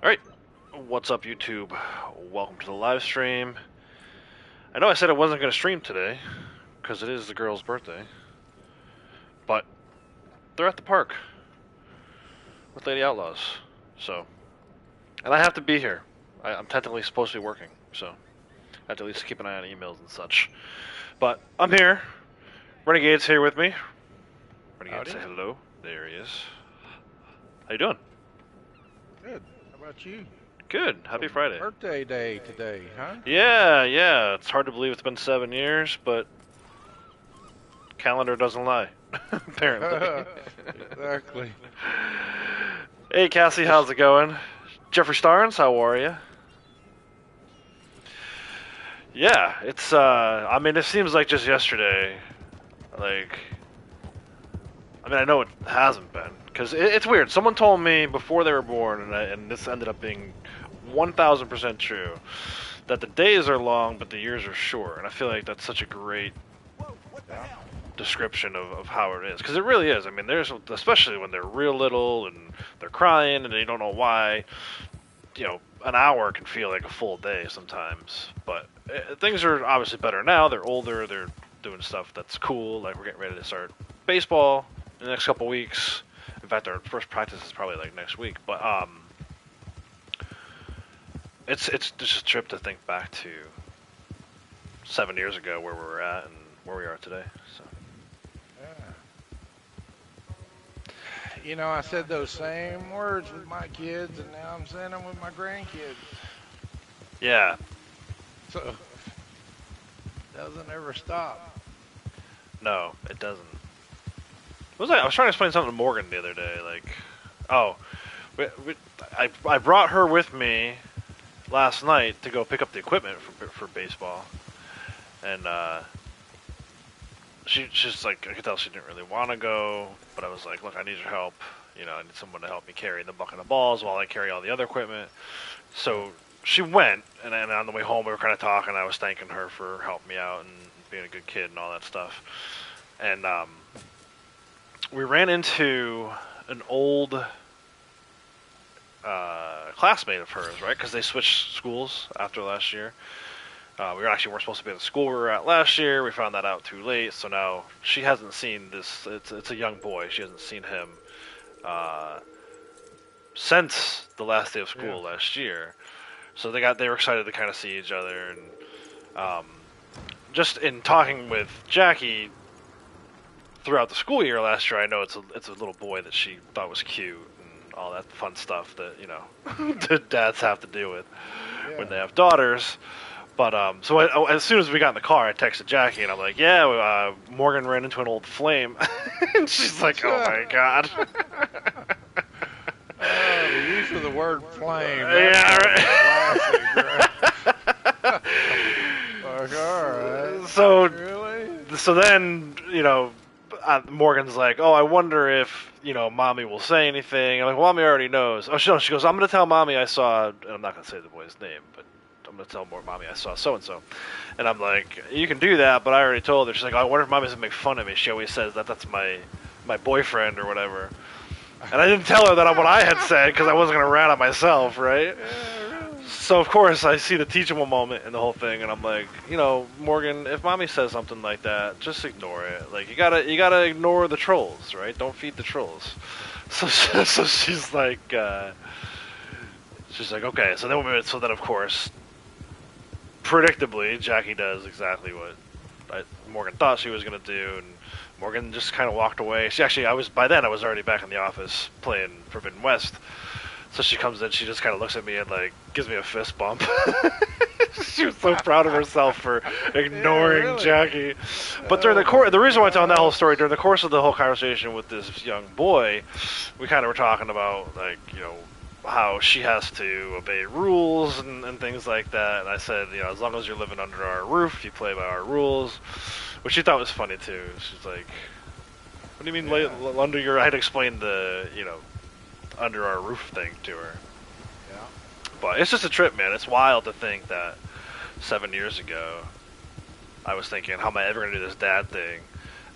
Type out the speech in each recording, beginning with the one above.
Alright, what's up YouTube? Welcome to the live stream. I know I said I wasn't going to stream today, because it is the girl's birthday, but they're at the park with Lady Outlaws, so, and I have to be here. I'm technically supposed to be working, so I have to at least keep an eye on emails and such. But I'm here. Renegade's here with me. Renegade, Howdy. say hello. There he is. How you doing? Good. How about you? Good. Happy Friday. Birthday day today, huh? Yeah. It's hard to believe it's been 7 years, but calendar doesn't lie. Apparently. Exactly. Hey Cassie, how's it going? Jeffrey Starnes, how are you? Yeah, it's I mean it seems like just yesterday. Like I mean I know it hasn't been cuz it's weird. Someone told me before they were born and this ended up being 1000% true that the days are long but the years are short. And I feel like that's such a great description of how it is, because it really is. I mean, there's, especially when they're real little and they're crying and they don't know why, you know, an hour can feel like a full day sometimes. But things are obviously better now. They're older, they're doing stuff that's cool, like we're getting ready to start baseball in the next couple weeks. In fact, our first practice is probably like next week. But it's just a trip to think back to 7 years ago where we were at and where we are today. So You know, I said those same words with my kids, and now I'm saying them with my grandkids. yeah. So, doesn't ever stop. No, it doesn't. What was I was trying to explain something to Morgan the other day. Like, oh, I brought her with me last night to go pick up the equipment for baseball, and she's like, I could tell she didn't really want to go, but I was like, look, I need your help. You know, I need someone to help me carry the bucket of balls while I carry all the other equipment. So she went, and then on the way home we were kind of talking. I was thanking her for helping me out and being a good kid and all that stuff. And we ran into an old classmate of hers, right? Because they switched schools after last year. We weren't supposed to be at the school we were at last year. We found that out too late, so now she hasn't seen this. It's a young boy. She hasn't seen him since the last day of school last year. So they were excited to kind of see each other, and just in talking with Jackie throughout the school year last year, I know it's a little boy that she thought was cute and all that fun stuff that the dads have to deal with when they have daughters. But so as soon as we got in the car, I texted Jackie and I'm like, "Yeah, Morgan ran into an old flame," and she's like, "Oh my god." The use of the word flame. Yeah, Right. Classic, right? Like, all right. So Really? so then Morgan's like, "Oh, I wonder if mommy will say anything." I'm like, well, "Mommy already knows." Oh, she goes, "I'm gonna tell mommy I saw," and I'm not gonna say the boy's name, but I'm gonna tell mommy I saw so and so. And I'm like, "You can do that, but I already told her." She's like, "Oh, I wonder if mommy's gonna make fun of me. She always says that's my boyfriend or whatever." And I didn't tell her that what I had said because I wasn't gonna rat on myself, right? Yeah, really. So of course I see the teachable moment in the whole thing, and I'm like, Morgan, if mommy says something like that, just ignore it. Like you gotta ignore the trolls, right? Don't feed the trolls. So she's like, okay. So then of course, predictably, Jackie does exactly what Morgan thought she was gonna do, and Morgan just kind of walked away. I was already back in the office playing Forbidden West. So she comes in, she just kind of looks at me and like gives me a fist bump. She was so proud of herself for ignoring really. Jackie. But the reason why I'm telling that whole story, during the course of the whole conversation with this young boy, we kind of were talking about like how she has to obey rules and things like that. And I said, as long as you're living under our roof, you play by our rules, which she thought was funny too. She's like, "What do you mean under your?" I had to explain the under our roof thing to her. Yeah. But it's just a trip, man. It's wild to think that 7 years ago I was thinking, how am I ever going to do this dad thing?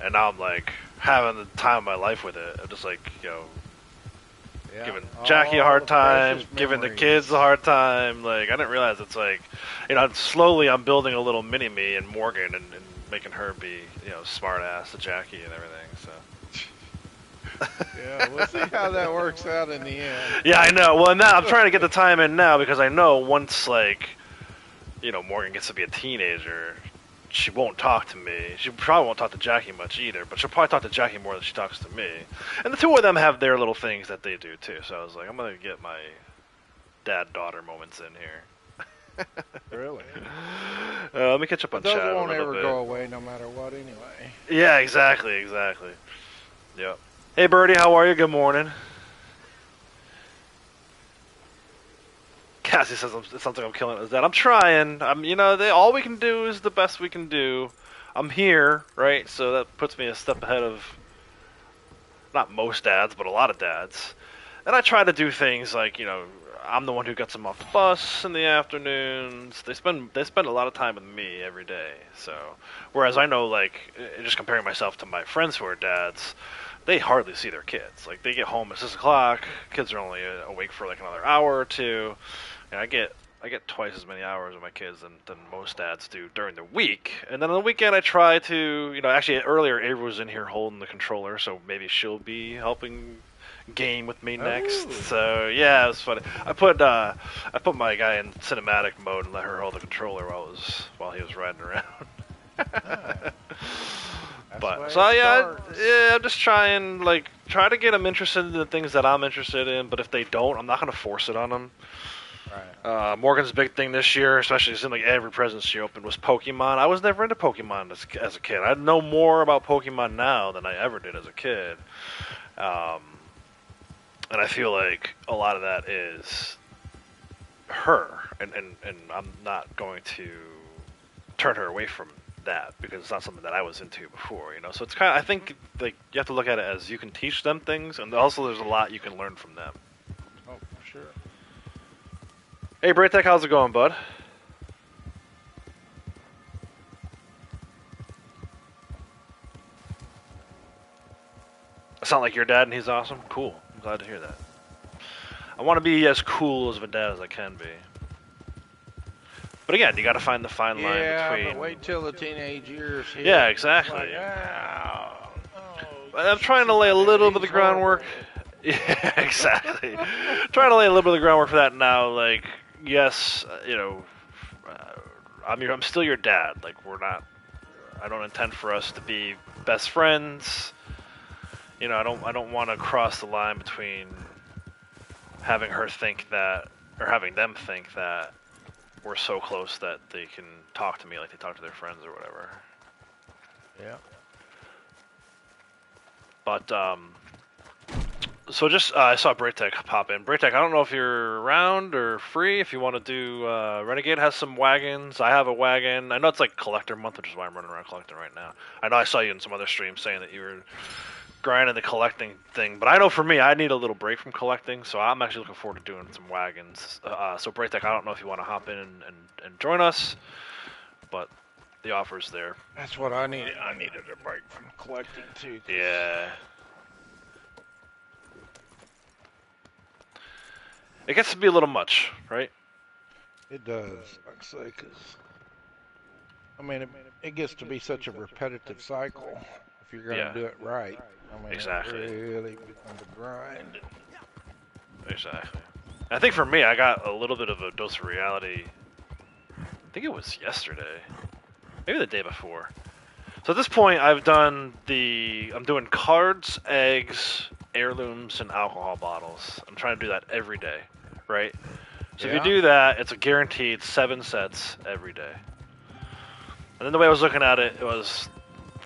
And now I'm like having the time of my life with it. I'm just like, Yeah. giving Jackie a hard the time, precious giving the memories. kids a hard time. Like, I didn't realize it's like, slowly I'm building a little mini me and Morgan and making her be, smart ass to Jackie and everything. So. Yeah, we'll see how that works out in the end. Yeah, I know. Well, now I'm trying to get the time in now because I know once Morgan gets to be a teenager, she won't talk to me. She probably won't talk to Jackie much either, but she'll probably talk to Jackie more than she talks to me. And the two of them have their little things that they do too. So I was like, I'm gonna get my dad-daughter moments in here. Really? Let me catch up on But those chat won't a little ever bit. go away no matter what anyway. Yeah, exactly. Yep. Hey, Birdie, how are you? Good morning. Cassie says it sounds like I'm killing his dad. I'm trying. All we can do is the best we can do. I'm here, right? So that puts me a step ahead of not most dads, but a lot of dads. And I try to do things like, I'm the one who gets them off the bus in the afternoons. They spend a lot of time with me every day. So, whereas I know, like, just comparing myself to my friends who are dads, they hardly see their kids. Like, they get home at 6 o'clock. Kids are only awake for like another hour or two. And I get twice as many hours with my kids than most dads do during the week. And then on the weekend, I try to, actually earlier Avery was in here holding the controller, so maybe she'll be helping game with me next. Ooh. So yeah, it was funny. I put my guy in cinematic mode and let her hold the controller while he was riding around. But so yeah, I'm just trying to get them interested in the things that I'm interested in. But if they don't, I'm not gonna force it on them. Right. Morgan's big thing this year, especially since like every present she opened, was Pokemon. I was never into Pokemon as a kid. I know more about Pokemon now than I ever did as a kid. And I feel like a lot of that is her, and I'm not going to turn her away from that because it's not something that I was into before, So it's I think like you have to look at it as you can teach them things, and also there's a lot you can learn from them. Oh, for sure. Hey, Braytech, how's it going, bud? I sound like your dad and he's awesome? Cool. I'm glad to hear that. I want to be as cool as of a dad as I can be. But again, you got to find the fine line between... Yeah, but wait till the teenage years hit. Yeah, exactly. Like, I'm trying to lay a little bit of the groundwork. Yeah, exactly. Trying to lay a little bit of the groundwork for that now. Like, yes, I'm still your dad. Like, I don't intend for us to be best friends. I don't want to cross the line between having her think that, or having them think that we're so close that they can talk to me like they talk to their friends or whatever. Yeah. But, so just, I saw Braytech pop in. Braytech, I don't know if you're around or free, if you want to do, Renegade has some wagons. I have a wagon. I know it's like collector month, which is why I'm running around collecting right now. I know I saw you in some other streams saying that you were grinding the collecting thing, but I know for me, I need a little break from collecting, so I'm actually looking forward to doing some wagons. So Braytech, I don't know if you want to hop in and join us, but the offer's there. That's what I needed. I needed a break from collecting too. Yeah. It gets to be a little much, right? It does, like I say, 'cause it gets to be such a repetitive cycle if you're going to do it right. Exactly. It really becomes a grind. Exactly. I think for me, I got a little bit of a dose of reality. I think it was yesterday, maybe the day before. So at this point, I'm doing cards, eggs, heirlooms, and alcohol bottles. I'm trying to do that every day, right? So if you do that, it's a guaranteed 7 sets every day. And then the way I was looking at it, it was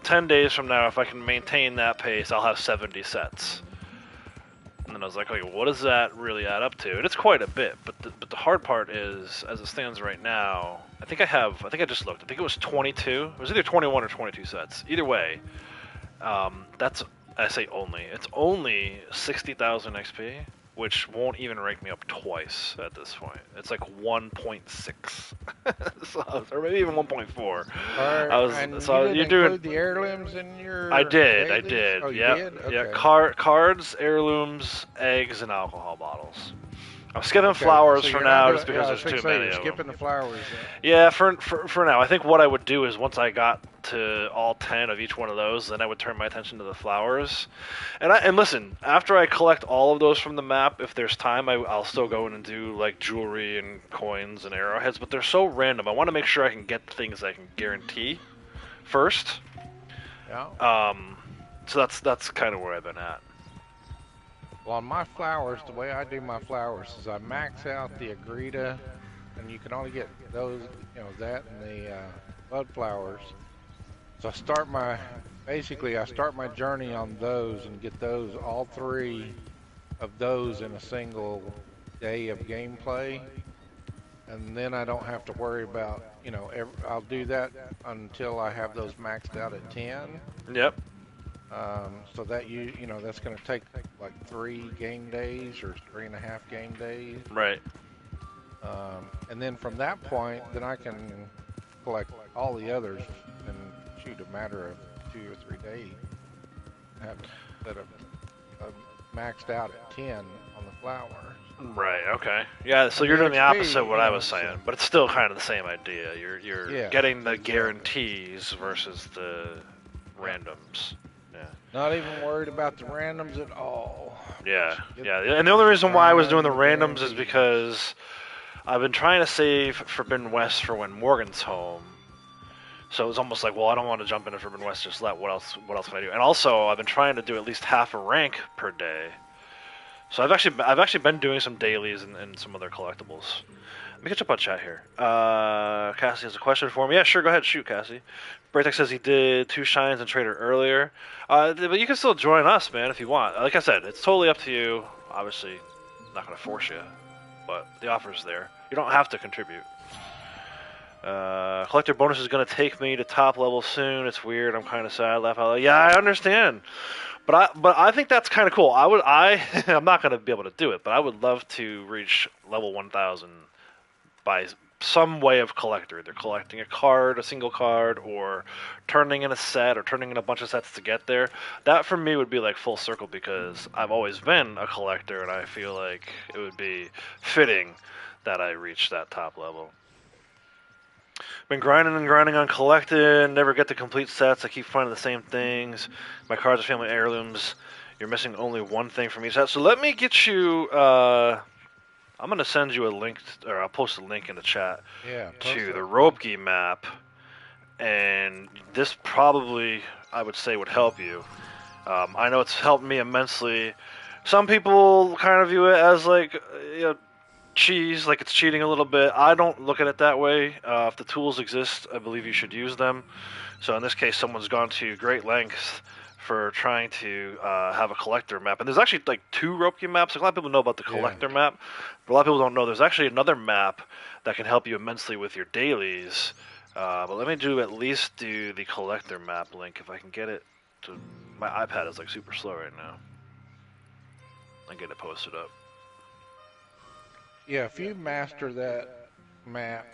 10 days from now, if I can maintain that pace, I'll have 70 sets. And then I was like, okay, what does that really add up to? And it's quite a bit, but the hard part is, as it stands right now, I think I just looked. I think it was 22. It was either 21 or 22 sets. Either way, I say only. It's only 60,000 XP. which won't even rank me up twice at this point. It's like 1.6, so, or maybe even 1.4. And you didn't you're doing. include the heirlooms in I your did, I dailies? did. Oh, you Yep, did? yeah. Okay. Cards, heirlooms, eggs, and alcohol bottles. I'm skipping Okay, flowers so for you're not now doing, just yeah, because I was there's going too to say, many you're of skipping them. the flowers. Yeah, for now, I think what I would do is once I got to all 10 of each one of those, then I would turn my attention to the flowers. And listen, after I collect all of those from the map, if there's time, I'll still go in and do like jewelry and coins and arrowheads. But they're so random. I want to make sure I can get things I can guarantee first. Yeah. So that's kind of where I've been at. Well, on my flowers, the way I do my flowers is I max out the Agrita, and you can only get those, that and the bud flowers. So basically I start my journey on those and get those, all three of those in a single day of gameplay. And then I don't have to worry about, I'll do that until I have those maxed out at 10. Yep. So that that's going to take like 3 game days or 3.5 game days. Right. And then from that point, then I can collect all the others in shoot a matter of 2 or 3 days. Have that maxed out at 10 on the flowers. Right. Okay. Yeah. So And you're the doing the XP, opposite of what I was saying, but it's still kind of the same idea. You're Yeah, getting the exactly. guarantees versus the randoms. Yeah. Not even worried about the randoms at all. Yeah. Just Yeah. And the only reason why I was doing the grind randoms is guarantees. because I've been trying to save Forbidden West for when Morgan's home. So it was almost like, well, I don't want to jump into Forbidden West just let. What else can I do? And also, I've been trying to do at least half a rank per day. So I've actually been doing some dailies and some other collectibles. Let me catch up on chat here. Cassie has a question for me. Yeah, sure, go ahead, shoot, Cassie. Braytech says he did 2 shines and Trader earlier. But you can still join us, man, if you want. Like I said, it's totally up to you. Obviously, not going to force you, but the offer's there. You don't have to contribute. Collector bonus is going to take me to top level soon. It's weird. I'm kind of sad. Laugh out loud. Yeah, I understand. But I think that's kind of cool. I'm not going to be able to do it, but I would love to reach level 1000 by some way of collector, either collecting a card, a single card, or turning in a set, or turning in a bunch of sets to get there. That for me would be like full circle because I've always been a collector, and I feel like it would be fitting that I reach that top level. Been grinding and grinding on collecting, never get to complete sets. I keep finding the same things. My cards are family heirlooms. You're missing only one thing from each set. So let me get you. I'm gonna send you a link, or I'll post a link in the chat to the Ropke map, and this probably I would say would help you. I know it's helped me immensely. Some people kind of view it as like cheese, like it's cheating a little bit. I don't look at it that way. If the tools exist, I believe you should use them. So in this case, someone's gone to great lengths for trying to have a collector map. And there's actually like 2 Ropke maps. Like, a lot of people know about the collector map, but a lot of people don't know there's actually another map that can help you immensely with your dailies. But let me at least do the collector map link if I can get it. My iPad is like super slow right now. I get it posted up. Yeah, if you master that map,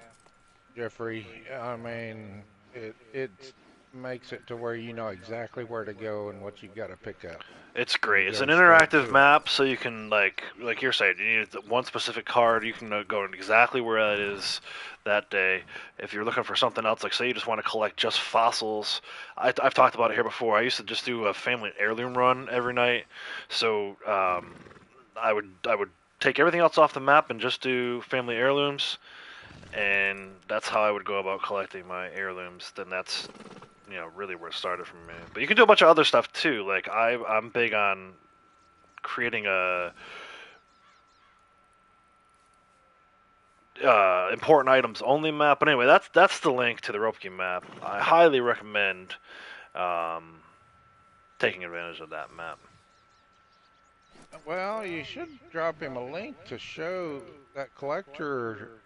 Jeffrey, I mean, it makes it to where you know exactly where to go and what you got to pick up. It's great. It's an interactive map, so you can like you're saying, you need one specific card. You can go exactly where that is that day. If you're looking for something else, like say you just want to collect just fossils, I've talked about it here before. I used to just do a family heirloom run every night, so I would take everything else off the map and just do family heirlooms, and that's how I would go about collecting my heirlooms. Then that's really where it started for me. But you can do a bunch of other stuff too. Like I'm big on creating a important items only map. But anyway, that's the link to the Ropke map. I highly recommend taking advantage of that map. Well, you should drop him a link to show that collector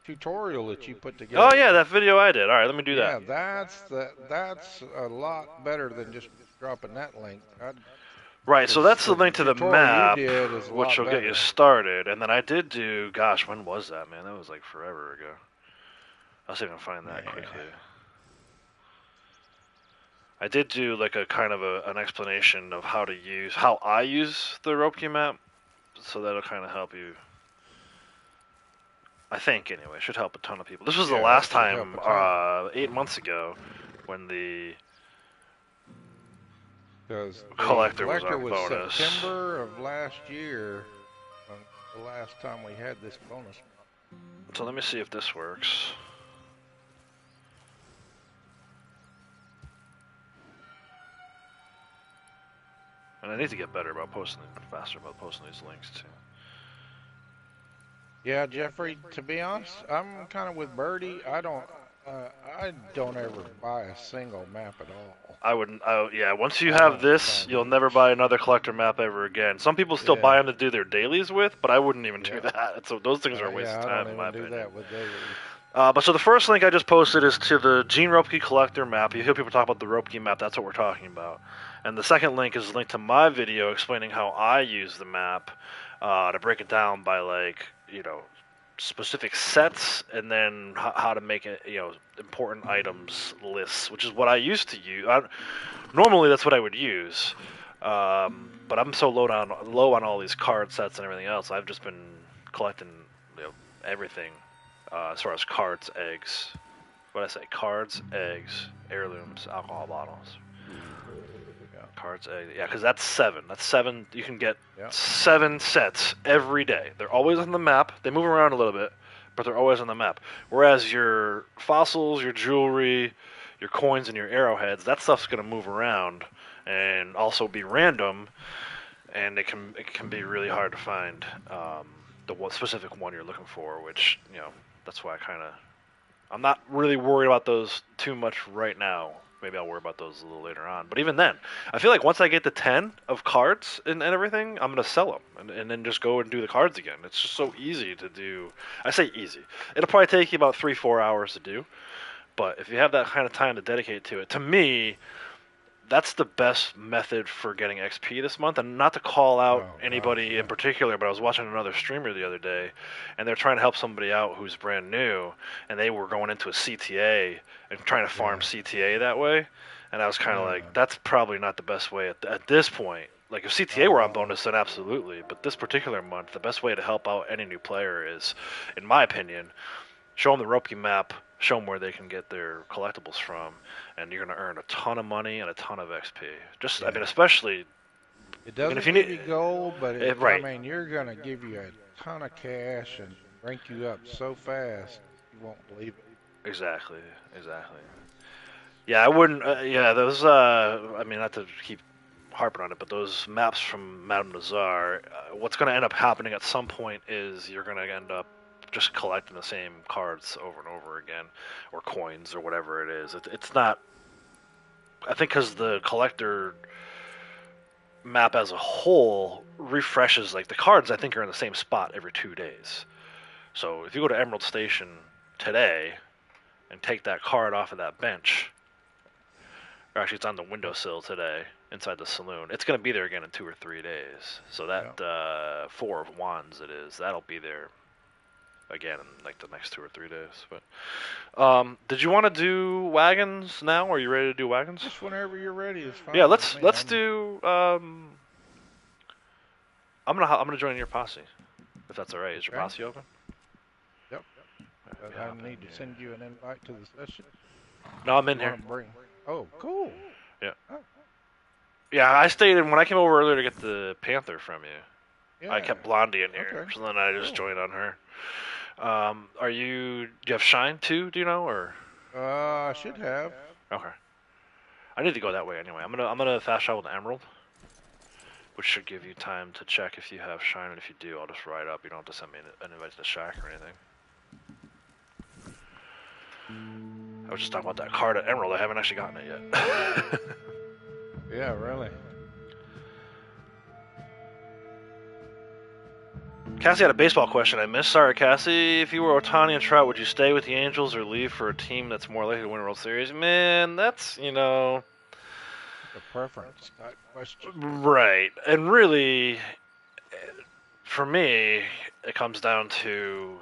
tutorial that you put together. Oh yeah, that video I did. All right, let me do that. Yeah, that's a lot better than just dropping that link. Right, so that's the link to the tutorial map, you did is a lot which will get you better. started. And then I did do, gosh, when was that, man? That was like forever ago. I'll see if I can find that quickly. I did do like a kind of an explanation of how I use the Ropkey map, so that'll kind of help you. I think anyway, should help a ton of people. This was the last time, 8 months ago, when the collector was our bonus. September of last year, the last time we had this bonus. So let me see if this works. And I need to get better about faster about posting these links too. Yeah, Jeffrey, to be honest, I'm kind of with Birdie. I don't ever buy a single map at all. I wouldn't. Yeah, once you have this, you'll never buy another collector map ever again. Some people still buy them to do their dailies with, but I wouldn't even do that. So those things are a waste of time, in my opinion. I don't even do that with dailies. But so the first link I just posted is to the Gene Ropkey collector map. You hear people talk about the Ropkey map, that's what we're talking about. And the second link is a link to my video explaining how I use the map to break it down by, like, you know, specific sets, and then how to make it, you know, important items lists, which is what I used to use. Normally that's what I would use, but I'm so low on all these card sets and everything else. I've just been collecting, you know, everything as far as cards, eggs. What did I say? Cards, eggs, heirlooms, alcohol bottles. Cards, eggs. Yeah, because that's 7. That's 7. You can get 7 sets every day. They're always on the map. They move around a little bit, but they're always on the map. Whereas your fossils, your jewelry, your coins, and your arrowheads, that stuff's going to move around and also be random, and it can be really hard to find the specific one you're looking for, which, you know, that's why I'm not really worried about those too much right now. Maybe I'll worry about those a little later on. But even then, I feel like once I get to 10 of cards and everything, I'm going to sell them and then just go and do the cards again. It's just so easy to do. I say easy. It'll probably take you about 3-4 hours to do. But if you have that kind of time to dedicate to it, to me, that's the best method for getting XP this month. And not to call out anybody in particular, but I was watching another streamer the other day, and they're trying to help somebody out who's brand new, and they were going into a CTA and trying to farm CTA that way. And I was kind of like, that's probably not the best way at this point. Like, if CTA were on bonus, then absolutely. But this particular month, the best way to help out any new player is, in my opinion, show them the Ropkey map, show them where they can get their collectibles from, and you're going to earn a ton of money and a ton of XP. Just, I mean, especially... It doesn't give you gold, but I mean, you're going to give you a ton of cash and rank you up so fast, you won't believe it. Exactly. Yeah, I wouldn't... those... I mean, not to keep harping on it, but those maps from Madame Nazar, what's going to end up happening at some point is you're going to end up just collecting the same cards over and over again, or coins, or whatever it is. It's not... I think because the collector map as a whole refreshes, like, the cards I think are in the same spot every 2 days. So if you go to Emerald Station today and take that card off of that bench, or actually it's on the windowsill today inside the saloon, it's going to be there again in 2 or 3 days. So that 4 of Wands it is, that'll be there again in like the next 2 or 3 days. But did you want to do wagons now? Are you ready to do wagons? Just whenever you're ready is fine. Yeah, let's do. I'm gonna join your posse, if that's all right. Is your posse open? Yep. I need to send you an invite to the session. No, I'm in here. Oh, cool. Yeah. Oh. Yeah, I stayed in when I came over earlier to get the Panther from you. Yeah. I kept Blondie in here, so then I just joined on her. Do you have Shine too? Do you know, or? I should have. Okay. I need to go that way anyway. I'm gonna fast travel to Emerald, which should give you time to check if you have Shine, and if you do, I'll just ride up. You don't have to send me an invite to the shack or anything. I was just talking about that card at Emerald. I haven't actually gotten it yet. Yeah, really. Cassie had a baseball question I missed. Sorry, Cassie. If you were Ohtani and Trout, would you stay with the Angels or leave for a team that's more likely to win a World Series? Man, that's, a preference type question. Right. And really, for me, it comes down to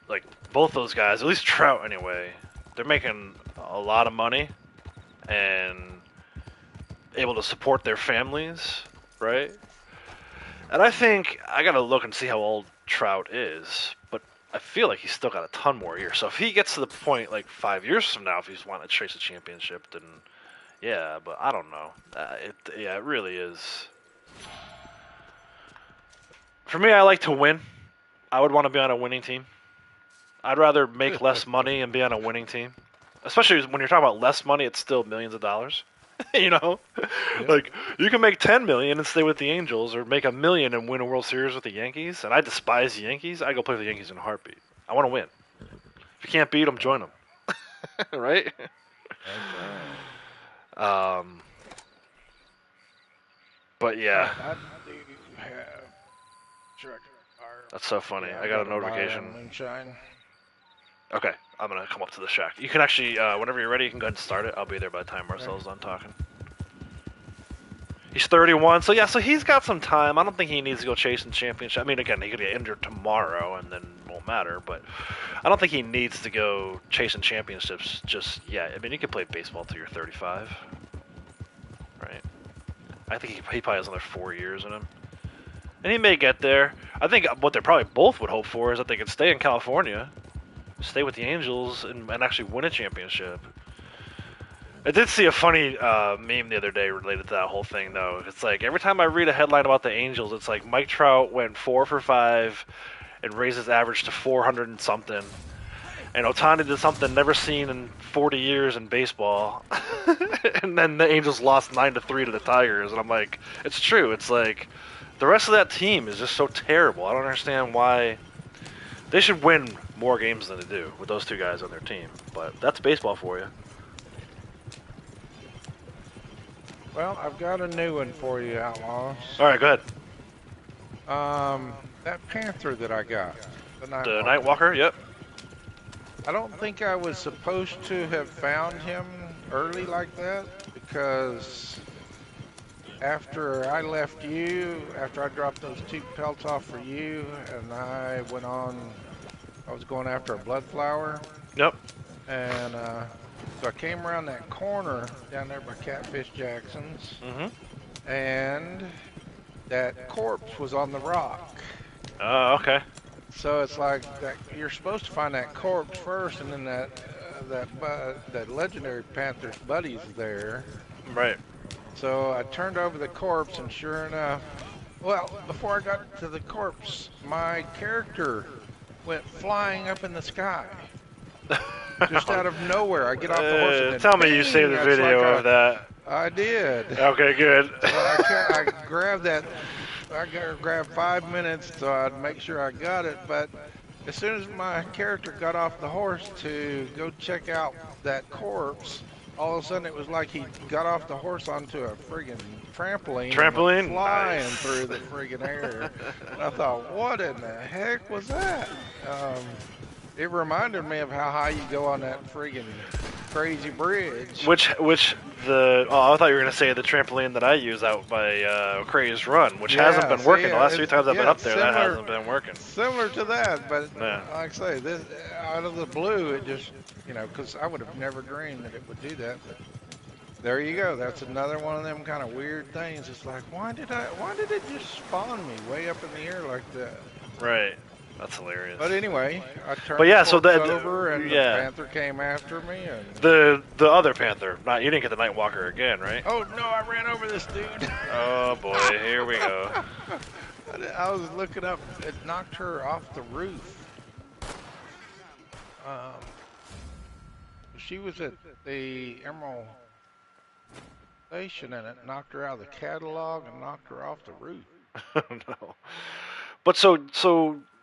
like both those guys, at least Trout anyway. They're making a lot of money and able to support their families, right? And I think I gotta look and see how old Trout is, but I feel like he's still got a ton more years. So if he gets to the point like 5 years from now, if he's wanting to chase a championship, then yeah. But I don't know. It really is. For me, I like to win. I would want to be on a winning team. I'd rather make less money and be on a winning team. Especially when you're talking about less money, it's still millions of dollars. you know, Yeah. like you can make 10 million and stay with the Angels, or make $1 million and win a World Series with the Yankees. And I despise the Yankees. I go play for the Yankees in a heartbeat. I want to win. If you can't beat them, join them. right? But yeah, I do have truck fire. that's so funny. Yeah, I got a gotta buy notification. Moonshine. Okay, I'm gonna come up to the shack. You can actually, whenever you're ready, you can go ahead and start it. I'll be there by the time Marcel's done talking. He's 31, so yeah, so he's got some time. I don't think he needs to go chasing championship. I mean, again, he could get injured tomorrow, and then it won't matter. But I don't think he needs to go chasing championships just yet. I mean, you could play baseball till you're 35, right? I think he probably has another 4 years in him, and he may get there. I think what they probably both would hope for is that they could stay in California, stay with the Angels, and actually win a championship. I did see a funny meme the other day related to that whole thing, though. It's like every time I read a headline about the Angels, it's like Mike Trout went 4 for 5 and raised his average to 400 and something. And Ohtani did something never seen in 40 years in baseball. And then the Angels lost 9-3 to the Tigers. And I'm like, it's true. It's like the rest of that team is just so terrible. I don't understand why. They should win more games than they do with those two guys on their team. But that's baseball for you. Well, I've got a new one for you, Outlaws. All right, go ahead. That Panther that I got. The Nightwalker, yep. I don't think I was supposed to have found him early like that, because after I left you, after I dropped those 2 pelts off for you, and I was going after a blood flower. Yep. And so I came around that corner down there by Catfish Jackson's, and that corpse was on the rock. Oh, okay. So it's like that, you're supposed to find that corpse first, and then that legendary Panther's buddy's there. Right. So I turned over the corpse, and sure enough, well, before I got to the corpse, my character went flying up in the sky. Just out of nowhere, I get off the horse and then tell me you saved the video of that. I did. Okay, good. So I grabbed that. I grabbed 5 minutes so I'd make sure I got it. But as soon as my character got off the horse to go check out that corpse, all of a sudden it was like he got off the horse onto a friggin' trampoline. Trampoline? Flying Nice. through the friggin' air. And I thought, what in the heck was that? It reminded me of how high you go on that friggin' crazy bridge. I thought you were gonna say the trampoline that I use out by Craze Run, which hasn't been working. The last few times I've been up there, that hasn't been working. Similar to that, but Yeah. like I say, this out of the blue, it just, because I would have never dreamed that it would do that. But there you go. That's another one of them kind of weird things. It's like, why did it just spawn me way up in the air like that? Right. That's hilarious. But anyway, I turned over, and the Panther came after me. And the other Panther. You didn't get the Nightwalker again, right? oh no, I ran over this dude. Oh boy, here we go. I was looking up. It knocked her off the roof. She was at the Emerald Station, and it knocked her out of the catalog and knocked her off the roof. No. But so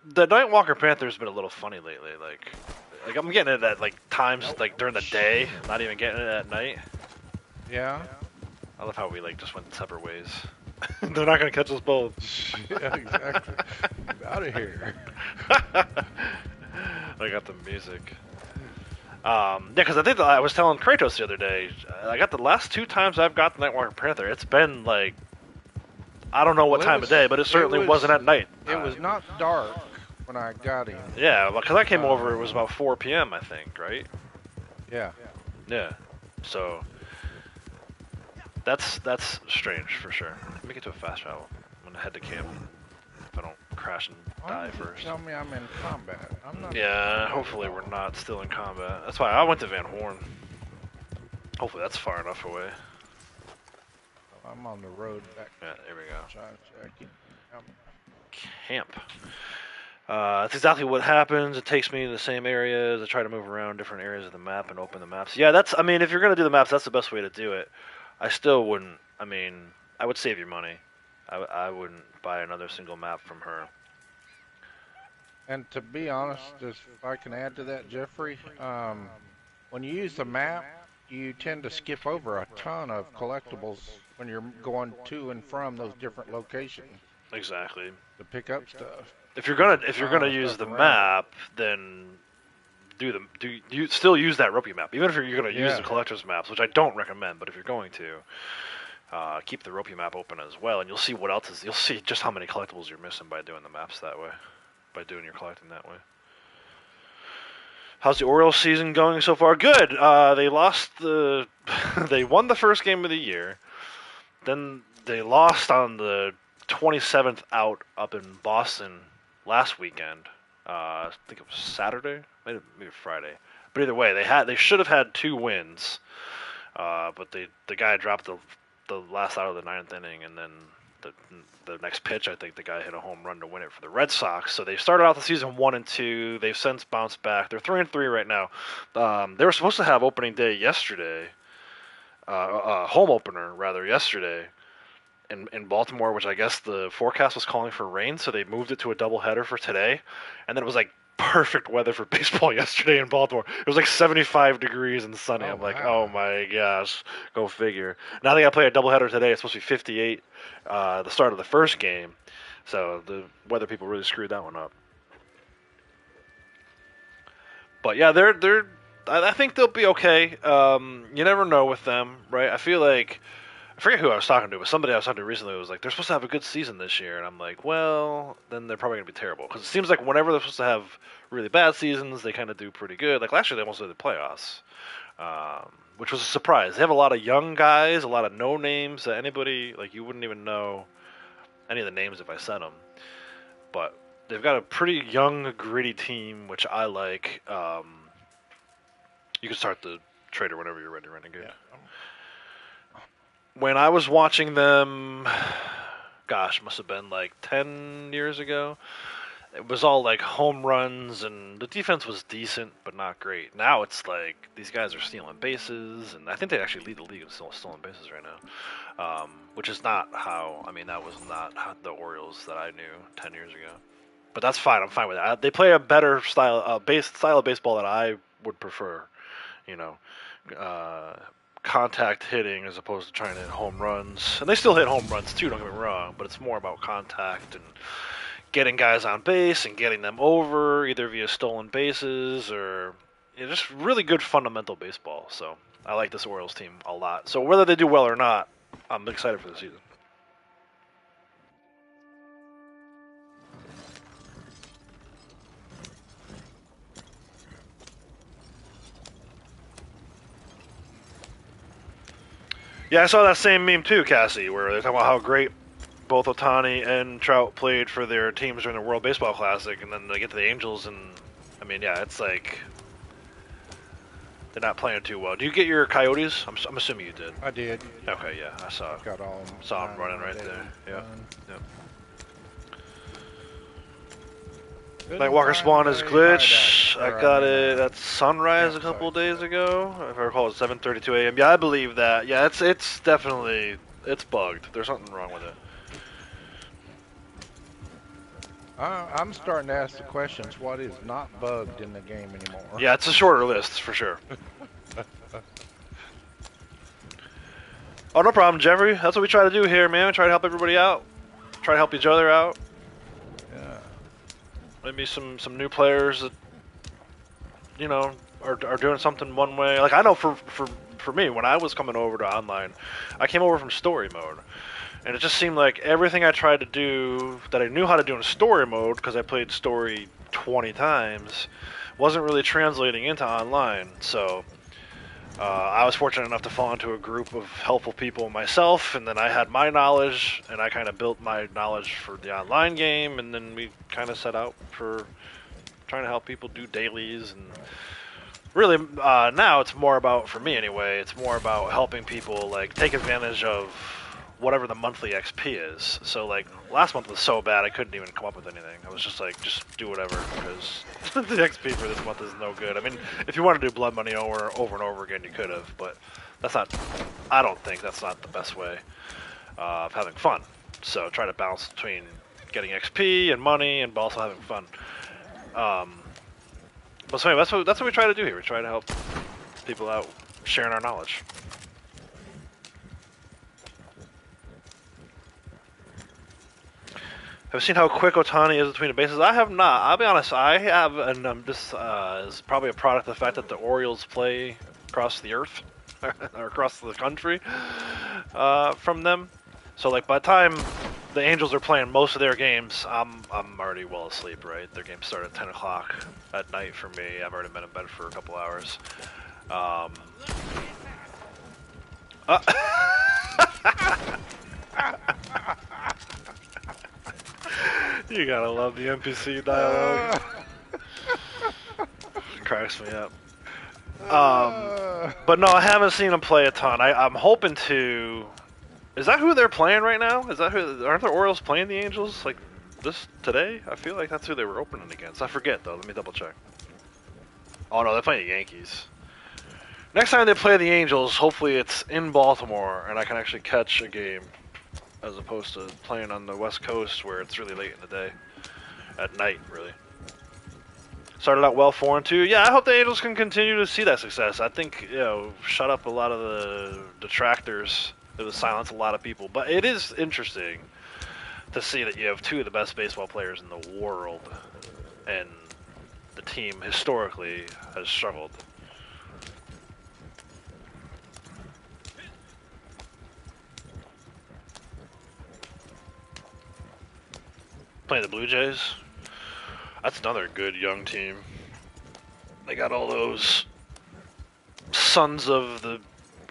the Nightwalker Panther's been a little funny lately. Like I'm getting it at like times like during the day, not even getting it at night. Yeah. I love how we like just went separate ways. They're not gonna catch us both. Yeah, exactly. Get out of here. I got the music. Yeah, because I think I was telling Kratos the other day, I got the last 2 times I've got the Nightwalker Panther. It's been like, I don't know what Well, time of day, but it certainly wasn't at night. It was not dark when I got him. Yeah, because I came over, it was about 4 p.m. I think, right? Yeah. Yeah. So that's strange for sure. Let me get to a fast travel. I'm gonna head to camp. If I don't crash and die first. Tell me I'm in combat. I'm not. Yeah, hopefully we're not still in combat. That's why I went to Van Horn. Hopefully that's far enough away. I'm on the road back. Yeah, there we go. Camp. That's exactly what happens. It takes me to the same areas. I try to move around different areas of the map and open the maps. Yeah, I mean, if you're going to do the maps, that's the best way to do it. I still wouldn't, I mean, I would save your money. I wouldn't buy another single map from her. And to be honest, if I can add to that, Jeffrey, when you use the map, you tend to skip over a ton of collectibles when you're going to and from those different locations. Exactly. To pick up stuff. If you're gonna use the map, then you still use that ropey map. Even if you're gonna use the collector's maps, which I don't recommend, but if you're going to, keep the ropey map open as well, and you'll see what else is. You'll see just how many collectibles you're missing by doing the maps that way, by doing your collecting that way. How's the Orioles season going so far? Good. They lost they won the first game of the year. Then they lost on the 27th out up in Boston last weekend. I think it was Saturday, maybe Friday. But either way, they should have had 2 wins. But the guy dropped the last out of the 9th inning, and then the next pitch, I think the guy hit a home run to win it for the Red Sox. So they started out the season 1-2. They've since bounced back. They're 3-3 right now. They were supposed to have opening day yesterday, home opener rather yesterday in Baltimore, which I guess the forecast was calling for rain, so they moved it to a doubleheader for today. And then it was like perfect weather for baseball yesterday in Baltimore. It was like 75 degrees and sunny. I'm like, oh my gosh, go figure. Now they got to play a doubleheader today. It's supposed to be 58, the start of the first game. So the weather people really screwed that one up. But yeah, I think they'll be okay. You never know with them, right? I feel like, I forget who I was talking to, but somebody I was talking to recently was like, they're supposed to have a good season this year. And I'm like, well, then they're probably going to be terrible. Because it seems like whenever they're supposed to have really bad seasons, they kind of do pretty good. Like last year, they almost did the playoffs, which was a surprise. They have a lot of young guys, a lot of no names that anybody, like you wouldn't even know any of the names if I said them. But they've got a pretty young, gritty team, which I like. You can start the trader whenever you're ready, Renegade. Yeah. When I was watching them, gosh, must have been like 10 years ago, it was all like home runs, and the defense was decent, but not great. Now it's like these guys are stealing bases, and I think they actually lead the league in stolen bases right now, which is not how, I mean, that was not how the Orioles that I knew 10 years ago. But that's fine, I'm fine with that. They play a better style of baseball that I would prefer, you know. Contact hitting as opposed to trying to hit home runs. And they still hit home runs too, don't get me wrong, but it's more about contact and getting guys on base and getting them over, either via stolen bases or just really good fundamental baseball. So I like this Orioles team a lot. So whether they do well or not, I'm excited for the season. Yeah, I saw that same meme too, Cassie, where they're talking about how great both Ohtani and Trout played for their teams during the World Baseball Classic, and then they get to the Angels, and I mean, yeah, it's like they're not playing too well. Do you get your Coyotes? I'm assuming you did. I did. Okay, yeah, I saw. Got all. Saw them running right there. Yeah. Yep. Nightwalker spawn is glitch. I got it at sunrise a couple days ago. If I recall, it's 7:32 a.m. Yeah, I believe that. Yeah, it's definitely bugged. There's something wrong with it. I'm starting to ask the questions. What is not bugged in the game anymore? Yeah, it's a shorter list for sure. Oh, no problem, Jeffrey. That's what we try to do here, man. We try to help everybody out. Try to help each other out. Yeah. Maybe some new players that, you know, are doing something one way. Like I know for me, when I was coming over to online, I came over from story mode, and it just seemed like everything I tried to do that I knew how to do in story mode because I played story 20 times wasn't really translating into online. So I was fortunate enough to fall into a group of helpful people myself, and then I had my knowledge, and I kind of built my knowledge for the online game, and then we kind of set out for trying to help people do dailies. And really, now it's more about, for me anyway, it's more about helping people like take advantage of whatever the monthly XP is. So like last month was so bad I couldn't even come up with anything. I was just like, just do whatever because the XP for this month is no good. I mean, if you want to do blood money over and over again, you could have, but that's not. I don't think that's not the best way of having fun. So try to balance between getting XP and money and also having fun. But so anyway, that's what we try to do here. We try to help people out, sharing our knowledge. Have you seen how quick Otani is between the bases? I have not. I'll be honest. I have, and this is probably a product of the fact that the Orioles play across the earth or across the country from them. So like by the time the Angels are playing most of their games, I'm already well asleep. Right, their games start at 10 o'clock at night for me. I've already been in bed for a couple hours. You gotta love the NPC dialogue. Cracks me up. But no, I haven't seen him play a ton. I'm hoping to. Is that who they're playing right now? Is that who? Aren't the Orioles playing the Angels like this today? I feel like that's who they were opening against. I forget though. Let me double check. Oh no, they're playing the Yankees. Next time they play the Angels, hopefully it's in Baltimore and I can actually catch a game, as opposed to playing on the West Coast where it's really late in the day, at night really. Started out well 4-2. Yeah, I hope the Angels can continue to see that success. I think, shut up a lot of the detractors. It would silence a lot of people. But it is interesting to see that you have two of the best baseball players in the world, and the team historically has struggled. Playing the Blue Jays. That's another good young team. They got all those sons of the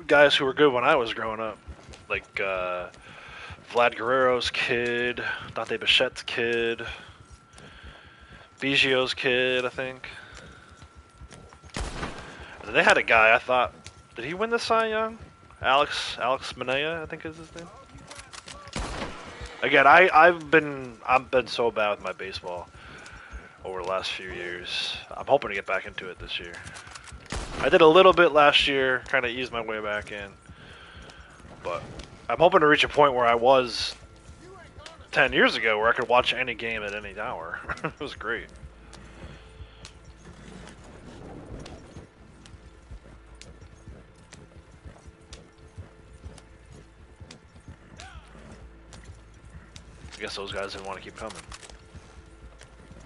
guys who were good when I was growing up. Like Vlad Guerrero's kid, Dante Bichette's kid, Biggio's kid, I think. And they had a guy, I thought, did he win the Cy Young? Alex Manaea, I think is his name. Again, I've been so bad with my baseball over the last few years. I'm hoping to get back into it this year. I did a little bit last year, kind of eased my way back in. But I'm hoping to reach a point where I was 10 years ago, where I could watch any game at any hour. It was great. I guess those guys didn't want to keep coming.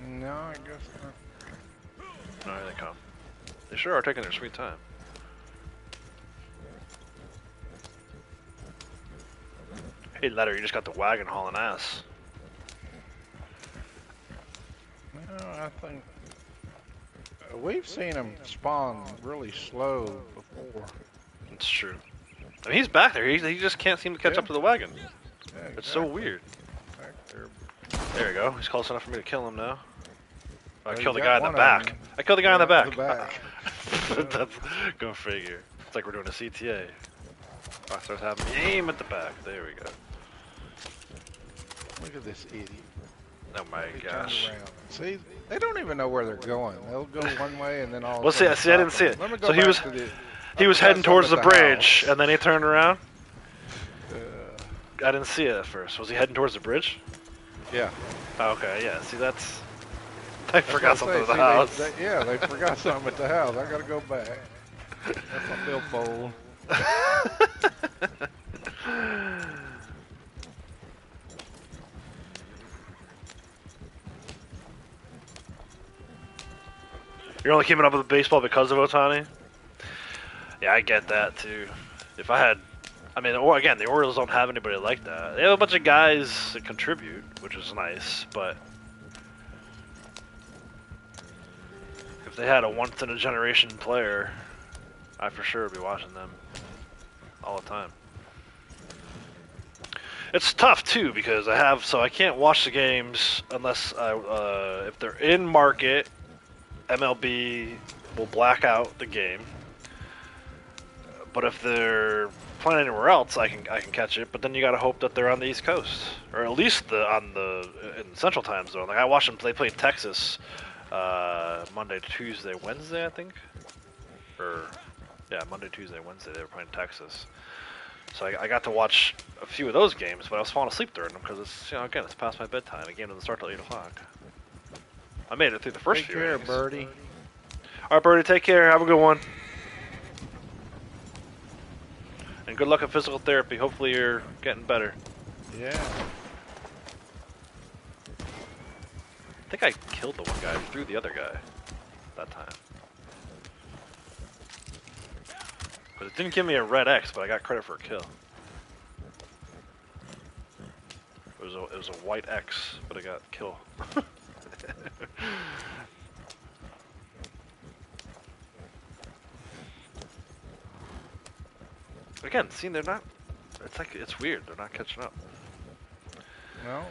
No, I guess not. No, here they come. They sure are taking their sweet time. Hey, Letter, you just got the wagon hauling ass. No, I think we've seen him spawn really slow before. It's true. I mean, he's back there. He just can't seem to catch up to the wagon. Yeah, exactly. It's so weird. Back there. There you go. He's close enough for me to kill him now. I Well, killed the you guy got in the one of back. them. I killed the guy in the back. back. Go figure. It's like we're doing a CTA. Rockstar's having me aim at the back. There we go. Look at this idiot. Oh my He gosh. turned around. See, they don't even know where they're going. They'll go one way and then all. Well, of a see, sudden I didn't stop see them. it. Let me go So he back was to the- he was I heading forgot towards the some at bridge, house. and then he turned around. Uh, I didn't see it at first. Was he heading towards the bridge? yeah. Oh, okay, yeah. See, that's. I That's forgot what I something say. at the See, house. yeah, they forgot something at the house. I gotta go back. That's my billfold. You're only keeping up with baseball because of Otani? Yeah, I get that too. If I had, I mean, or again, the Orioles don't have anybody like that. They have a bunch of guys that contribute, which is nice, but if they had a once in a generation player, I for sure would be watching them all the time. It's tough too because I can't watch the games unless if they're in market, MLB will black out the game. But if they're playing anywhere else, I can catch it. But then you got to hope that they're on the East Coast, or at least in Central Time Zone. Like I watched them, they played Texas Monday, Tuesday, Wednesday, I think, or yeah, Monday, Tuesday, Wednesday. They were playing Texas, so I got to watch a few of those games. But I was falling asleep during them because it's again it's past my bedtime. The game doesn't start till 8 o'clock. I made it through the first Take few care, innings. Birdie. All right, Birdie, take care. Have a good one. And good luck at physical therapy. Hopefully you're getting better. Yeah. I think I killed the one guy, threw the other guy that time. But it didn't give me a red X, but I got credit for a kill. It was a white X, but I got kill. Again, see, they're not. It's weird. They're not catching up. No.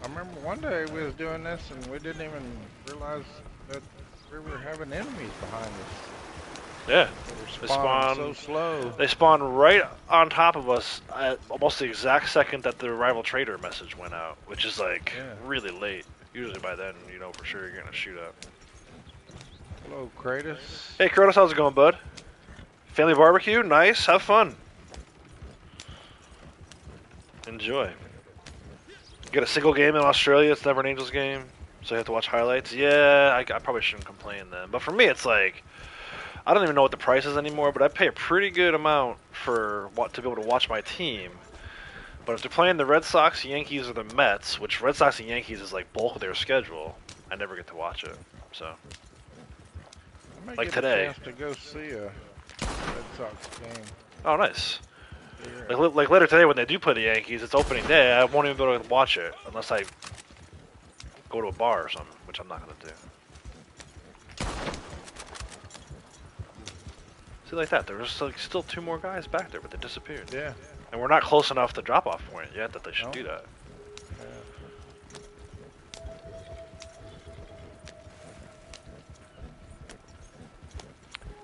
I remember one day we was doing this and we didn't even realize that we were having enemies behind us. Yeah. They spawn so slow. They spawn right on top of us at almost the exact second that the rival trader message went out, which is like really late. Usually by then, you know for sure you're gonna shoot up. Hello, Kratos. Hey, Kratos, how's it going, bud? Family barbecue? Nice. Have fun. Enjoy. Get a single game in Australia. It's never an Angels game, so you have to watch highlights. Yeah, I probably shouldn't complain then. But for me, it's like, I don't even know what the price is anymore, but I pay a pretty good amount to be able to watch my team. But if they're playing the Red Sox, Yankees, or the Mets, which Red Sox and Yankees is like bulk of their schedule, I never get to watch it. So, I might like get today. a chance to go see a Red Sox game. Oh, nice. Yeah. Like later today when they do play the Yankees, it's opening day. I won't even be able to watch it unless I go to a bar or something, which I'm not going to do. See, like that, there's like still two more guys back there, but they disappeared. Yeah. And we're not close enough to drop-off point yet that they should do that. Yeah.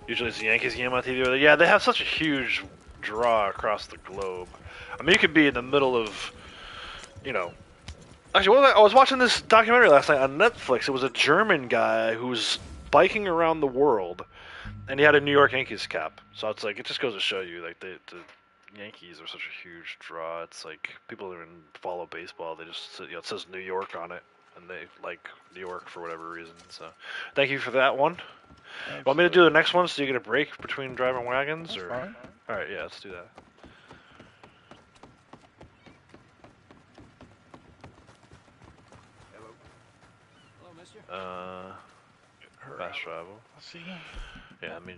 Usually it's the Yankees game on TV. Yeah, they have such a huge draw across the globe. I mean, you could be in the middle of, you know... Actually, I was watching this documentary last night on Netflix. It was a German guy who was biking around the world, and he had a New York Yankees cap. So it's like, it just goes to show you, like, the Yankees are such a huge draw. It's like, people that even follow baseball, they just, it says New York on it, and they like New York for whatever reason. So, thank you for that one. Absolutely. Want me to do the next one so you get a break between driving wagons? That's or fine. Alright, yeah, let's do that. Hello, mister. Fast travel. See? Yeah, I mean,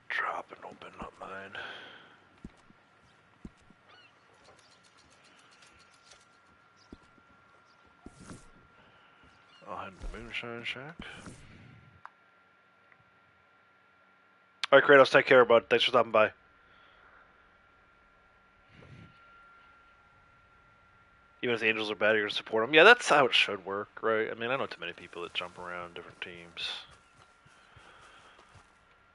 drop and open up mine. I'll head to the Moonshine Shack. Alright, Kratos, take care, bud. Thanks for stopping by. Even if the Angels are bad, you're going to support them. Yeah, that's how it should work, right? I mean, I know too many people that jump around different teams.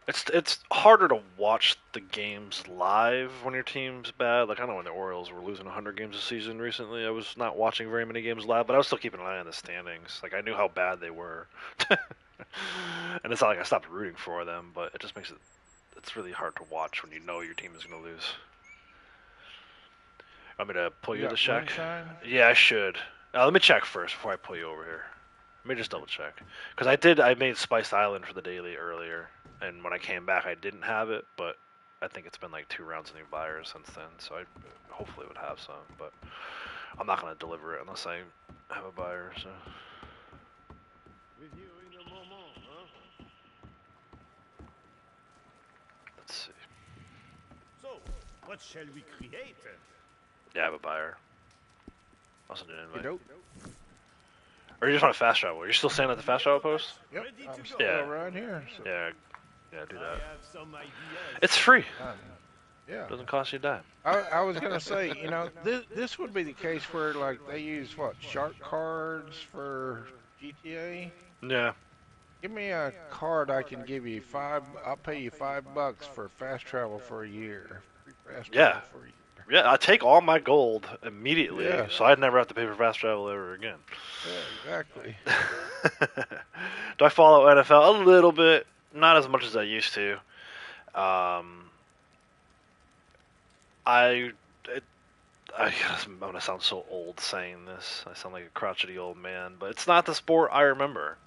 It's harder to watch the games live when your team's bad. Like, I know when the Orioles were losing 100 games a season recently, I was not watching very many games live, but I was still keeping an eye on the standings. Like, I knew how bad they were. And it's not like I stopped rooting for them, but it just makes it's really hard to watch when you know your team is going to lose. Want me to pull you the shack? Moonshine? Yeah, I should. Let me check first before I pull you over here. Let me just double check. Because I made Spiced Island for the daily earlier, and when I came back I didn't have it, but I think it's been like 2 rounds of new buyers since then, so I hopefully would have some, but I'm not going to deliver it unless I have a buyer, so. With you in a moment, huh? Let's see. So, what shall we create? Yeah, I have a buyer. I'll send an You invite. dope. Or you just want to fast travel? You're still staying at the fast travel post? Yep, Ready to I'm go. still Yeah. right here. So. Yeah, do I that. have some ideas. It's free. Yeah. Doesn't cost you a dime. I was gonna say, you know, this would be the case where like they use what shark cards for GTA. Yeah. Give me a card I can give you I'll pay you $5 for fast travel for a year. Free fast Yeah. travel for a year. Yeah, I take all my gold immediately, Yeah. so I'd never have to pay for fast travel ever again. Yeah, exactly. Do I follow NFL? A little bit. Not as much as I used to. I I'm gonna sound so old saying this. I sound like a crotchety old man, but it's not the sport I remember.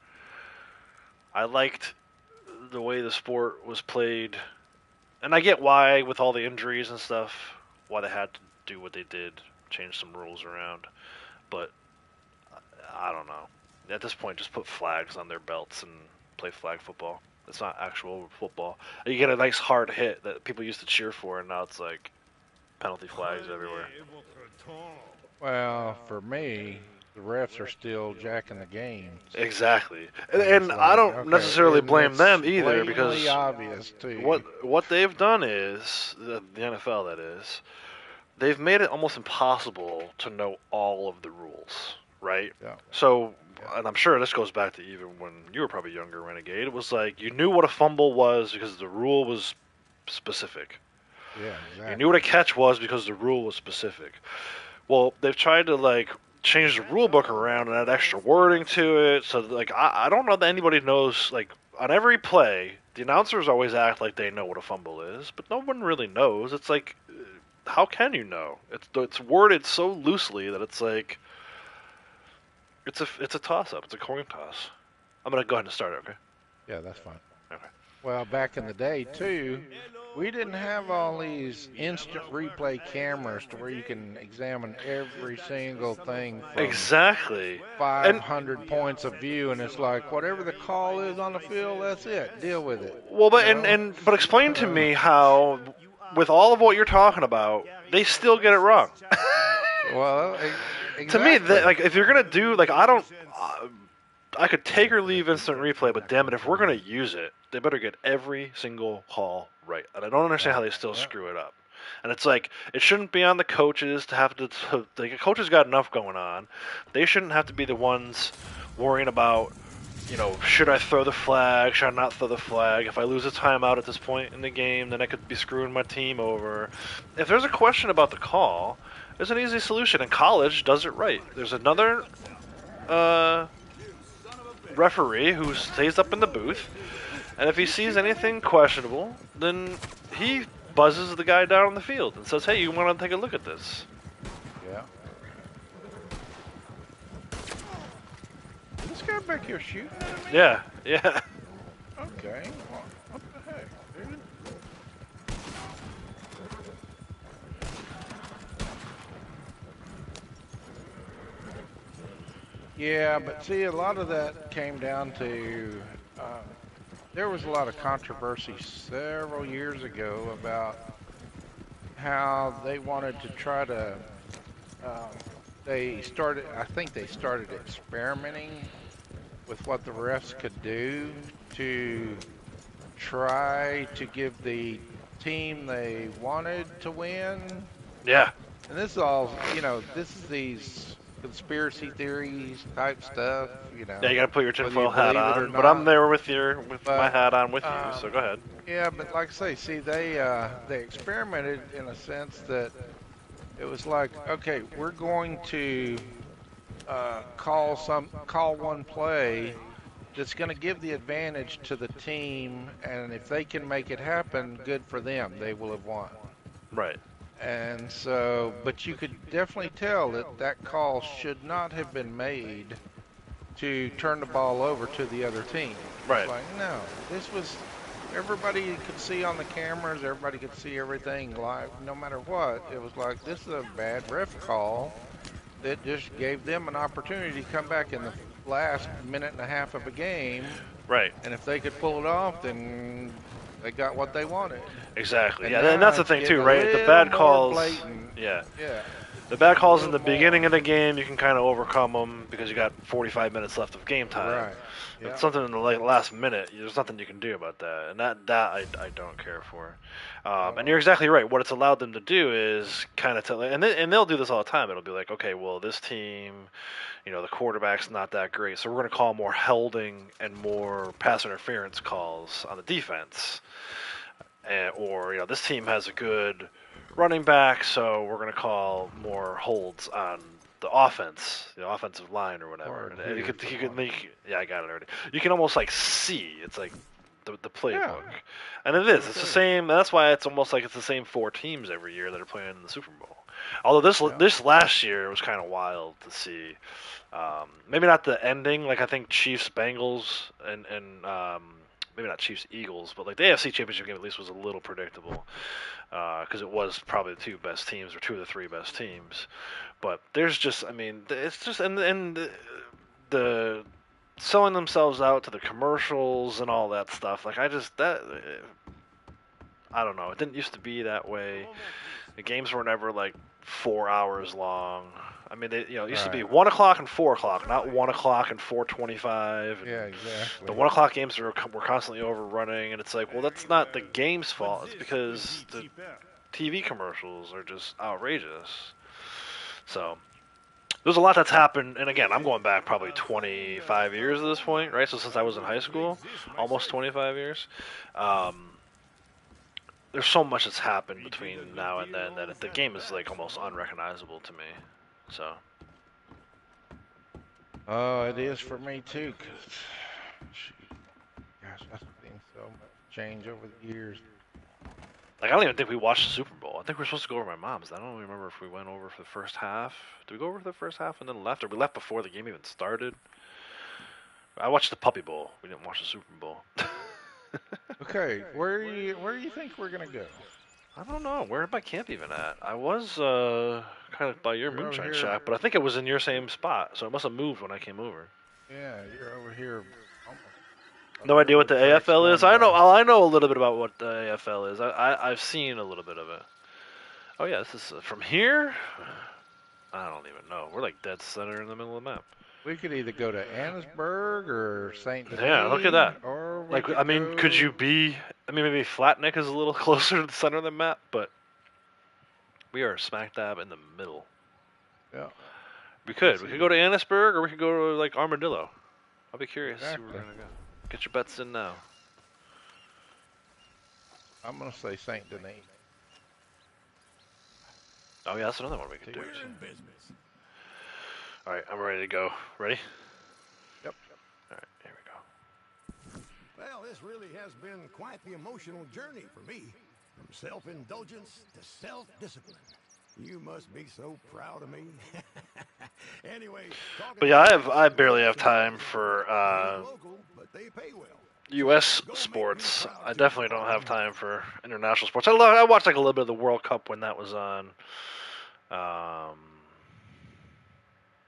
I liked the way the sport was played, and I get why, with all the injuries and stuff, why they had to do what they did, change some rules around. But I don't know. At this point, just put flags on their belts and play flag football. It's not actual football. You get a nice hard hit that people used to cheer for, and now it's like penalty flags everywhere. Prenez votre temps. Well, for me, the refs are still jacking the game. Exactly, And and it's I like, don't okay, necessarily and blame it's them either, blatantly because obvious too. what they've done is the NFL, that is, they've made it almost impossible to know all of the rules, right? Yeah. So, Yeah. and I'm sure this goes back to even when you were probably younger, Renegade. It was like you knew what a fumble was because the rule was specific. Yeah, exactly. You knew what a catch was because the rule was specific. Well, they've tried to like change the rule book around and add extra wording to it. So like I don't know that anybody knows, like on every play, the announcers always act like they know what a fumble is, but no one really knows. It's like, how can you know? It's worded so loosely that it's like it's a toss up. It's a coin toss. I'm gonna go ahead and start it. Okay. Yeah, that's fine. Okay. Well, back in the day too, we didn't have all these instant replay cameras to where you can examine every single thing from Exactly. 500 points of view, and it's like whatever the call is on the field, that's it. Deal with it. Well, but You know? but explain to me how, with all of what you're talking about, they still get it wrong. Well, To exactly. me, like if you're gonna do like I could take or leave instant replay, but damn it, if we're gonna use it, they better get every single call right. And I don't understand how they still screw it up. And it's like it shouldn't be on the coaches to have to. The coaches got enough going on. They shouldn't have to be the ones worrying about, should I throw the flag? Should I not throw the flag? If I lose a timeout at this point in the game, then I could be screwing my team over. If there's a question about the call, there's an easy solution, and college does it right. There's another referee who stays up in the booth, and if he sees anything questionable, then he buzzes the guy down on the field and says, "Hey, you want to take a look at this?" Yeah. Is this guy back here shooting at me? Yeah, yeah. Okay. Well, what the heck, dude? Yeah, but see, a lot of that came down to there was a lot of controversy several years ago about how they wanted to try to. I think they started experimenting with what the refs could do to try to give the team they wanted to win. Yeah. And this is all, this is these conspiracy theories type stuff, Yeah, you gotta put your whether you tinfoil hat believe it or on. But I'm not. there with my But, hat on with you, so go ahead. Yeah, but like I say, see, they experimented in a sense that it was like, okay, we're going to call one play that's going to give the advantage to the team, and if they can make it happen, good for them. They will have won. Right. And so, but you could definitely tell that call should not have been made to turn the ball over to the other team. Right. It's like, no, this was, everybody could see on the cameras, everybody could see everything live, no matter what. It was like, this is a bad ref call, it just gave them an opportunity to come back in the last minute and a half of a game, Right. and if they could pull it off, then they got what they wanted. Exactly. And Yeah, and now that's the it's thing too, getting a right? The little bad more calls. blatant. Yeah. Yeah. The bad Getting a calls in the little beginning more. of the game, you can kind of overcome them because you got 45 minutes left of game time. Right. If Yeah. it's something in the last minute, there's nothing you can do about that, and that I don't care for. And you're exactly right. What it's allowed them to do is kind of tell, and they'll do this all the time. It'll be like, okay, well, this team, the quarterback's not that great, so we're going to call more holding and more pass interference calls on the defense, or this team has a good running back, so we're going to call more holds on the offense, the offensive line or whatever. Or And you here's could the one. make, yeah, I got it already. You can almost like see, it's like the playbook, Yeah. and it is. It's the same. That's why it's almost like it's the same four teams every year that are playing in the Super Bowl. Although this last year was kind of wild to see. Maybe not the ending, like I think Chiefs Bengals and maybe not Chiefs Eagles, but like the AFC Championship game at least was a little predictable because it was probably the two best teams or two of the three best teams. But there's just, I mean, it's just and the selling themselves out to the commercials and all that stuff. Like I don't know. It didn't used to be that way. The games were never like 4 hours long. I mean, it used to be 1 o'clock and 4 o'clock, not 1 o'clock and 4:25. Yeah, exactly. The 1 o'clock games were constantly overrunning, and it's like, well, that's not the game's fault. It's because the TV commercials are just outrageous. So there's a lot that's happened, and again, I'm going back probably 25 years at this point, right? So since I was in high school, almost 25 years. There's so much that's happened between now and then that the game is like almost unrecognizable to me. So. Oh, it is for me too. Cause, gosh, I've seen so much change over the years. Like I don't even think we watched the Super Bowl. I think we were supposed to go over to my mom's. I don't remember if we went over for the first half. Did we go over for the first half and then left, or we left before the game even started? I watched the Puppy Bowl. We didn't watch the Super Bowl. Okay, where do you think we're gonna go? I don't know. Where am I camp even at? I was kind of by your You're over moonshine here. shack, but I think it was in your same spot, so it must have moved when I came over. Yeah, you're over here. Almost. No idea what the The next AFL is. one, I know a little bit about what the AFL is. I've seen a little bit of it. Oh yeah, this is from here. I don't even know. We're like dead center in the middle of the map. We could either go to Annisburg or St. Denis. Yeah, look at that. Or we Like, could I mean, could you be? I mean, maybe Flatneck is a little closer to the center of the map, but we are smack dab in the middle. Yeah. We could go to Annisburg, or we could go to like Armadillo. I'll be curious to see where we're gonna go. Get your bets in now. I'm gonna say St. Denis. Oh yeah, that's another one we could do. All right, I'm ready to go. Ready? Yep. All right, here we go. Well, this really has been quite the emotional journey for me. From self-indulgence to self-discipline. You must be so proud of me. Anyway, but yeah, I barely have time for local, but they pay well. U.S. sports. I definitely don't have time for international sports. I watched like a little bit of the World Cup when that was on,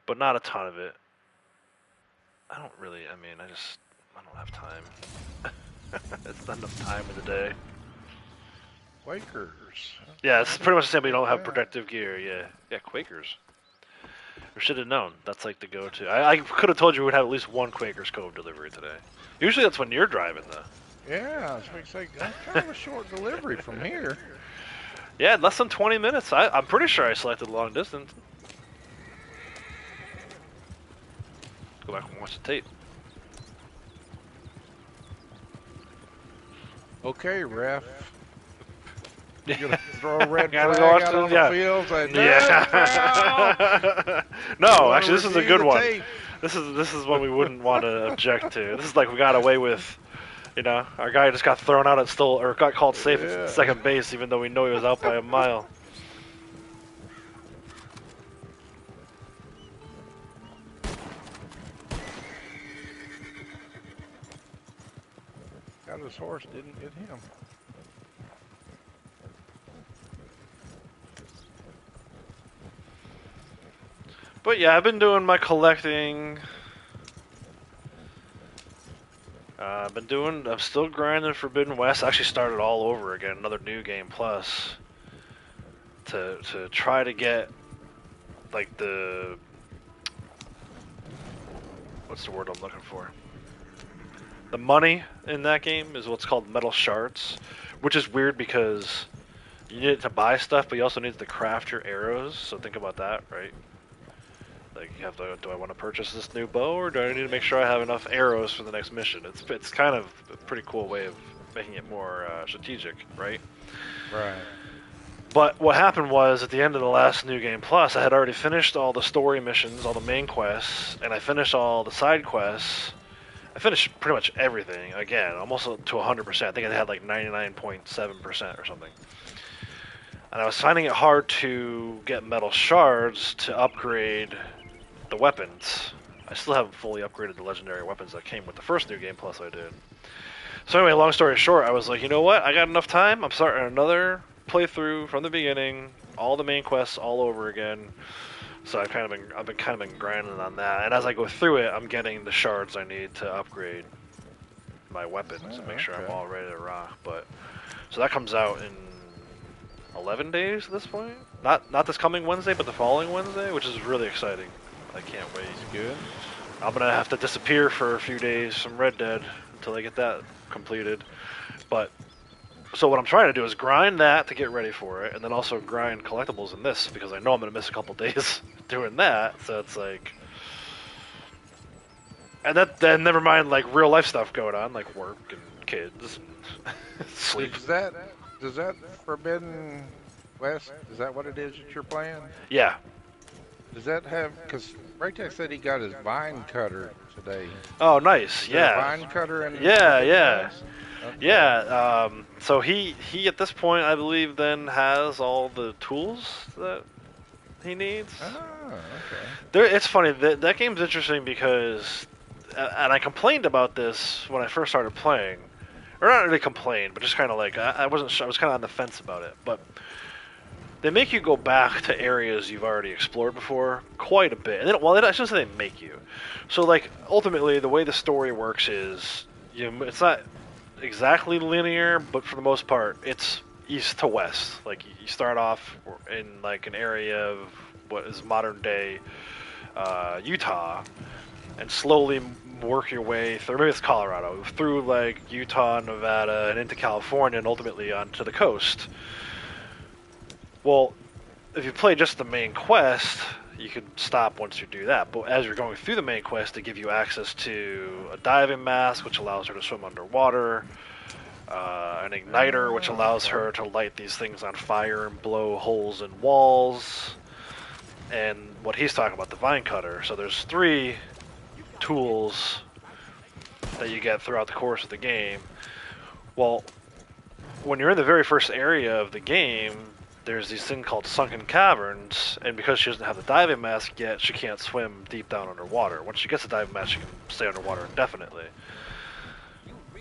but not a ton of it. I don't really. I mean, I don't have time. It's not enough time in the day. Quakers. Yeah, it's pretty much the same. But you don't have protective gear. Yeah, Quakers. We should have known. That's like the go-to. I could have told you we would have at least one Quakers Cove delivery today. Usually that's when you're driving, though. Yeah, it's like that's kind of a short delivery from here. Yeah, less than 20 minutes. I'm pretty sure I selected long distance. Go back and watch the tape. Okay, ref. You're gonna throw a red Gotta flag go watch out the- on yeah. the field? Say, no, Yeah. No, Wanna actually, this is a review good the one. tape. This is one we wouldn't want to object to. This is like we got away with. Our guy just got thrown out or got called safe Yeah. at second base, even though we know he was out by a mile. Got his horse, didn't get him. But yeah, I've been doing my collecting. I'm still grinding Forbidden West. I actually started all over again, another new game plus, to try to get like what's the word I'm looking for? The money in that game is what's called metal shards, which is weird because you need it to buy stuff, but you also need to craft your arrows. So think about that, right? Like you have to, do I want to purchase this new bow, or do I need to make sure I have enough arrows for the next mission? It's kind of a pretty cool way of making it more strategic, right? Right. But what happened was, at the end of the last New Game Plus, I had already finished all the story missions, all the main quests, and I finished all the side quests. I finished pretty much everything, again, almost to 100%. I think I had like 99.7% or something. And I was finding it hard to get metal shards to upgrade the weapons. I still haven't fully upgraded the legendary weapons that came with the first New Game Plus I did. So anyway, long story short, I was like, you know what? I got enough time. I'm starting another playthrough from the beginning, all the main quests all over again. So I've been grinding on that. And as I go through it, I'm getting the shards I need to upgrade my weapons and make sure I'm all ready to rock. But so that comes out in 11 days at this point. Not this coming Wednesday, but the following Wednesday, which is really exciting. I can't wait. Good. I'm gonna have to disappear for a few days from Red Dead until I get that completed. But so what I'm trying to do is grind that to get ready for it, and then also grind collectibles in this because I know I'm gonna miss a couple days doing that. So it's like, and then never mind like real life stuff going on like work and kids and sleep. Does that Forbidden West? Is that what it is that you're playing? Yeah. Does that have? Because Raytech said he got his vine cutter today. Oh, nice. Is there Yeah. a vine cutter in Yeah. Okay. Yeah. So he at this point, I believe, then has all the tools that he needs. Oh, okay. It's funny that game's interesting because, and I complained about this when I first started playing, or not really complained, but just kind of like I wasn't sure. I was kind of on the fence about it, but. They make you go back to areas you've already explored before quite a bit. And I shouldn't say they make you. So, like, ultimately, the way the story works is, it's not exactly linear, but for the most part, it's east to west. Like, you start off in, like, an area of what is modern-day Utah, and slowly work your way through, maybe it's Colorado, through, like, Utah, Nevada, and into California, and ultimately onto the coast. Well, if you play just the main quest, you can stop once you do that. But as you're going through the main quest, they give you access to a diving mask, which allows her to swim underwater, an igniter, which allows her to light these things on fire and blow holes in walls, and what he's talking about, the vine cutter. So there's 3 tools that you get throughout the course of the game. Well, when you're in the very first area of the game, there's these thing called sunken caverns, and because she doesn't have the diving mask yet, she can't swim deep down underwater. Once she gets the diving mask, she can stay underwater indefinitely.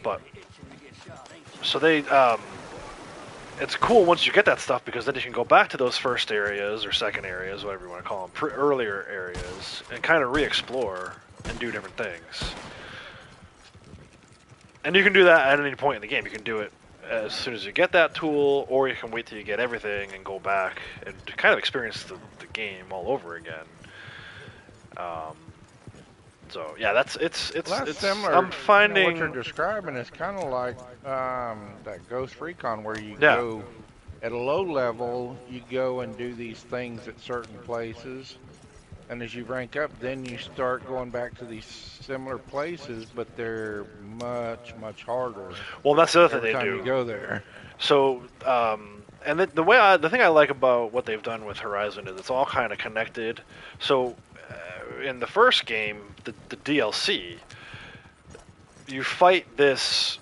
But so it's cool once you get that stuff because then you can go back to those first areas or second areas, whatever you want to call them, earlier areas, and kind of re-explore and do different things. And you can do that at any point in the game. You can do it as soon as you get that tool, or you can wait till you get everything and go back and kind of experience the game all over again. So yeah, it's similar. I'm finding what you're describing is kind of like that Ghost Recon, where you Yeah. go at a low level, you go and do these things at certain places, and as you rank up, then you start going back to these similar places, but they're much harder. Well, that's the other every thing they time do. you go there. So, and the thing I like about what they've done with Horizon is it's all kind of connected. So, in the first game, the DLC, you fight this.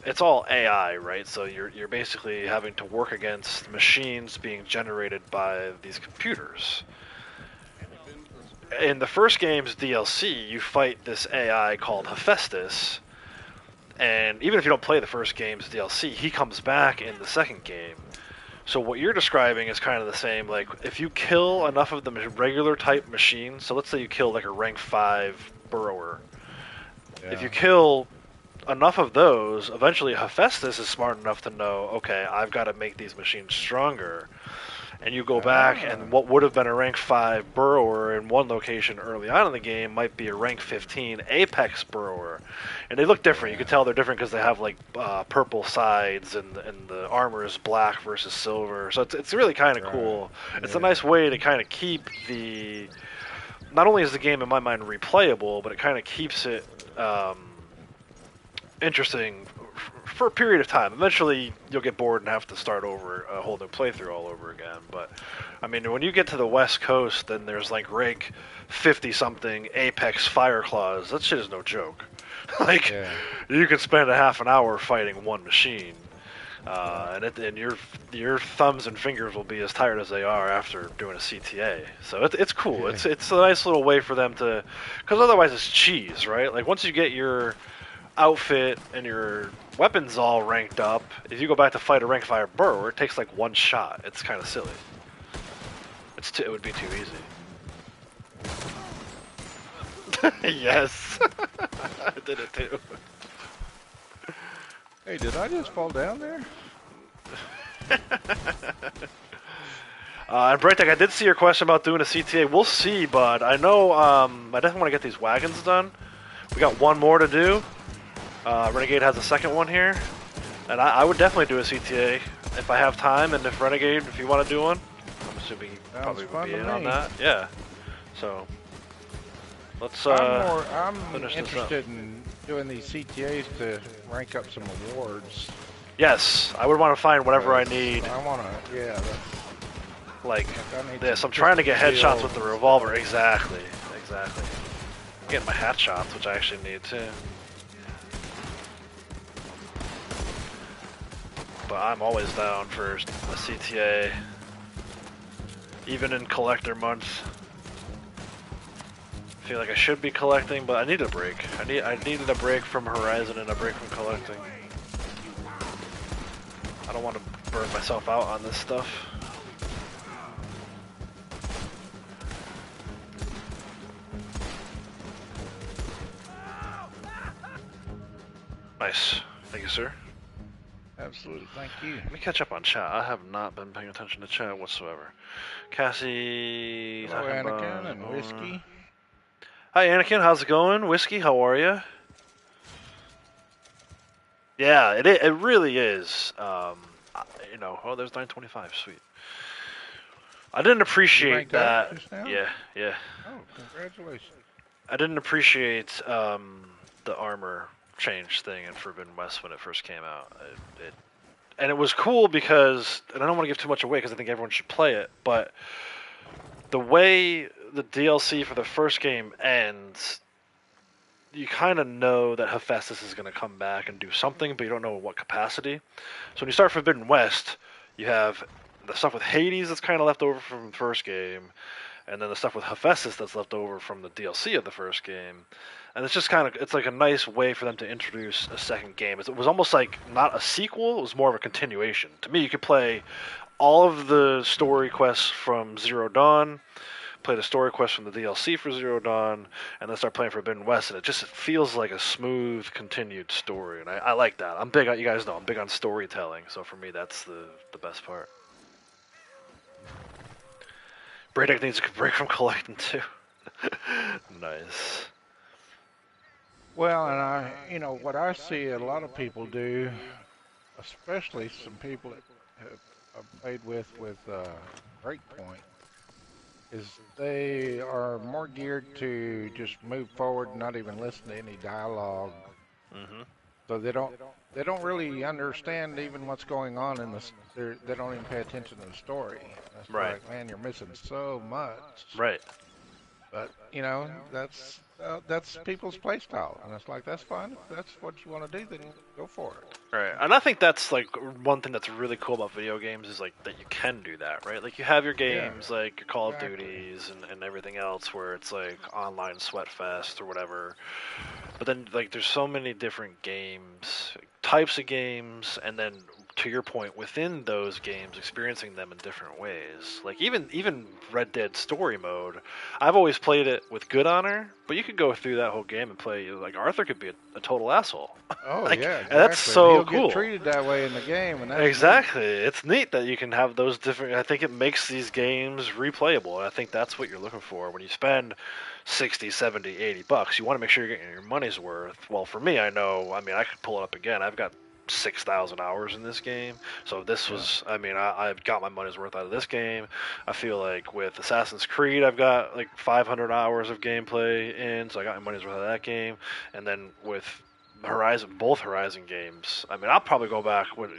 It's all AI, right? So you're basically having to work against machines being generated by these computers. In the first game's DLC, you fight this AI called Hephaestus, and even if you don't play the first game's DLC, he comes back in the second game. So what you're describing is kind of the same. Like if you kill enough of the regular type machines, so let's say you kill like a rank 5 burrower. If Yeah. you kill enough of those, eventually Hephaestus is smart enough to know, okay, I've got to make these machines stronger. And you go back, and what would have been a rank 5 burrower in one location early on in the game might be a rank 15 apex burrower. And they look different. You can tell they're different because they have like purple sides, and the armor is black versus silver. So it's really kind of cool. It's a nice way to kind of keep the. Not only is the game in my mind replayable, but it kind of keeps it interesting for a period of time. Eventually, you'll get bored and have to start over a whole new playthrough all over again. But I mean, when you get to the West Coast, then there's like rank 50 something Apex Fireclaws. That shit is no joke. Like you could spend a half an hour fighting one machine, and your thumbs and fingers will be as tired as they are after doing a CTA. So it's cool. It's a nice little way for them to, because otherwise it's cheese, right? Like once you get your outfit and your weapons all ranked up, if you go back to fight a rank 5 burrower, it takes like one shot. It's kind of silly. It would be too easy. Yes. I did it too. Hey, did I just fall down there? And Braytech, I did see your question about doing a CTA. We'll see, bud. I know I definitely want to get these wagons done. We got one more to do. Renegade has a second one here, and I would definitely do a CTA if I have time, and if Renegade, if you want to do one, I'm assuming you probably would be in on that. Yeah. So let's I'm finish this up. interested in doing these CTAs to rank up some awards. Yes, I would want to find whatever I need. I want to, yeah. Like this, I'm trying to get headshots with the revolver. Exactly. I'm getting my hat shots, which I actually need too. But I'm always down for a CTA, even in collector months. I feel like I should be collecting, but I need a break. I needed a break from Horizon and a break from collecting. I don't want to burn myself out on this stuff. Nice. Thank you, sir. Absolutely, thank you. Let me catch up on chat. I have not been paying attention to chat whatsoever. Cassie. Hello, Anakin and Whiskey. Hi, Anakin. How's it going? Whiskey, how are you? Yeah, it really is. You know, oh, there's 925. Sweet. I didn't appreciate that. Yeah. Oh, congratulations. I didn't appreciate the armor change thing in Forbidden West when it first came out. And it was cool because, and I don't want to give too much away because I think everyone should play it, but the way the DLC for the first game ends, you kind of know that Hephaestus is going to come back and do something, but you don't know in what capacity. So when you start Forbidden West, you have the stuff with Hades that's kind of left over from the first game, and then the stuff with Hephaestus that's left over from the DLC of the first game. And it's just kind of, it's like a nice way for them to introduce a second game. It was almost like not a sequel, it was more of a continuation. To me, you could play all of the story quests from Zero Dawn, play the story quest from the DLC for Zero Dawn, and then start playing Forbidden West, and it feels like a smooth, continued story, and I like that. I'm big on, you guys know, I'm big on storytelling, so for me, that's the best part. Braydeck needs a break from collecting, too. Nice. Well, and what I see a lot of people do, especially some people that have played with Breakpoint, is they are more geared to just move forward and not even listen to any dialogue. Mm-hmm. So they don't really understand even what's going on in this. They don't even pay attention to the story. That's right. Like, man, you're missing so much. Right. But that's people's play style, and it's like, that's fine. If that's what you want to do, then go for it. Right, and I think that's like one thing that's really cool about video games is like that you can do that, right? Like you have your games like your Call of Duties and everything else where it's like online sweatfest or whatever. But then like there's so many different games, types of games, and then to your point, within those games, experiencing them in different ways. Like even Red Dead story mode, I've always played it with good honor, but you could go through that whole game and play like Arthur could be a total asshole. Oh like, yeah, and that's exactly. so He'll cool. get treated that way in the game, and that's Exactly. It's neat that you can have those different. I think it makes these games replayable, and I think that's what you're looking for when you spend 60, 70, 80 bucks. You want to make sure you're getting your money's worth. Well, for me, I know. I mean, I could pull it up again. I've got 6,000 hours in this game, so this was. I mean, I've got my money's worth out of this game. I feel like with Assassin's Creed, I've got like 500 hours of gameplay in, so I got my money's worth out of that game, and then with both Horizon games. I mean, I'll probably go back with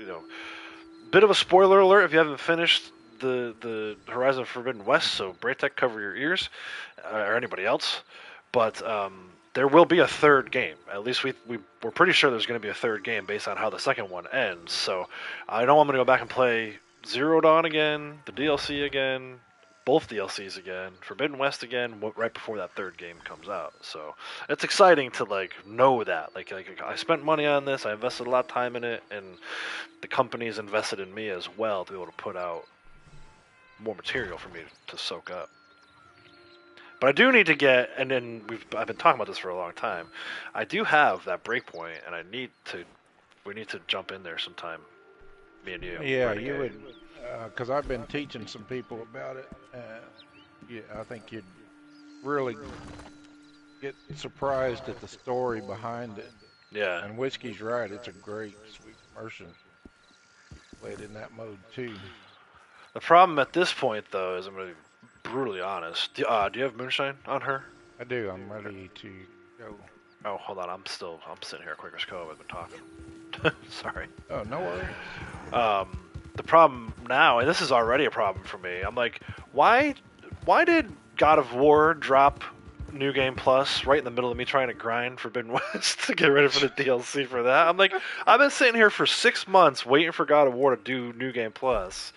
bit of a spoiler alert if you haven't finished the Horizon Forbidden West. So Braytech, cover your ears, or anybody else. But there will be a third game. At least we're pretty sure there's going to be a third game based on how the second one ends. So I know I'm going to go back and play Zero Dawn again, the DLC again, both DLCs again, Forbidden West again, right before that third game comes out. So it's exciting to like know that. Like I spent money on this, I invested a lot of time in it, and the company's invested in me as well to be able to put out more material for me to soak up. But I do need to get, and then I've been talking about this for a long time. I do have that breakpoint, and we need to jump in there sometime. Me and you. Yeah, you would, because I've been teaching some people about it. Yeah, I think you'd really get surprised at the story behind it. Yeah. And Whiskey's right; it's a great sweet immersion. Play it in that mode too. The problem at this point, though, is I'm going to be brutally honest. Do you have Moonshine on her? I do. I'm ready to go. Oh, hold on. I'm sitting here at Quaker's Cove. I've been talking. Sorry. Oh, no worries. The problem now, and this is already a problem for me. I'm like, why did God of War drop New Game Plus right in the middle of me trying to grind Forbidden West to get ready for the DLC for that? I'm like, I've been sitting here for 6 months waiting for God of War to do New Game Plus.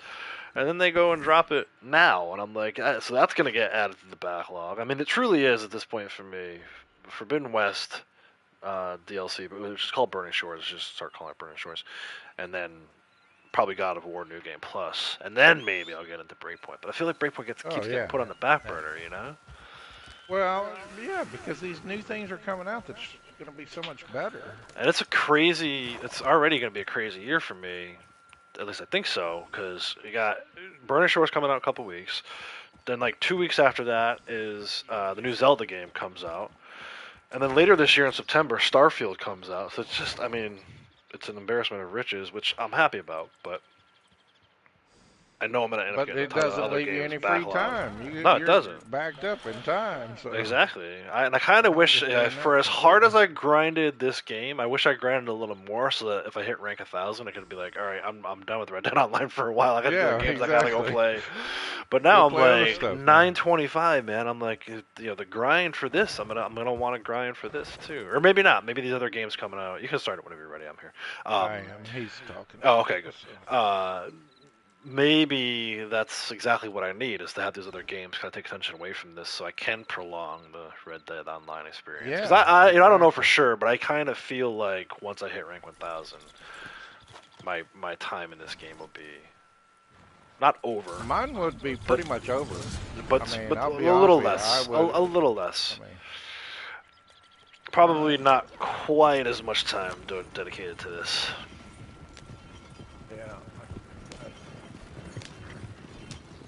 And then they go and drop it now, and I'm like, so that's going to get added to the backlog. I mean, it truly is at this point for me. Forbidden West DLC, which is called Burning Shores. Let's just start calling it Burning Shores. And then probably God of War New Game Plus. And then maybe I'll get into Breakpoint. But I feel like Breakpoint keeps getting put on the back burner, you know? Well, yeah, because these new things are coming out that's going to be so much better. And it's already going to be a crazy year for me. At least I think so, because you got Burning Shores coming out in a couple weeks. Then, like 2 weeks after that is the new Zelda game comes out, and then later this year in September, Starfield comes out. So it's just, I mean, it's an embarrassment of riches, which I'm happy about. But I know I'm going to end up getting a ton of other games. But it doesn't leave you any free time. No, it doesn't. Backed up in time. So. Exactly. And I kind of wish, for as hard as I grinded this game, I wish I grinded a little more so that if I hit rank 1,000, I could be like, all right, I'm done with Red Dead Online for a while. I got to games I got to go play. But now I'm like 925, man. I'm like, the grind for this. I'm gonna want to grind for this too, or maybe not. Maybe these other games coming out. You can start it whenever you're ready. I'm here. I am. He's talking. Oh, okay, good. Maybe that's exactly what I need, is to have these other games kind of take attention away from this, so I can prolong the Red Dead Online experience. Yeah. Because I don't know for sure, but I kind of feel like once I hit rank 1,000, my time in this game will be not over. Mine would be pretty much over. But a little less. A little less. Probably not quite as much time dedicated to this.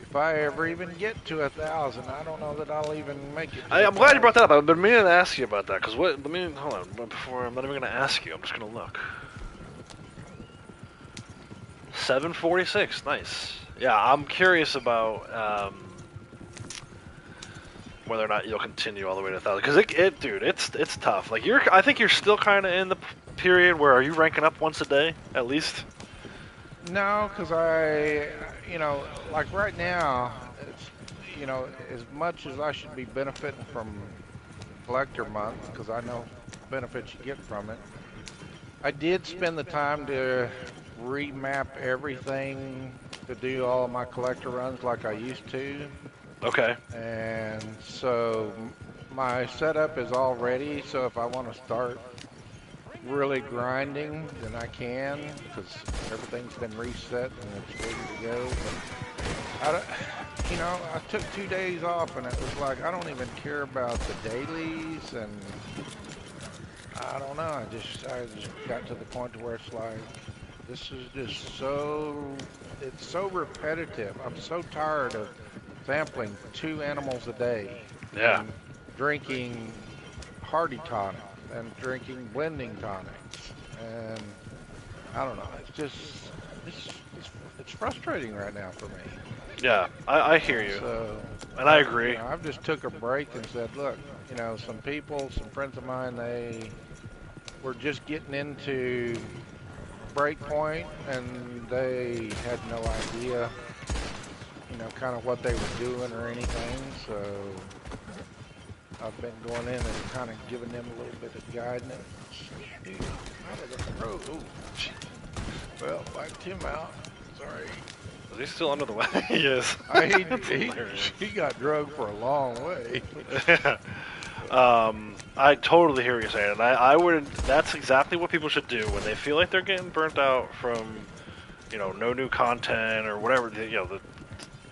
If I ever even get to 1,000, I don't know that I'll even make it. I'm glad you brought that up. I've been meaning to ask you about that, because hold on, before I'm not even going to ask you, I'm just going to look. 746, nice. Yeah, I'm curious about whether or not you'll continue all the way to 1,000, because it's tough. Like I think you're still kind of in the period where, are you ranking up once a day at least? No, because like right now, it's, as much as I should be benefiting from collector month, because I know benefits you get from it, I did spend the time to remap everything to do all of my collector runs like I used to. Okay. And so my setup is all ready, so if I want to start really grinding, then I can, because everything's been reset and it's ready to go. But I don't, you know, I took 2 days off, and it was like I don't even care about the dailies, and I don't know. I just got to the point to where it's like this is just it's so repetitive. I'm so tired of sampling 2 animals a day Yeah. and drinking hardy tonics and drinking blending tonics, and I don't know. It's just it's it's frustrating right now for me. Yeah, I hear you, So, and I agree. I've just took a break and said, look, some people, some friends of mine, they were just getting into Breakpoint, and they had no idea, kind of what they were doing or anything. So I've been going in and kind of giving them a little bit of guidance. Dude, out of the road. Ooh, shit. Well, wiped him out. Sorry. Is he still under the way? He is. He got drugged for a long way. I totally hear what you're saying, and I would. That's exactly what people should do when they feel like they're getting burnt out from, no new content or whatever. The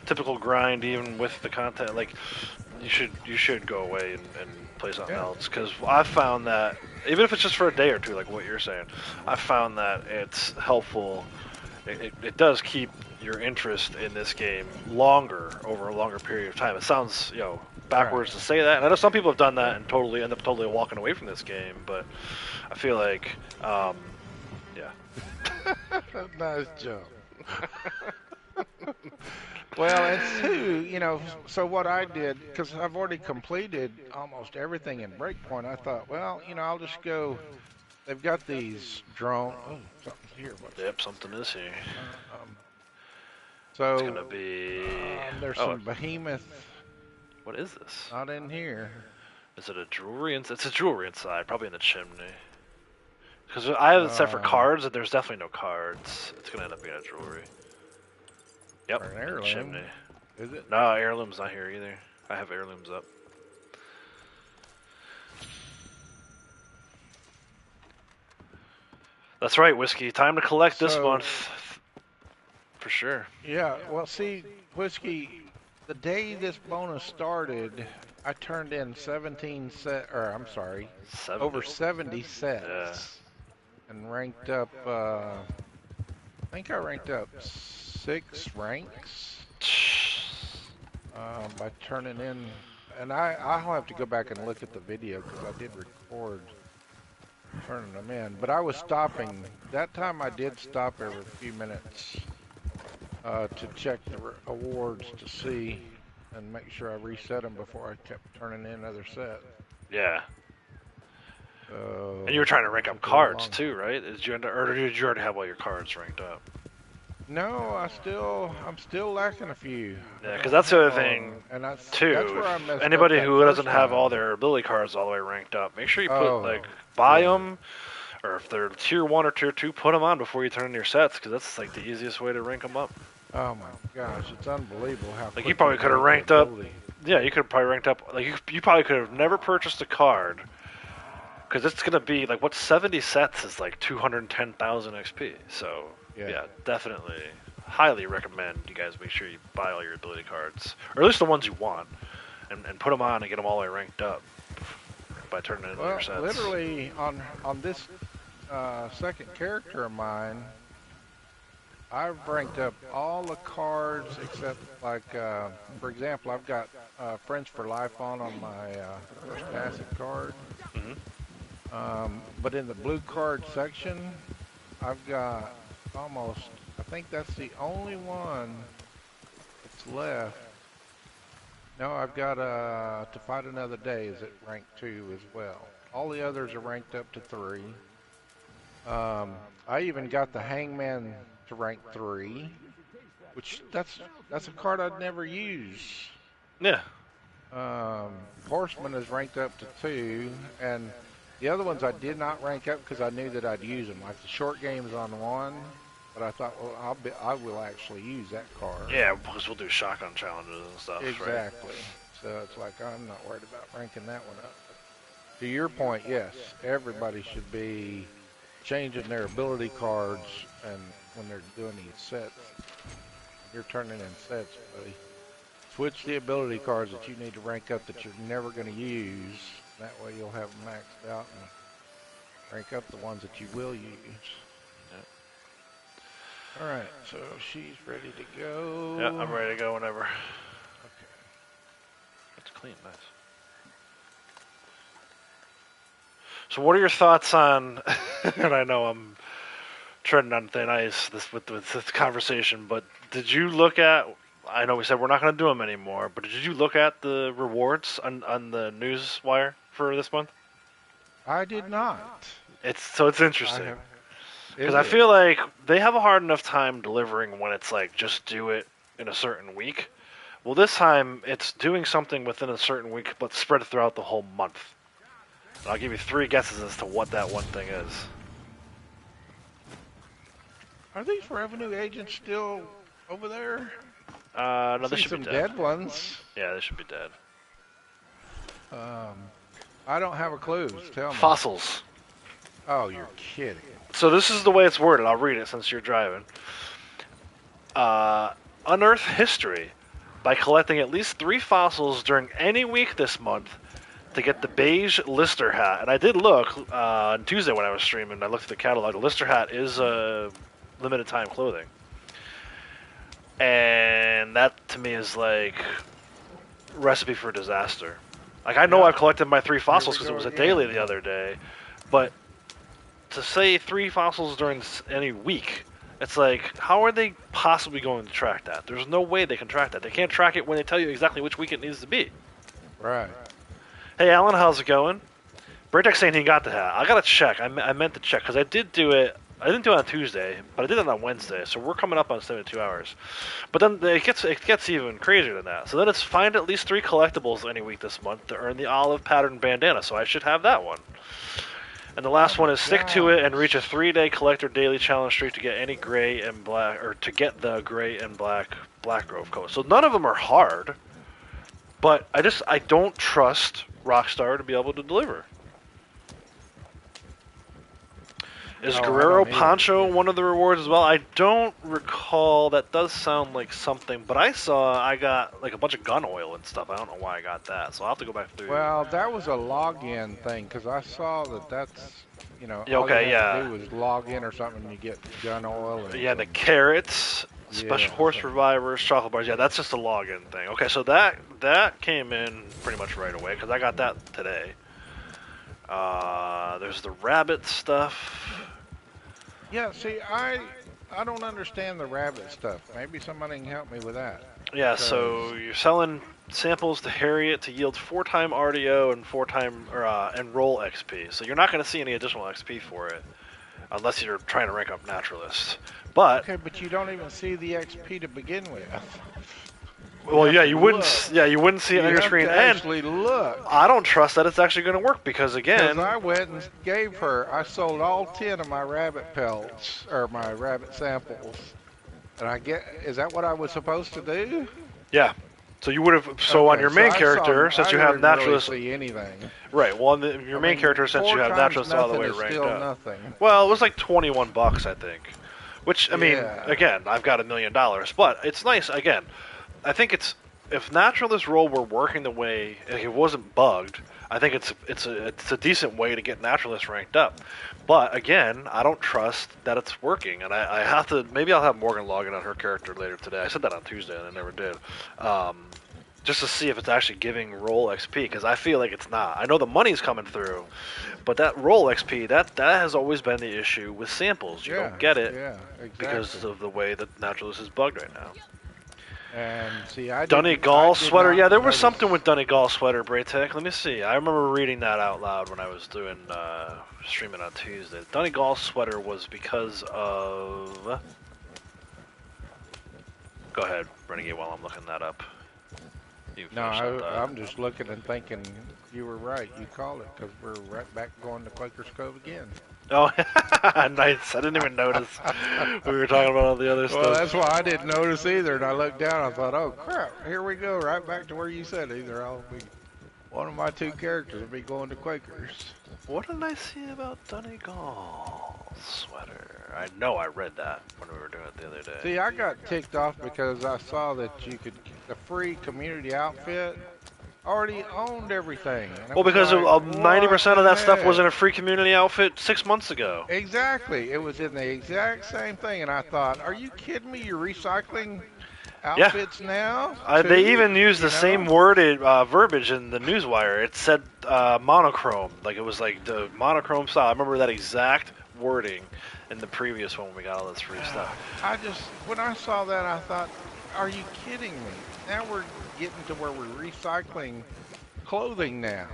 typical grind, even with the content. Like, you should go away and play something else. Because I've found that even if it's just for a day or two, like what you're saying, I found that it's helpful. It does keep your interest in this game over a longer period of time. It sounds, backwards to say that, and I know some people have done that and end up totally walking away from this game, but I feel like, yeah. Nice job. Well, and two, so what I did, because I've already completed almost everything in Breakpoint, I thought, well, I'll just go. They've got these drone. Oh, something's here. Yep, something is here. So it's gonna be. There's some behemoth. What is this? Not in here. Is it a jewelry? It's a jewelry inside, probably in the chimney. Because I have it set for cards, and there's definitely no cards. It's gonna end up being a jewelry. Yep, Or an heirloom. chimney. Is it? No, heirloom's not here either. I have heirlooms up. That's right, Whiskey. Time to collect this month. For sure. Yeah, well, see, Whiskey, the day this bonus started, I turned in 17 over 70 sets. Yeah. And ranked up, I think I ranked up 6 ranks by turning in, and I'll have to go back and look at the video because I did record turning them in. But I was stopping, that time I did stop every few minutes to check the awards to see and make sure I reset them before I kept turning in other sets. Yeah. And you were trying to rank up cards too, right? Did you already have all your cards ranked up? No, I'm still lacking a few. Yeah, because that's the other thing and too. That's where I messed Anybody up who doesn't have all their ability cards all the way ranked up, make sure you put buy them, or if they're tier 1 or tier 2, put them on before you turn in your sets, because that's like the easiest way to rank them up. Oh my gosh, it's unbelievable how. Like you probably could have ranked up. Yeah, you could have probably ranked up. Like you probably could have never purchased a card. Because it's going to be, like, 70 sets is like 210,000 XP. So, yeah, definitely, highly recommend you guys make sure you buy all your ability cards. Or at least the ones you want. And put them on and get them all the way ranked up by turning in your sets. Literally, on this second character of mine, I've ranked up all the cards except, like, for example, I've got Friends for Life on my first passive card. Mm-hmm. But in the blue card section, I've got almost, I think that's the only one that's left. No, I've got To Fight Another Day is at rank 2 as well. All the others are ranked up to 3. I even got the Hangman to rank 3, which that's a card I'd never use. Yeah. Horseman is ranked up to 2, and the other ones I did not rank up because I knew that I'd use them. Like the short game's on 1, but I thought, well, I will actually use that card. Yeah, because we'll do shotgun challenges and stuff. Exactly. Right? So it's like I'm not worried about ranking that one up. To your point, yes, everybody should be changing their ability cards and when they're doing these sets, you're turning in sets, buddy. Switch the ability cards that you need to rank up that you're never going to use. That way you'll have them maxed out and rank up the ones that you will use. Yep. Alright, so she's ready to go. Yeah, I'm ready to go whenever. Okay. That's clean, nice. So what are your thoughts on, and I know I'm treading on thin ice with this conversation, but did you look at, I know we said we're not going to do them anymore, but did you look at the rewards on the news wire for this month? I did not. It's interesting. Because I feel like they have a hard enough time delivering when it's like just do it in a certain week. Well, this time it's doing something within a certain week, but spread throughout the whole month. And I'll give you 3 guesses as to what that one thing is. Are these revenue agents still over there? No, they should be some dead. dead ones. Yeah, they should be dead. I don't have a clue. Tell me. Fossils. Oh, you're kidding. So this is the way it's worded. I'll read it since you're driving. Unearth history by collecting at least 3 fossils during any week this month to get the beige Lister hat. And I did look on Tuesday when I was streaming. I looked at the catalog. The Lister hat is limited time clothing. And that to me is like recipe for disaster. Like I know I've collected my 3 fossils because it was a daily the other day, but to say 3 fossils during any week, it's like, how are they possibly going to track that? There's no way they can track that. They can't track it when they tell you exactly which week it needs to be. Right. Hey, Alan, how's it going? Braytek's saying he got the hat. I gotta check. I meant to check because I did do it. I didn't do it on Tuesday, but I did it on Wednesday. So we're coming up on 72 hours. But then it gets even crazier than that. So then it's find at least 3 collectibles any week this month to earn the olive pattern bandana. So I should have that one. And the last one is stick to it and reach a 3-day collector daily challenge streak to get any gray and black, or to get the gray and black Grove coat. So none of them are hard, but I don't trust Rockstar to be able to deliver. Is Guerrero Poncho one of the rewards as well? I don't recall. That does sound like something, but I got like a bunch of gun oil and stuff. I don't know why I got that, so I'll have to go back through. Well, that was a login thing, because I saw that's, you know, yeah, all okay, you have to do is log in or something and you get gun oil. And yeah, the carrots, special horse revivers, chocolate bars. Yeah, that's just a login thing. Okay, so that came in pretty much right away, because I got that today. There's the rabbit stuff. Yeah, see, I don't understand the rabbit stuff. Maybe somebody can help me with that. Yeah, so you're selling samples to Harriet to yield 4-time RDO and 4-time and roll XP. So you're not going to see any additional XP for it unless you're trying to rank up naturalist. But okay, but you don't even see the XP to begin with. Well, yeah, you wouldn't. Yeah, you wouldn't see it on your screen. And actually look. I don't trust that it's actually going to work because again, I went and gave her. I sold all 10 of my rabbit pelts or my rabbit samples, and is that what I was supposed to do? Yeah. So you would have. So on your main character, since you have naturalist, really see anything. Right. Well, on your main character, since you have naturalist all the way ranked up. Nothing. Well, it was like $21, I think. Which I mean, again, I've got $1 million, but it's nice. Again, I think if naturalist role were working the way it wasn't bugged, I think it's a decent way to get naturalist ranked up. But again, I don't trust that it's working, and I have to. Maybe I'll have Morgan log in on her character later today. I said that on Tuesday, and I never did. Just to see if it's actually giving role XP, because I feel like it's not. I know the money's coming through, but that role XP, that has always been the issue with samples. You don't get it exactly. because of the way that naturalist is bugged right now. And see, Dunny Gall sweater. Yeah, there was something with Dunny Gall sweater, Braytek. Let me see. I remember reading that out loud when I was doing streaming on Tuesday. Dunny Gall sweater was because of. Go ahead, Renegade, while I'm looking that up. No, I'm just looking and thinking you were right. You called it because we're right back going to Quaker's Cove again. Oh, nice. I didn't even notice. We were talking about all the other stuff. Well, that's why I didn't notice either. And I looked down, I thought, oh, crap, here we go, right back to where you said either I'll be, one of my 2 characters will be going to Quakers. What did I see about Dunny Gall? sweater. I know I read that when we were doing it the other day. See, I got ticked off because I saw that you could the free community outfit already owned everything. And I Well, was because like, 90% of what that the stuff was in heck? a free community outfit 6 months ago. Exactly. It was in the exact same thing, and I thought, are you kidding me? You're recycling Yeah. outfits now They too? even used You the same know? worded verbiage in the newswire. It said monochrome, like it was like the monochrome style. I remember that exact wording in the previous one when we got all this free stuff. I just, when I saw that, I thought, are you kidding me? Now we're getting to where we're recycling clothing now.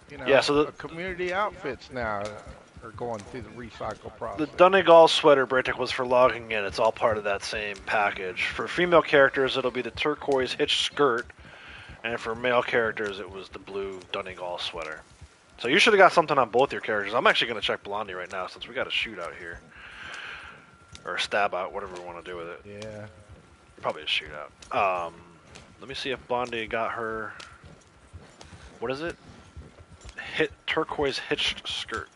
You Yeah, know, so community outfits now are going through the recycle the process. Donegal sweater Braytech was for logging in. It's all part of that same package. For female characters, it'll be the turquoise hitched skirt, and for male characters, it was the blue Donegal sweater. So you should have got something on both your characters. I'm actually going to check Blondie right now since we got a shootout here. Or a stab out, whatever we want to do with it. Yeah. Probably a shootout. Let me see if Blondie got her. What is it? Turquoise hitched skirt.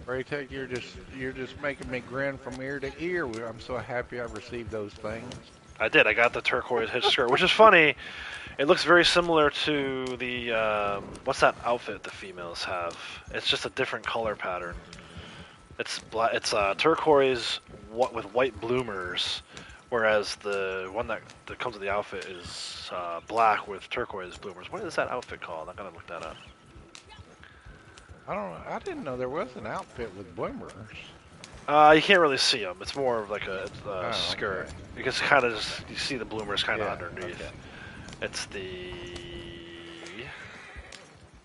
Braytech, you're just making me grin from ear to ear. I'm so happy I received those things. I did. I got the turquoise hitched skirt, which is funny. It looks very similar to the what's that outfit the females have? It's just a different color pattern. It's turquoise with white bloomers, whereas the one that comes with the outfit is black with turquoise bloomers. What is that outfit called? I'm gonna look that up. I don't know. I didn't know there was an outfit with bloomers. You can't really see them. It's more of like a Oh, skirt. okay. Because kind of just you see the bloomers kind of Yeah, underneath. okay. It's the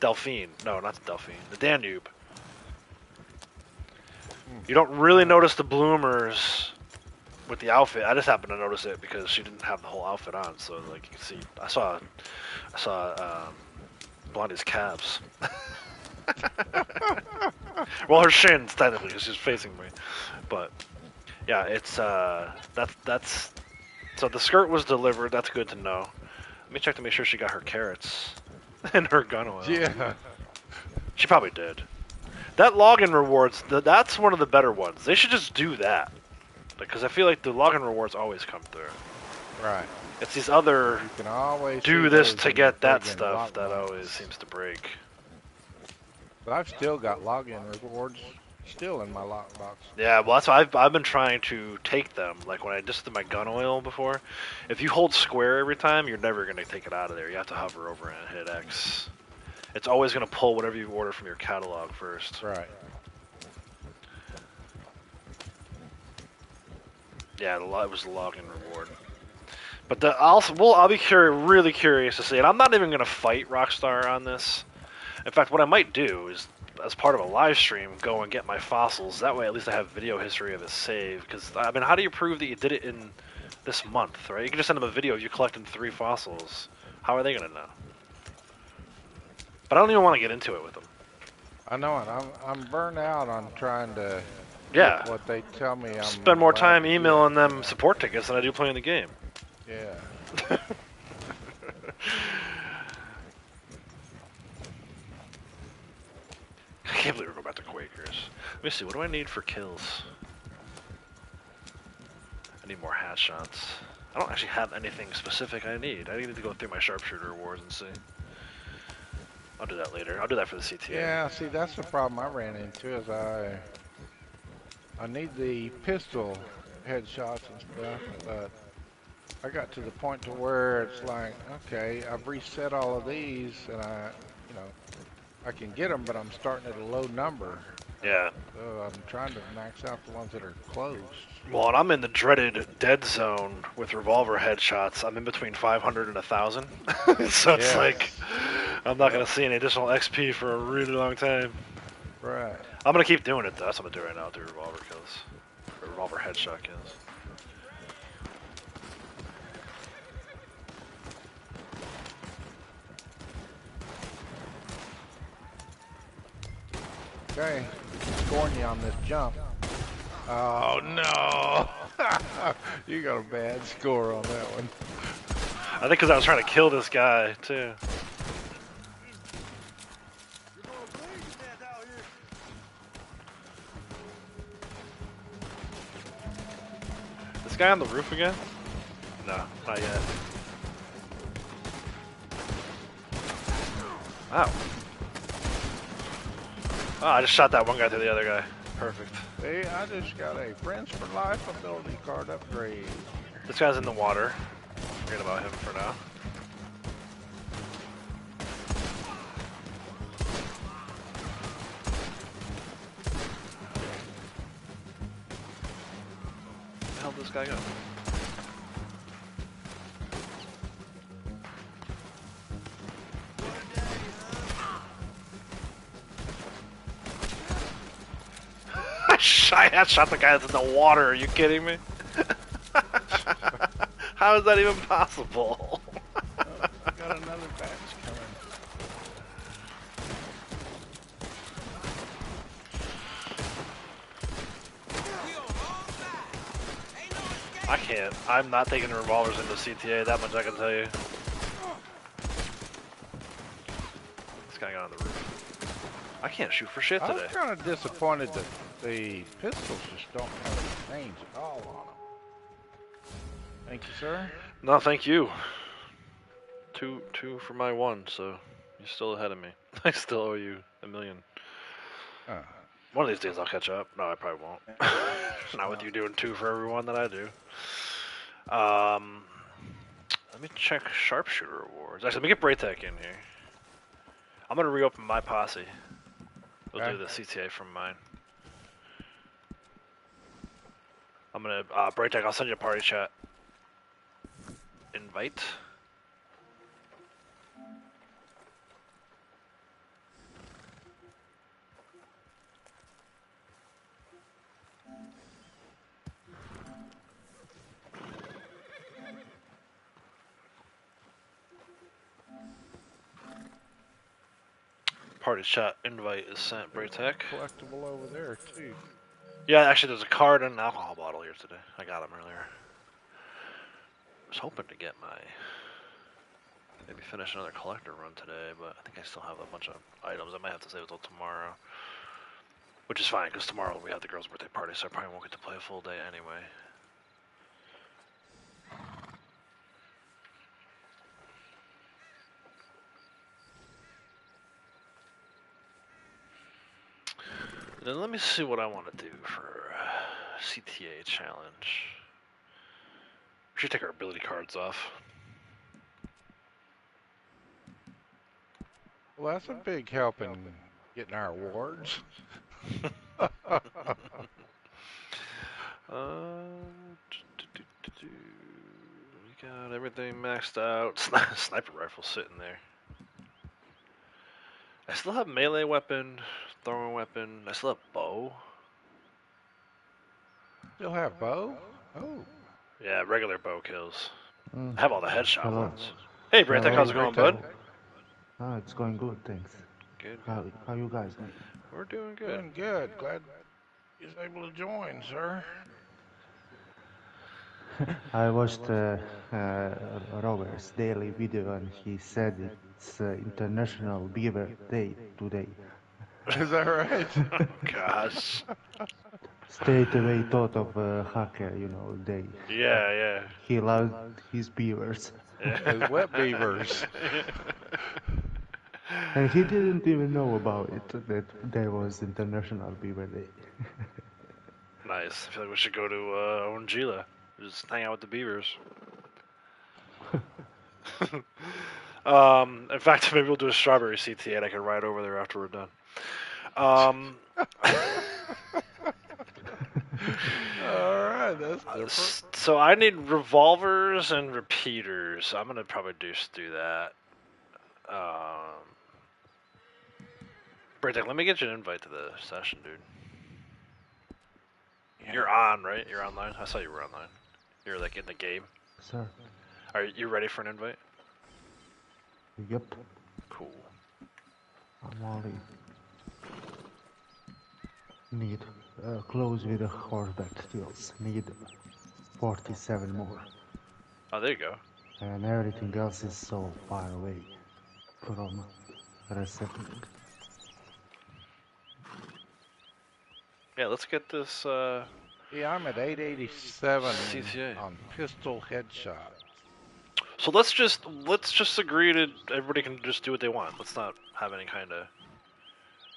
Delphine. No, not the Delphine. The Danube. You don't really notice the bloomers with the outfit. I just happened to notice it because she didn't have the whole outfit on. So like you can see, I saw Blondie's calves. Well, her shins technically because she's facing me, but yeah, it's that's so the skirt was delivered. That's good to know. Let me check to make sure she got her carrots and her gun oil. Yeah. She probably did. That login rewards, that's one of the better ones. They should just do that. Because I feel like the login rewards always come through. Right. It's these other You can always do see this those to in get the that friggin' stuff that lockbox. always seems to break. But I've still got login rewards still in my lockbox. Yeah, well that's why I've been trying to take them. Like when I just did my gun oil before, if you hold square every time, you're never going to take it out of there. You have to hover over it and hit X. It's always going to pull whatever you order from your catalog first. Right. Yeah, it was the login reward. But I'll be really curious to see. And I'm not even going to fight Rockstar on this. In fact, what I might do is, as part of a live stream, go and get my fossils. That way, at least I have video history of it saved. Because I mean, how do you prove that you did it in this month, right? You can just send them a video of you collecting 3 fossils. How are they going to know? But I don't even want to get into it with them. I know it. I'm burned out on trying to Yeah. get what they tell me. I'm Spend more allowed time to do. emailing them support tickets than I do playing the game. Yeah. I can't believe we're going back to Quakers. Let me see, what do I need for kills? I need more hat shots. I don't actually have anything specific I need. I need to go through my sharpshooter awards and see. I'll do that later. I'll do that for the CTA. Yeah, see, that's the problem I ran into is I need the pistol headshots and stuff, but I got to the point to where it's like, okay, I've reset all of these and I can get them, but I'm starting at a low number. Yeah. So I'm trying to max out the ones that are close. Well, and I'm in the dreaded dead zone with revolver headshots. I'm in between 500 and 1,000. So it's Yeah. like, I'm not going to see any additional XP for a really long time. Right. I'm going to keep doing it, though. That's what I'm going to do right now. I'll do revolver kills. Or revolver headshot kills. Okay, scoring you on this jump. Oh no! You got a bad score on that one. I think because I was trying to kill this guy, too. this guy on the roof again? No, not yet. Wow. Oh, I just shot that one guy through the other guy. Perfect. Hey, I just got a Friends for Life ability card upgrade. This guy's in the water. Forget about him for now. Where the hell did this guy go? I shot the guy that's in the water. Are you kidding me? How is that even possible? Got another batch coming. I can't. I'm not taking revolvers into CTA. That much I can tell you. This guy got on the roof. I can't shoot for shit I'm today. kind of disappointed that the pistols just don't have any names at all on them. Thank you, sir. No, thank you. Two for my one, so you're still ahead of me. I still owe you $1 million. One of these days I'll catch up. No, I probably won't. Not with you doing 2 for every one that I do. Let me check sharpshooter awards. Actually, let me get Braytech in here. I'm gonna reopen my posse. We'll do the CTA from mine. I'm gonna Braytech. I'll send you a party chat invite. Party chat invite is sent, Braytech. Collectible over there too. Yeah, actually, there's a card and an alcohol bottle here today. I got them earlier. I was hoping to get maybe finish another collector run today, but I think I still have a bunch of items. I might have to save it till tomorrow, which is fine because tomorrow we have the girl's birthday party, so I probably won't get to play a full day anyway. Then let me see what I want to do for CTA challenge. We should take our ability cards off. Well, that's a big help in getting our awards. We got everything maxed out. Sniper rifle sitting there. I still have melee weapon, throwing weapon. I still have bow. Still have bow? Oh. Yeah, regular bow kills. I have all the headshot Hello. ones. Hey, Braytech, how's it going, bud? Ah, it's going good, thanks. Good. How you guys doing? We're doing good. Doing good. Glad you was able to join, sir. I watched Robert's daily video and he said it's International Beaver Day today. Is that right? Oh, gosh. Straight away thought of hacker, day. Yeah. He loved his beavers. His wet beavers. And he didn't even know about it, that there was International Beaver Day. Nice. I feel like we should go to Ongila. Just hang out with the beavers. In fact, maybe we'll do a strawberry CTA and I can ride over there after we're done. Alright, that's different. So I need revolvers and repeaters. I'm gonna probably just do that. Braytech, let me get you an invite to the session, dude. Yeah. You're on, right? You're online? I saw you were online. You're like in the game. Sir? Are you ready for an invite? Yep. Cool. I'm only need close with the horseback skills. Need 47 more. Oh, there you go. And everything else is so far away from resettling. Yeah, let's get this. Yeah, I'm at 887 CTA. on pistol headshot. So let's just agree to everybody can just do what they want. Let's not have any kind of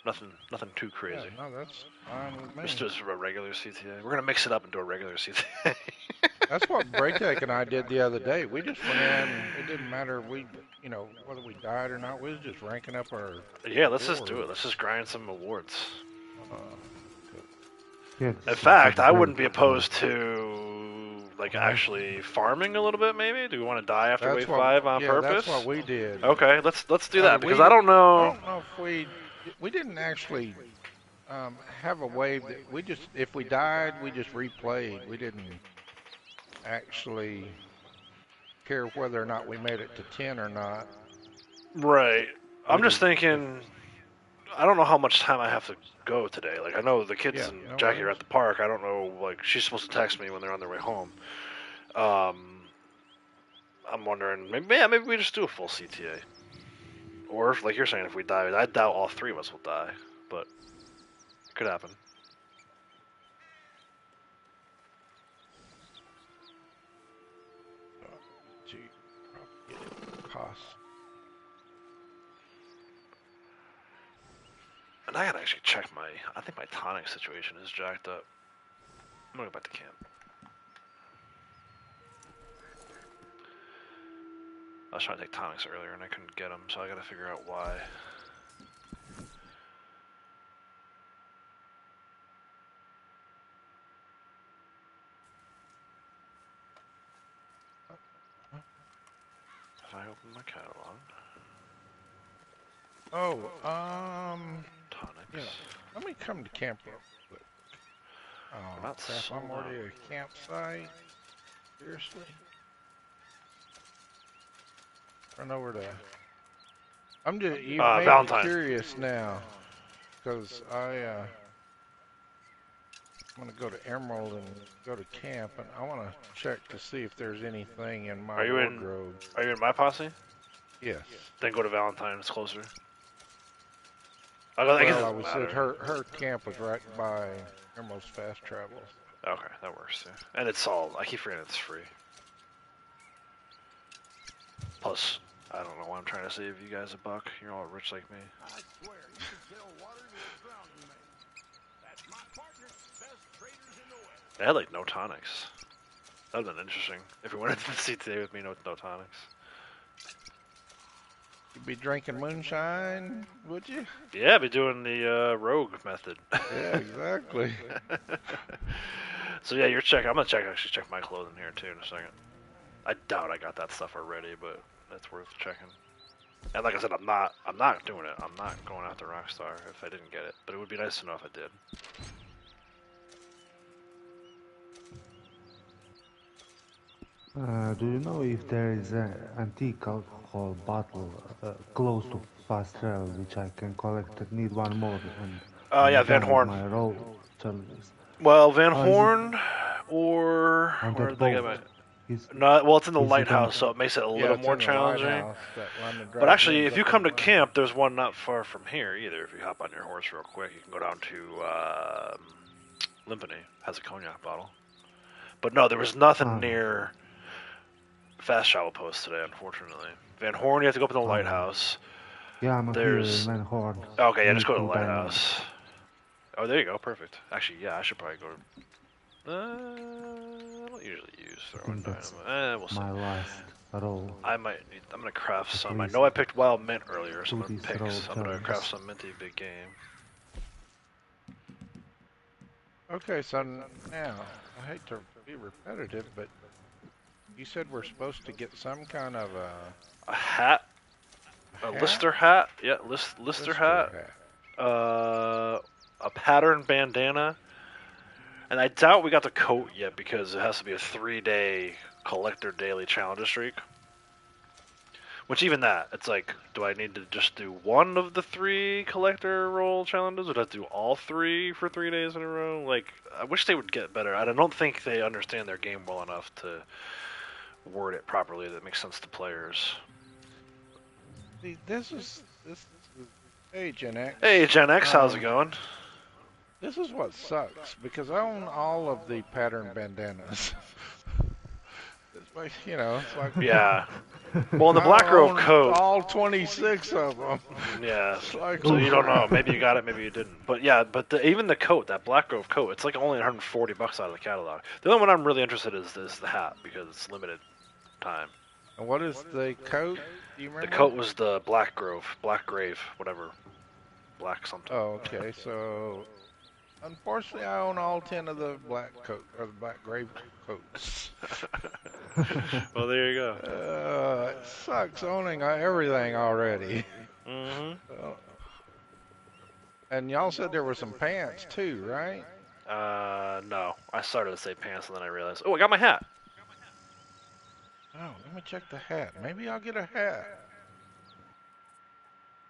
nothing too Yeah, crazy. no, that's fine with me. Just do a regular CTA. We're gonna mix it up and do a regular CTA. That's what Braytech and I did the other day. We just went in. It didn't matter whether we died or not. We was just ranking up our. Yeah, let's just do it. awards. Let's just grind some awards. Uh, Yeah, In fact, I great. wouldn't be opposed to like actually farming a little bit. Maybe. Do we want to die after wave 5 on purpose? That's what we did. Okay, let's do that because I don't I know. don't know if we didn't actually have a wave that we just if we died we just replayed. We didn't actually care whether or not we made it to 10 or not. Right. I'm just Either- thinking. I don't know how much time I have to go today. Like I know the kids Yeah, and no Jackie are worries. at the park. I don't know. Like she's supposed to text me when they're on their way home. I'm wondering. Maybe we just do a full CTA. Or if, like you're saying, if we die, I doubt all three of us will die, but it could happen. Gee, cost. And I gotta actually check my. I think my tonic situation is jacked up. I'm gonna go back to camp. I was trying to take tonics earlier and I couldn't get them, so I gotta figure out why. If I open my catalog, tonics. Yeah. Let me come to camp real quick. Oh, Not crap, so I'm already loud. at a campsite. Seriously? Run over to... I'm just, you made me Valentine. curious now. Because I'm going to go to Emerald and go to camp, and I want to check to see if there's anything in my Are you in- wardrobe. Are you in my posse? Yes. Then go to Valentine. It's closer. I Well, guess it I doesn't was matter. at her camp was right by Emerald's Fast Travel. Okay, that works too. And it's all. I keep forgetting it's free. Plus, I don't know why I'm trying to save you guys a buck. You're all rich like me. I swear, you can sell water to a drowning man. That's my partner, best traders in the West. They had like no tonics. That would have been interesting if we went into the CTA with me, no tonics. You'd be drinking moonshine, would you? Yeah, I'd be doing the rogue method. Yeah, exactly. So yeah, you're checking. I'm gonna actually check my clothing here too in a second. I doubt I got that stuff already, but that's worth checking. And like I said, I'm not doing it. I'm not going after Rockstar if I didn't get it. But it would be nice to know if I did. Do you know if there is an antique alcohol bottle close to fast travel which I can collect? I need one more and Yeah, I'm Van done with Horn. my road challenges. Well, Van Oh, is it- Horn or On where that did they get boat. my? Is, No, well, it's in the is it lighthouse, on- so it makes it a Yeah, little it's more in the challenging. lighthouse that line that But drives actually, winds if you up come to the camp, there's one not far from here either. If you hop on your horse real quick, you can go down to Limpany. Has a cognac bottle. But no, there was nothing near fast travel post today, unfortunately. Van Horn, you have to go up in the lighthouse. yeah, I'm There's- here in Van Horn. Okay, yeah, just Need go to the two diamonds. lighthouse. Oh, there you go, perfect. Actually, yeah, I should probably go to... I don't usually use throwing think that's dynamite. We'll see. My last roll. I'm gonna craft At some. I least know I picked wild mint earlier, so I'm do gonna these pick. roll I'm gonna craft challenges. some minty big game. Okay, so now, I hate to be repetitive, but you said we're supposed to get some kind of A hat, a hat? Lister hat. Yeah, Lister hat. A pattern bandana. And I doubt we got the coat yet because it has to be a 3-day collector daily challenger streak. Which even that, it's like, do I need to just do one of the 3 collector role challenges, or do I have to do all 3 for 3 days in a row? Like, I wish they would get better. I don't think they understand their game well enough to word it properly that makes sense to players. See, this is hey Gen X. Hey Gen X, how's it going? This is what sucks because I own all of the pattern bandanas. It's like, it's like Yeah. Well, in the I Black Grove own coat, all 26 of them. yeah. It's like, So you don't know. crap. Maybe you got it, maybe you didn't. But yeah, but even the coat, that Black Grove coat, it's like only 140 bucks out of the catalog. The only one I'm really interested in is the hat because it's limited time. And what is the coat? Do you The remember? coat was the Black Grave, whatever, black something. Oh, okay. So, unfortunately, I own all 10 of the black coat or the black grave coats. Well, there you go. It sucks owning everything already. Hmm. And y'all said there were some pants too, right? No. I started to say pants and then I realized, oh, I got my hat. Oh, let me check the hat. Maybe I'll get a hat.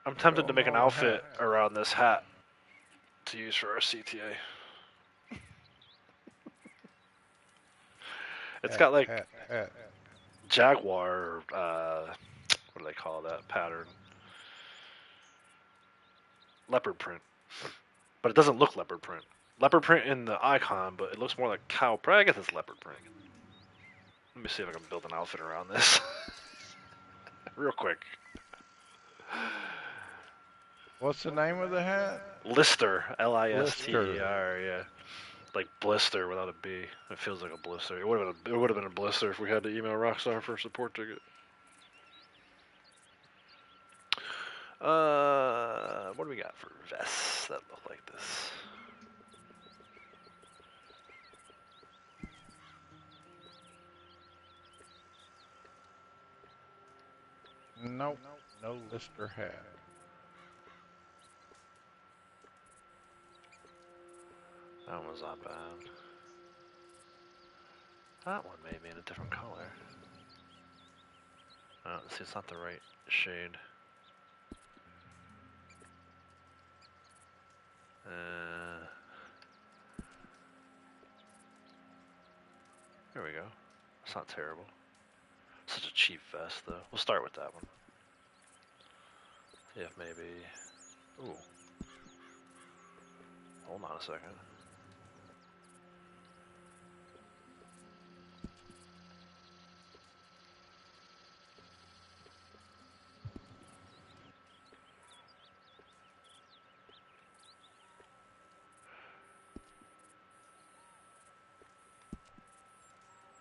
I'm tempted to Own make an all the outfit hats. around this hat to use for our CTA. It's got like Hat. Jaguar, what do they call that pattern? Leopard print. But it doesn't look leopard print. Leopard print in the icon, but it looks more like cow print. I guess it's leopard print. Let me see if I can build an outfit around this. Real quick. What's the name of the hat? Lister. Lister, yeah. Like blister without a B. It feels like a blister. It would have been a blister if we had to email Rockstar for a support ticket. What do we got for vests that look like this? Nope, no Lister hat. That one was not bad. That one may be in a different color. Oh, see, it's not the right shade. There we go. It's not terrible. Such a cheap vest, though. We'll start with that one. See if maybe... Ooh. Hold on a second.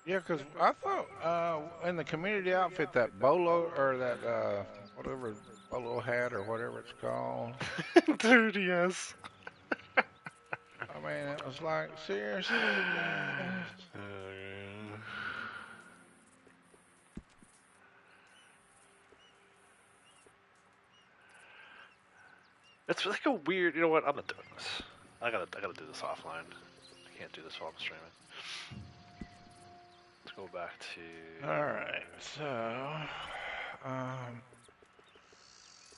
Yeah, 'cause I thought in the community outfit that bolo or that whatever bolo hat or whatever it's called. Dude, yes. I mean, it was like seriously, guys. It's like a weird. You know what? I'm not doing this. I gotta do this offline. I can't do this while I'm streaming. Let's go back to. All right, so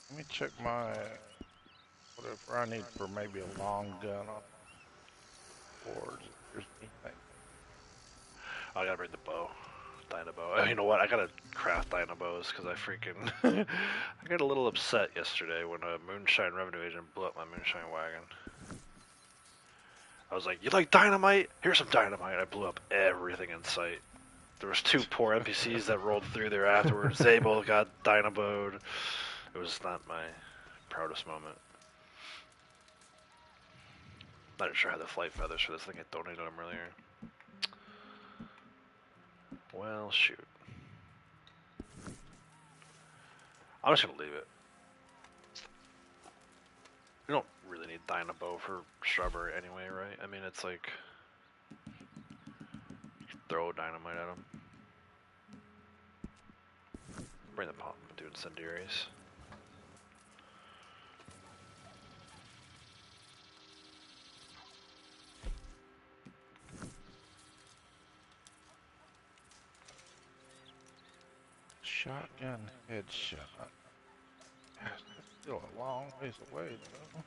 let me check my whatever I need for maybe a long gun on board. There's anything. I gotta bring the bow, Dynabow. You know what? I gotta craft Dynabows because I freaking I got a little upset yesterday when a moonshine revenue agent blew up my moonshine wagon. I was like, "You like dynamite? Here's some dynamite." I blew up everything in sight. There was two poor NPCs that rolled through there afterwards. They both got Dynabowed. It was not my proudest moment. Not even sure I had the flight feathers for this thing. I donated them earlier. Well, shoot. I'm just gonna leave it. We don't really need Dynabow for shrubbery anyway, right? I mean, it's like... throw dynamite at them. Bring the pump and do incendiaries. Shotgun headshot. That's still a long ways away, though.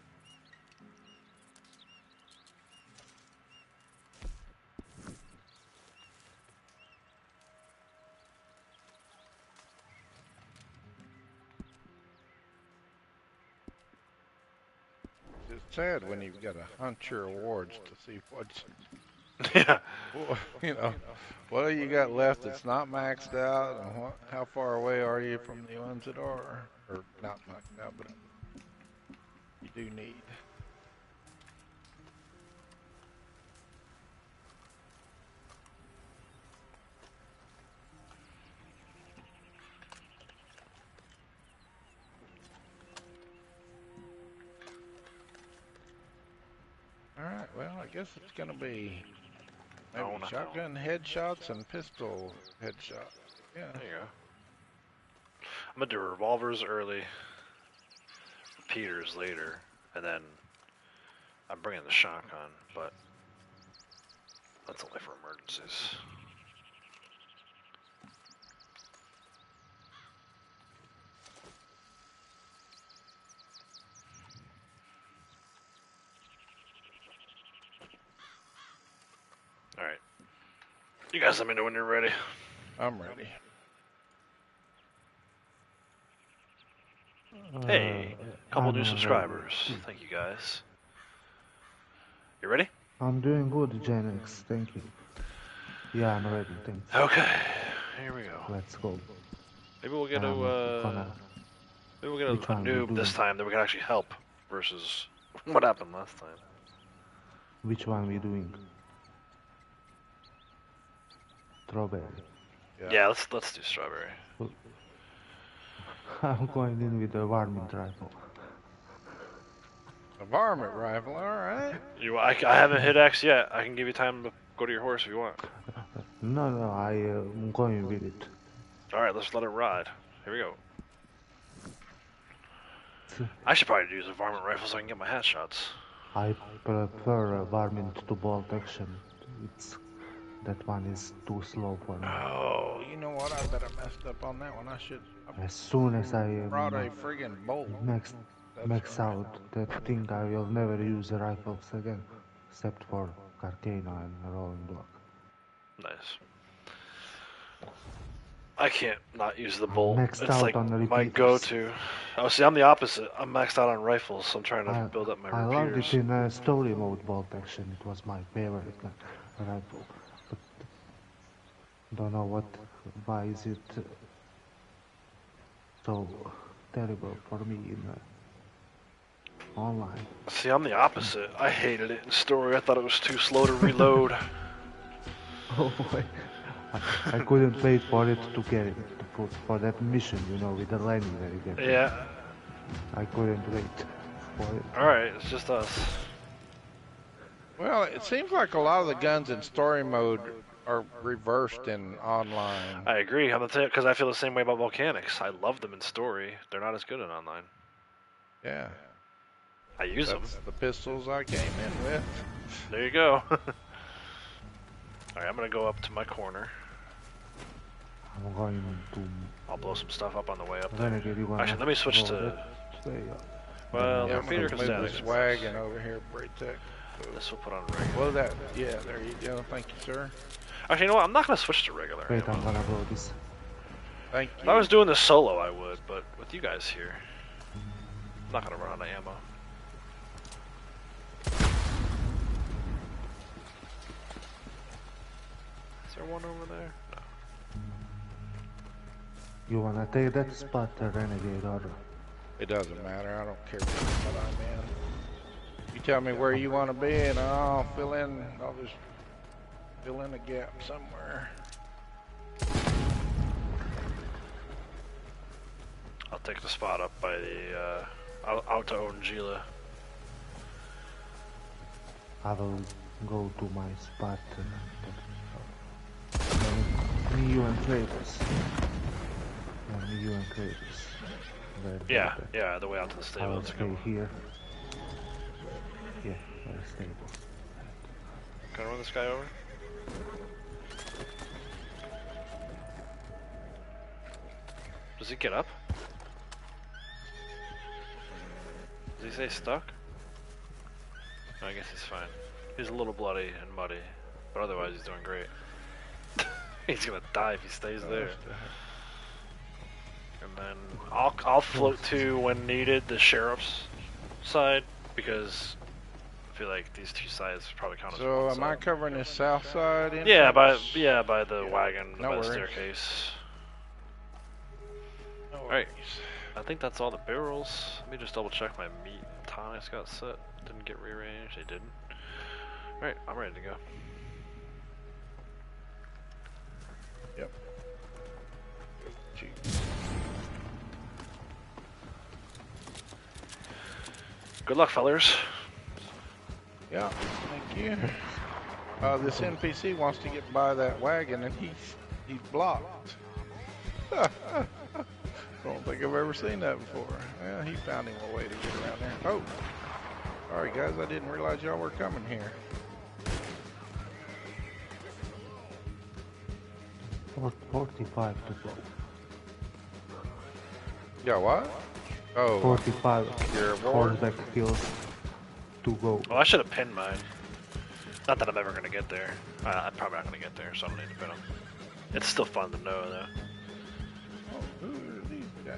it's sad when you've got to hunt your awards to see what's, Yeah. you know, what do you got left that's not maxed out, and how far away are you from the ones that are, or not maxed out, but you do need. All right, well, I guess it's gonna be maybe Oh, no. shotgun headshots and pistol headshots. Yeah. There you go. I'm gonna do revolvers early, repeaters later, and then I'm bringing the shotgun, but that's only for emergencies. Alright. You guys let me know when you're ready. I'm ready. Hey, couple I'm new ready. subscribers. Thank you guys. You ready? I'm doing good, Genex. Thank you. Yeah, I'm ready. Thanks. Okay. Here we go. Let's go. Maybe we'll get And I'm a gonna. maybe we'll get a Which one we noob this doing? time that we can actually help versus what happened last time. Which one we doing? Strawberry. Yeah, let's do strawberry. I'm going in with a varmint rifle. A varmint rifle, all right. I haven't hit X yet. I can give you time to go to your horse if you want. No, I'm going with it. Alright, let's let it ride. Here we go. I should probably use a varmint rifle so I can get my hat shots. I prefer a varmint to bolt action. That one is too slow for me. Oh, you know what? I bet I messed up on that one. I As soon as I brought a friggin' bolt. max That's out that thing, I will never use the rifles again, except for Carcano and Rolling Block. Nice. I can't not use the I'm bolt. maxed It's out like on the my repeaters. go-to. Oh, see, I'm the opposite. I'm maxed out on rifles, so I'm trying to build up my I loved repeaters. it in story mode bolt action. It was my favorite rifle. But don't know why is it so terrible for me in online. See, I'm the opposite. I hated it in story. I thought it was too slow to reload. Oh boy, I couldn't wait for it to get it for that mission, with the landing that you get. Yeah. I couldn't wait for it. Alright, it's just us. Well, it seems like a lot of the guns in story mode are reversed in online. I agree. I'm because I feel the same way about volcanics. I love them in story. They're not as good in online. Yeah. I use them. That's the pistols I came in with. There you go. Alright, I'm gonna go up to my corner. I'm going to I'll blow some stuff up on the way up there. Renegade. You wanna Actually, let me switch go to. that way? Well, Yeah, the I'm repeater gonna comes down. move this wagon over here, Braytech. This will put on regular. Well, that, yeah, there you go. Thank you, sir. Actually, you know what? I'm not gonna switch to regular. Wait, I'm ammo. gonna blow this. Thank If you. I was doing this solo, I would, but with you guys here, I'm not gonna run out of ammo. Is there one over there? No. You wanna take that spot, Renegade, or It doesn't matter. I don't care what I'm in. You tell me where you want to be, and I'll fill in. I'll just fill in a gap somewhere. I'll take the spot up by the out to Ongila. I will go to my spot. Me, you, and Kratos. Me, you, and Kratos. Yeah, yeah, the way out to the I stable. will That's a stay good one. here. Yeah, very stable. Can I run this guy over? Does he get up? Does he say stuck? No, I guess he's fine. He's a little bloody and muddy, but otherwise he's doing great. He's gonna die if he stays there. And then I'll float to when needed the sheriff's side, because I feel like these two sides probably count as So one am I side. covering this south side? Yeah, by entrance? the wagon, No by the worries. staircase. No Alright. worries. I think that's all the barrels. Let me just double check my meat and tonics got set. Didn't get rearranged. They didn't. Alright, I'm ready to go. Yep. Gee. Good luck, fellers. Yeah, thank you. This NPC wants to get by that wagon and he's blocked. Don't think I've ever seen that before. Well, he found him a way to get around there. Oh, sorry guys, I didn't realize y'all were coming here. 45 to go. Yeah, what? Oh, 45 you're a war? horseback kills to go. Well, I should have pinned mine. Not that I'm ever gonna get there. I'm probably not gonna get there, so I don't need to pin them. It's still fun to know, though. Oh, who are these guys?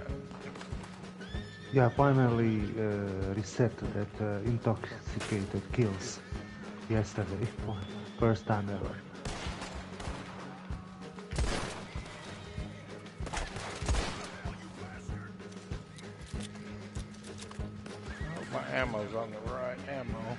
Yeah, finally reset that intoxicated kills yesterday. First time ever. Oh, my ammo's on the right ammo.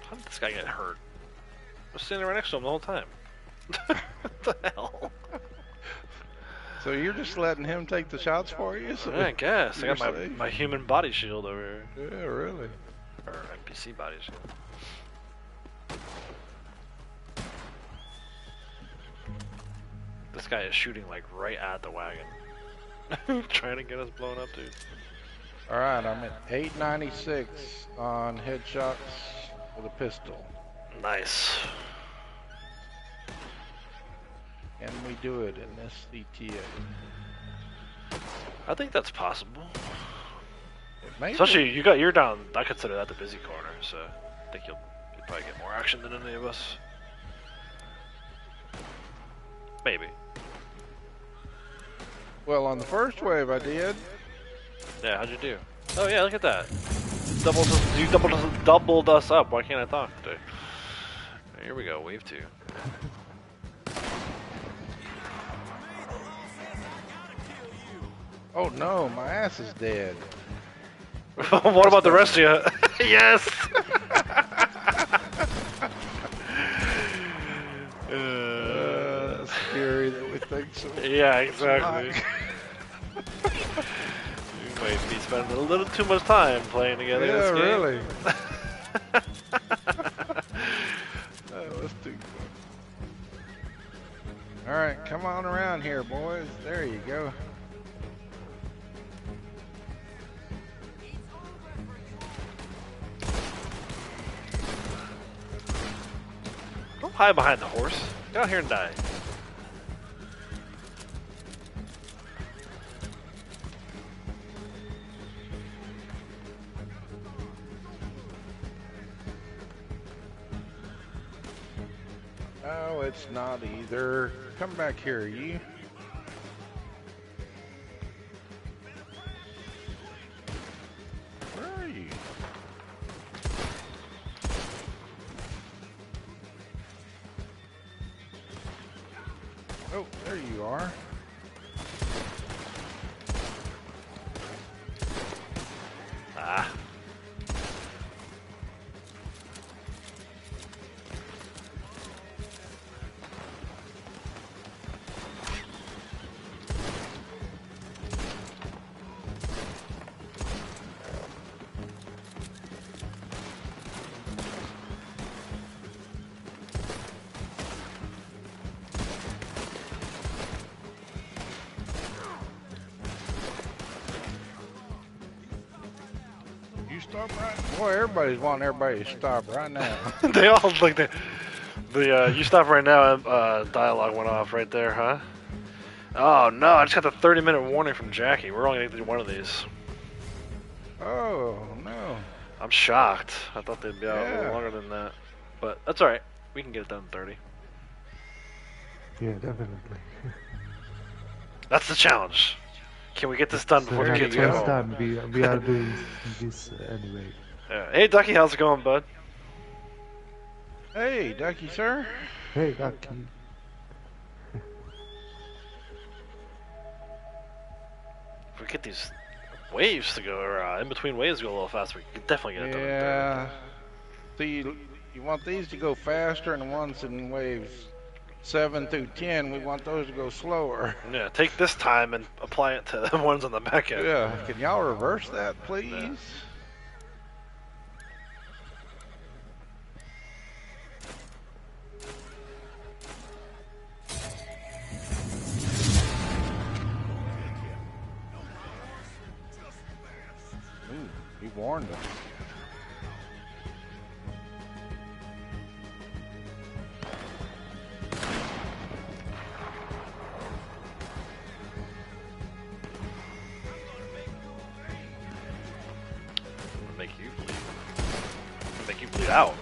How did this guy get hurt? I was sitting right next to him the whole time. What the hell? So you're just letting him take the shots for you? So Yeah, I guess. I you're got safe. my human body shield over here. Yeah, really. Or NPC body shield. This guy is shooting like right at the wagon. Trying to get us blown up, dude. All right, I'm at 896 on headshots with a pistol. Nice. Can we do it in this CTA? I think that's possible. Maybe. Especially you're down. I consider that the busy corner, so I think you'll probably get more action than any of us. Maybe. Well, on the first wave I did. Yeah, how'd you do? Oh yeah, look at that. You doubled us up. Why can't I talk today? Here we go, wave 2. Oh no, my ass is dead. What about the rest of you? Yes! That's scary that we think so. Yeah, exactly. You might be spending a little too much time playing together. Yeah, this game. really. That was too fun. All right, come on around here, boys. There you go. Don't hide behind the horse. Get out here and die. No, it's not either. Come back here, you. Where are you? Oh, there you are. Ah. You stop right. Boy, everybody's wanting everybody to stop right now. They all like the you stop right now. Dialogue went off right there, huh? Oh no, I just got the 30-minute warning from Jackie. We're only going to do one of these. Oh, no. I'm shocked. I thought they'd be out a Yeah. little longer than that. But that's alright. We can get it done in 30. Yeah, definitely. That's the challenge. Can we get this done before So the there kids you get go. next home? time we are doing this anyway. Yeah. Hey, Ducky, how's it going, bud? Hey, Ducky, sir. Hey, Ducky. If we get these waves to go, or in between waves to go a little faster, we can definitely get it done in 30. Yeah. So you want these to go faster, and the ones in waves 7 through 10, we want those to go slower. Yeah, take this time and apply it to the ones on the back end. Yeah. Can y'all reverse that, please? Yeah. Ooh, he warned us. Make you bleed. Make you bleed out.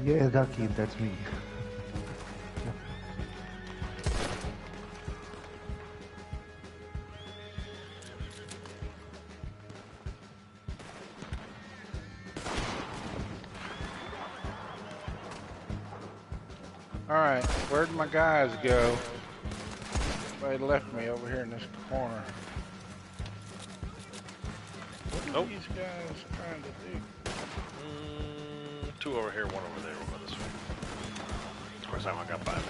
Yeah, Ducky, that's me. Alright, where'd my guys go? They left me over here in this corner. What are these guys trying to do? Two over here, one over there. We'll go this way. Of course, that one got by me.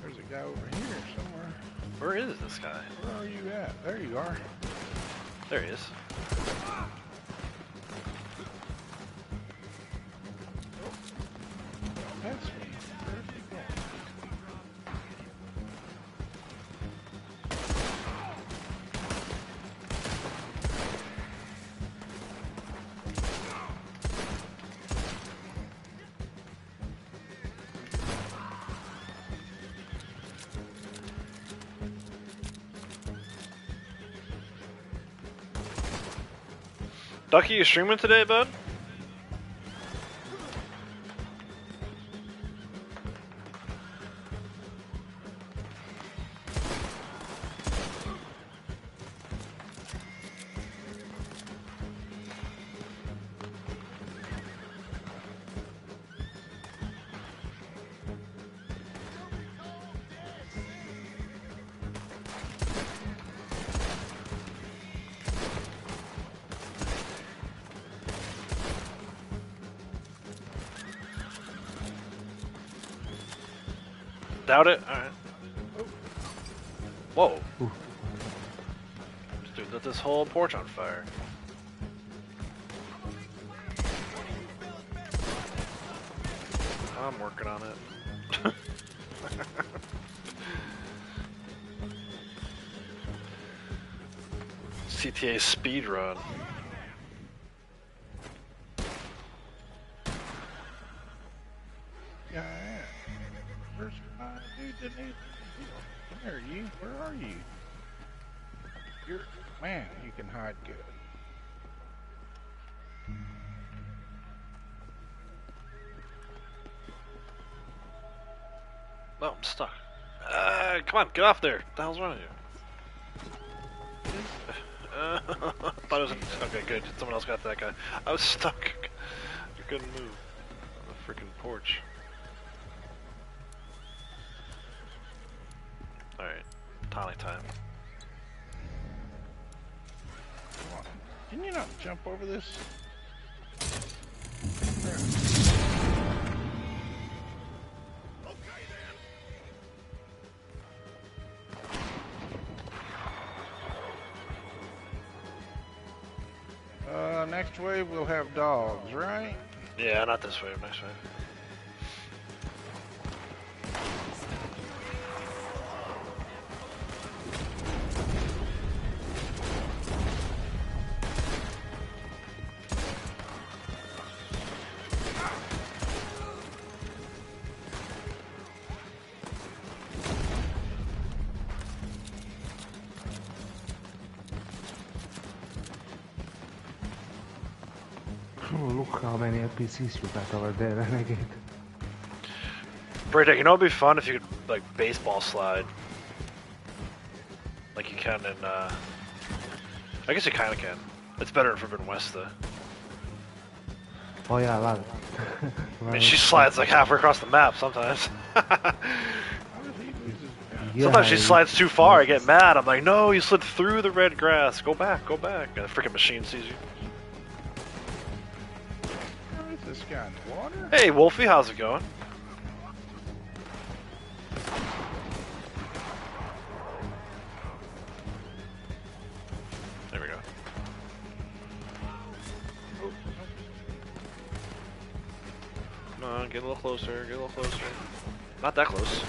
There's a guy over here somewhere. Where is this guy? Where are you at? There you are. There he is. That's me. Where's he going? Ducky, you streaming today, bud? Doubt it? Alright. Whoa. Ooh. This dude lit this whole porch on fire. I'm working on it. CTA speed run. Yeah, I am. Where's my dude that needs to heal? Come here, you. Where are you? You're... Man, you can hide good. No, I'm stuck. Come on, get off there. What the hell's wrong with you? Thought it was okay, good. Someone else got that guy. I was stuck. I couldn't move on the freaking porch. Alright, tonic time. Come on. Can you not jump over this? Next wave we'll have dogs, right? Yeah, not this wave, next wave. Oh, look how many NPCs you got over there, Renegade. Braydeck, you know it'd be fun if you could, like, baseball slide. Like you can in, I guess you kinda can. It's better in Forbidden West, though. Oh yeah, I love it. I mean, she slides, like, halfway across the map sometimes. How did he lose his gun? Yeah, Sometimes she it- slides too far, I get mad. I'm like, no, you slid through the red grass. Go back, go back. And the freaking machine sees you. Where is this guy in the water? Hey, Wolfie, how's it going? There we go. Come on, get a little closer, get a little closer. Not that close.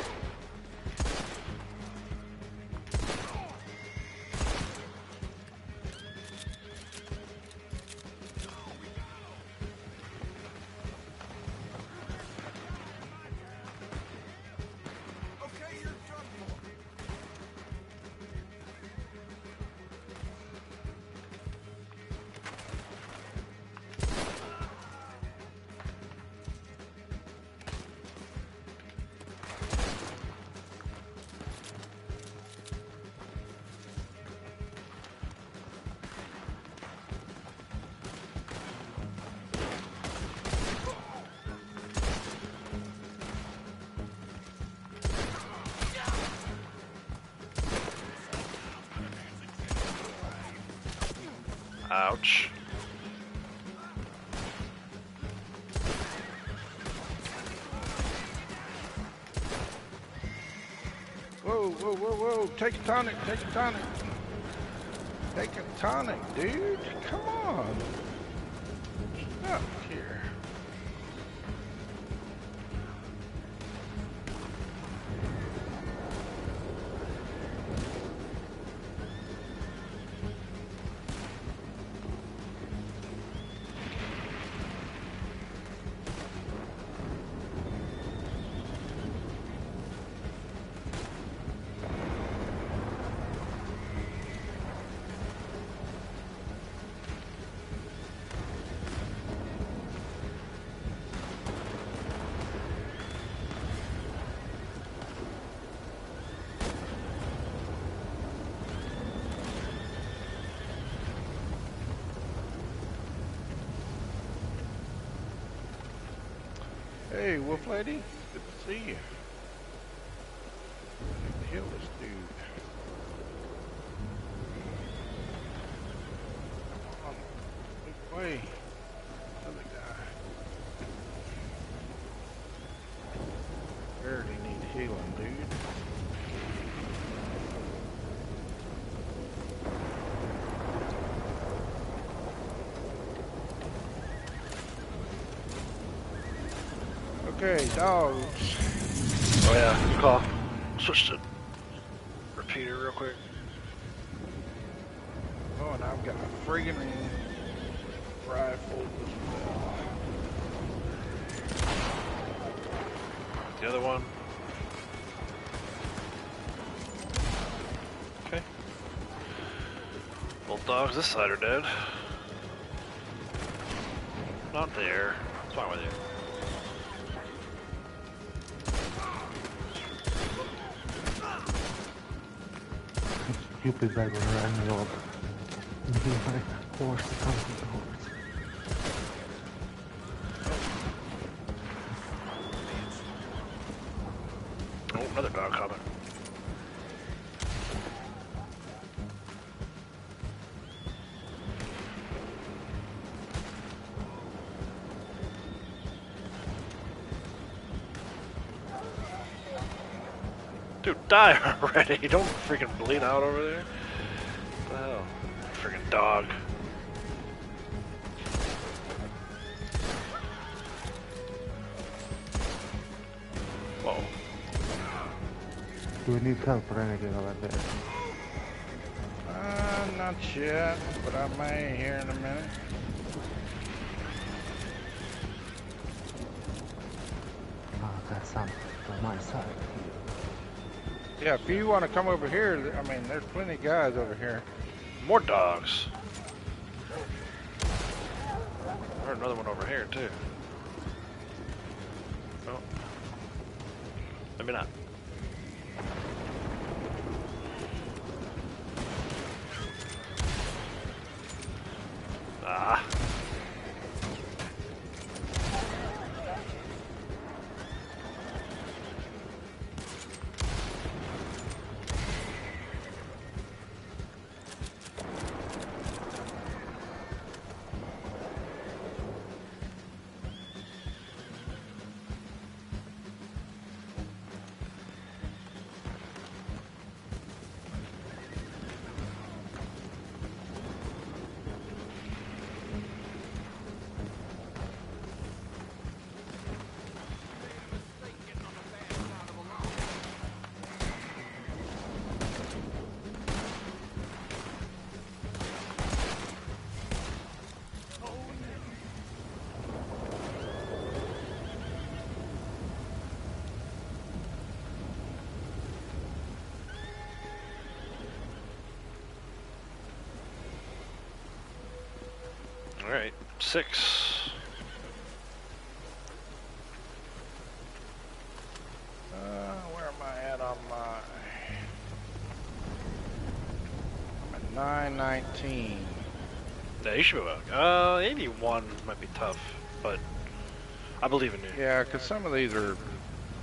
Ouch. Whoa, whoa, whoa, whoa. Take a tonic, take a tonic. Take a tonic, dude. Come on. Up here. Hey, Wolf Lady. Good to see you. I need to heal this dude. Come on. Move away. Other guy. Barely need healing, dude. Okay, dogs. Oh yeah, good call. Switch to repeater real quick. Oh, and I've got a friggin' rifle as well. The other one. Okay. Both dogs this side are dead. Not there. What's wrong with you? Stupid guy gonna run me over. My horse comes with the horse. Oh, another dog coming. Dude, die already! Don't freaking bleed out over there. What the hell? Freaking dog. Whoa. Do we need help, Renegade, over there? Not yet, but I may here in a minute. Oh, that's something from my side here. Yeah, if you want to come over here, I mean, there's plenty of guys over here. More dogs. heard another one over here too. Oh, maybe not. Ah. All right, 6. Where am I at on my... I'm at 919. Yeah, you should be well. 81 might be tough, but I believe in you. Yeah, because some of these are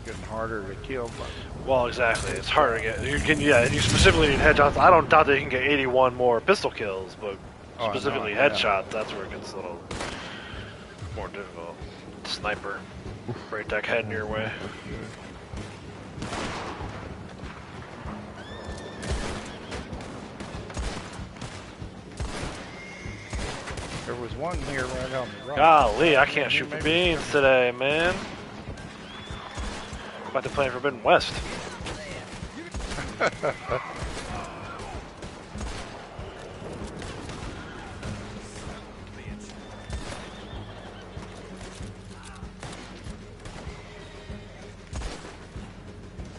getting harder to kill. But Well, exactly. It's harder to get. You can, yeah, you specifically need headshots. I don't doubt that you can get 81 more pistol kills, but Oh, I know, specifically yeah. headshots, that's where it gets a little more difficult. Sniper, break that head in your way. there was one here right on the right. Golly, I can't shoot for beans today, man. About to play Forbidden West.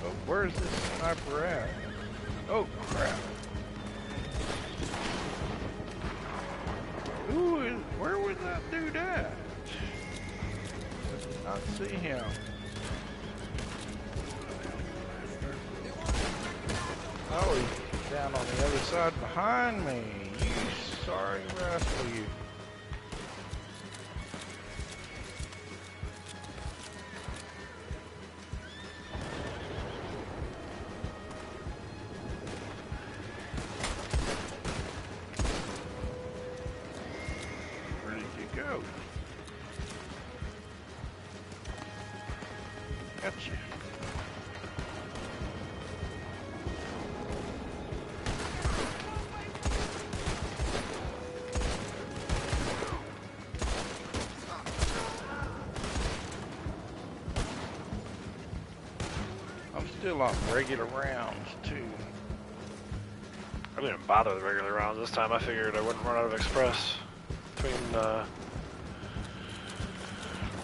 Oh, where's this sniper at? Oh, crap. Ooh, where was that dude at? I did not see him. Oh, he's down on the other side behind me. You sorry rascal, you. Where did you go? Gotcha. I'm still on regular rounds too. I didn't even bother with regular rounds this time. I figured I wouldn't run out of express between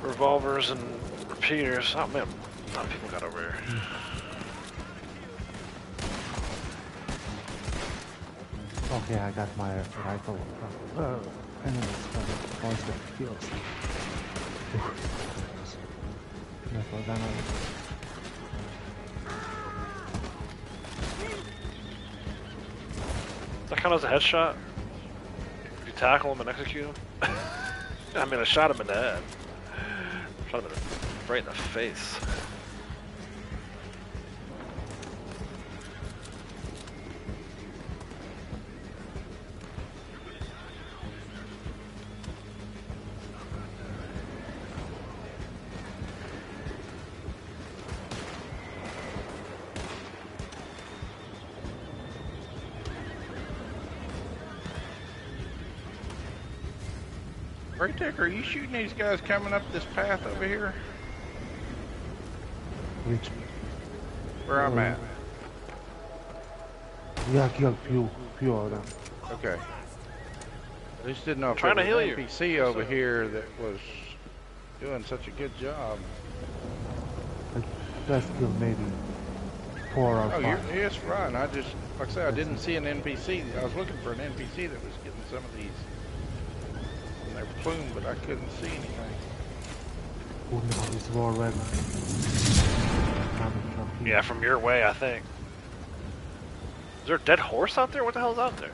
revolvers and repeaters. Oh man, a lot of people got over here. Okay, I got my rifle. Enemies monster kills. That was another. Does that count as a headshot? If you tackle him and execute him? I mean, I shot him in the head. Shot him right in the face. Raytech, are you shooting these guys coming up this path over here? Which? Where I'm at. Yeah, I killed few of them. Okay. I just didn't know if Trying there to was heal an you. NPC over here that was doing such a good job. I just killed maybe 4 or 5. It's fine. I just, like I said, I didn't see an NPC. I was looking for an NPC that was getting some of these in their plume, but I couldn't see anything. Oh no, it's war wagon. Coming from here. Yeah, from your way, I think. Is there a dead horse out there? What the hell's out there?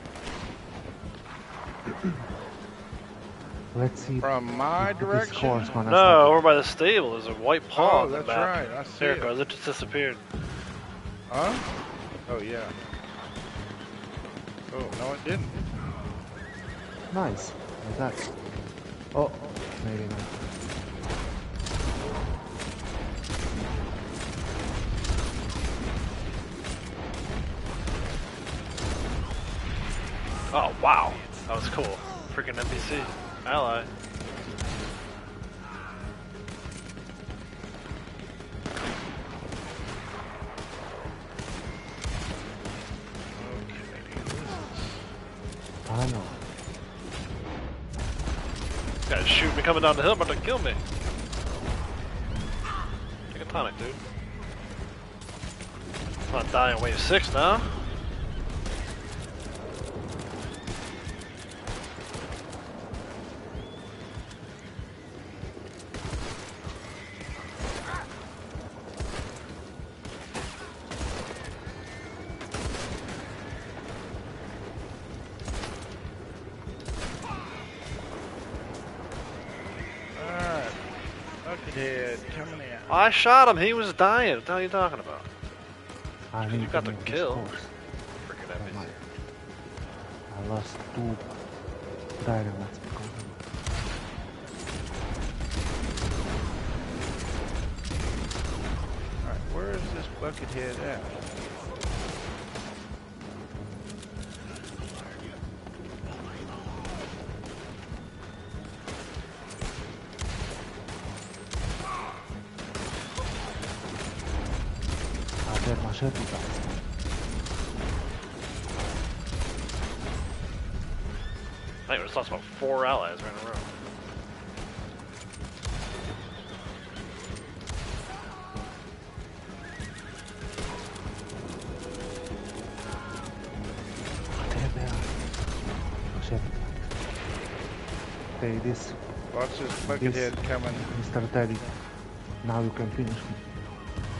Let's see. From my if this direction? horse gonna No, stop over by the stable. There's a white paw Oh, on the that's map. right. I see There it it. goes. It just disappeared. Huh? Oh, yeah. Oh, no, it didn't. it. Nice. Like that. Oh, maybe not. Oh, wow. That was cool. Freaking NPC. Ally. I know. Guys shoot me coming down the hill, about to kill me. Take a tonic, dude. I'm not dying in wave 6 now. Alright. Buckethead coming in. I shot him. He was dying. What the hell are you talking about? I You need got to the move kill. this horse. Freaking Oh my. NPC. I lost 2 dynamites because of it. Alright, where is this Buckethead at? Their machete guys. I think we just lost about 4 allies right in a row. There they are. Machete guys. Okay, this Watch this Buckethead coming. Mr. Teddy. Now you can finish me.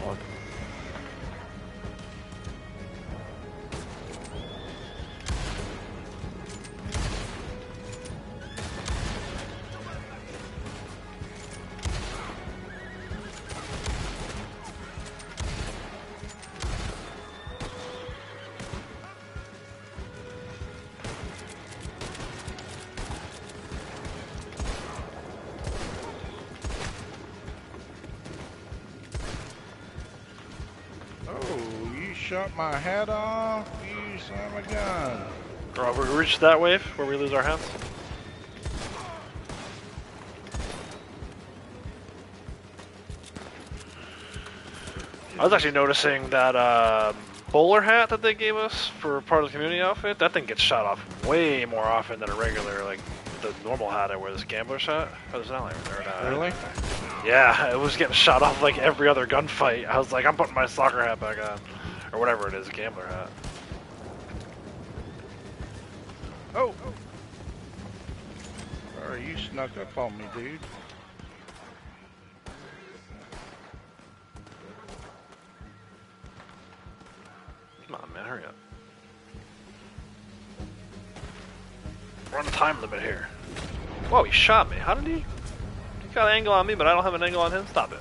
Or Oh, you shot my hat off, you son of a gun. We reached that wave where we lose our hands. I was actually noticing that bowler hat that they gave us for part of the community outfit. That thing gets shot off way more often than a regular, like the normal hat I wear. This gambler's hat. Oh, there's an ally over there. Really? Yeah, it was getting shot off like every other gunfight. I was like, I'm putting my soccer hat back on, or whatever it is, a gambler hat. Oh! Sorry, you snuck up on me, dude. Come on, man, hurry up. We're on a time limit here. Whoa, he shot me. How did he? He got an angle on me, but I don't have an angle on him. Stop it.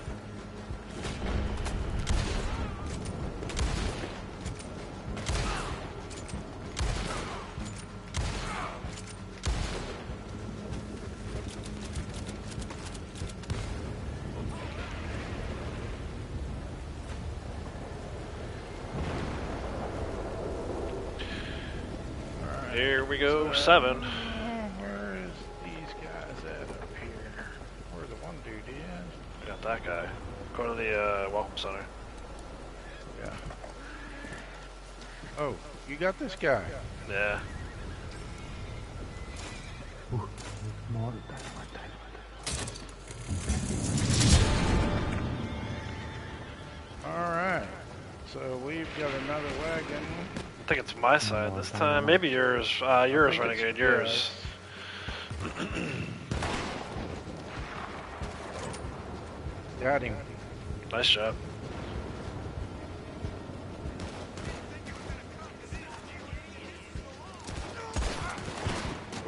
Here we go, 7. Where is these guys at up here? Where the one dude is? Got that guy. Go to the welcome center. Yeah. Oh, you got this guy. Yeah. more dynamite. Alright. So we've got another wagon. I think it's my side this time. Maybe yours. Yours, Renegade. Yours. Got him. Nice shot.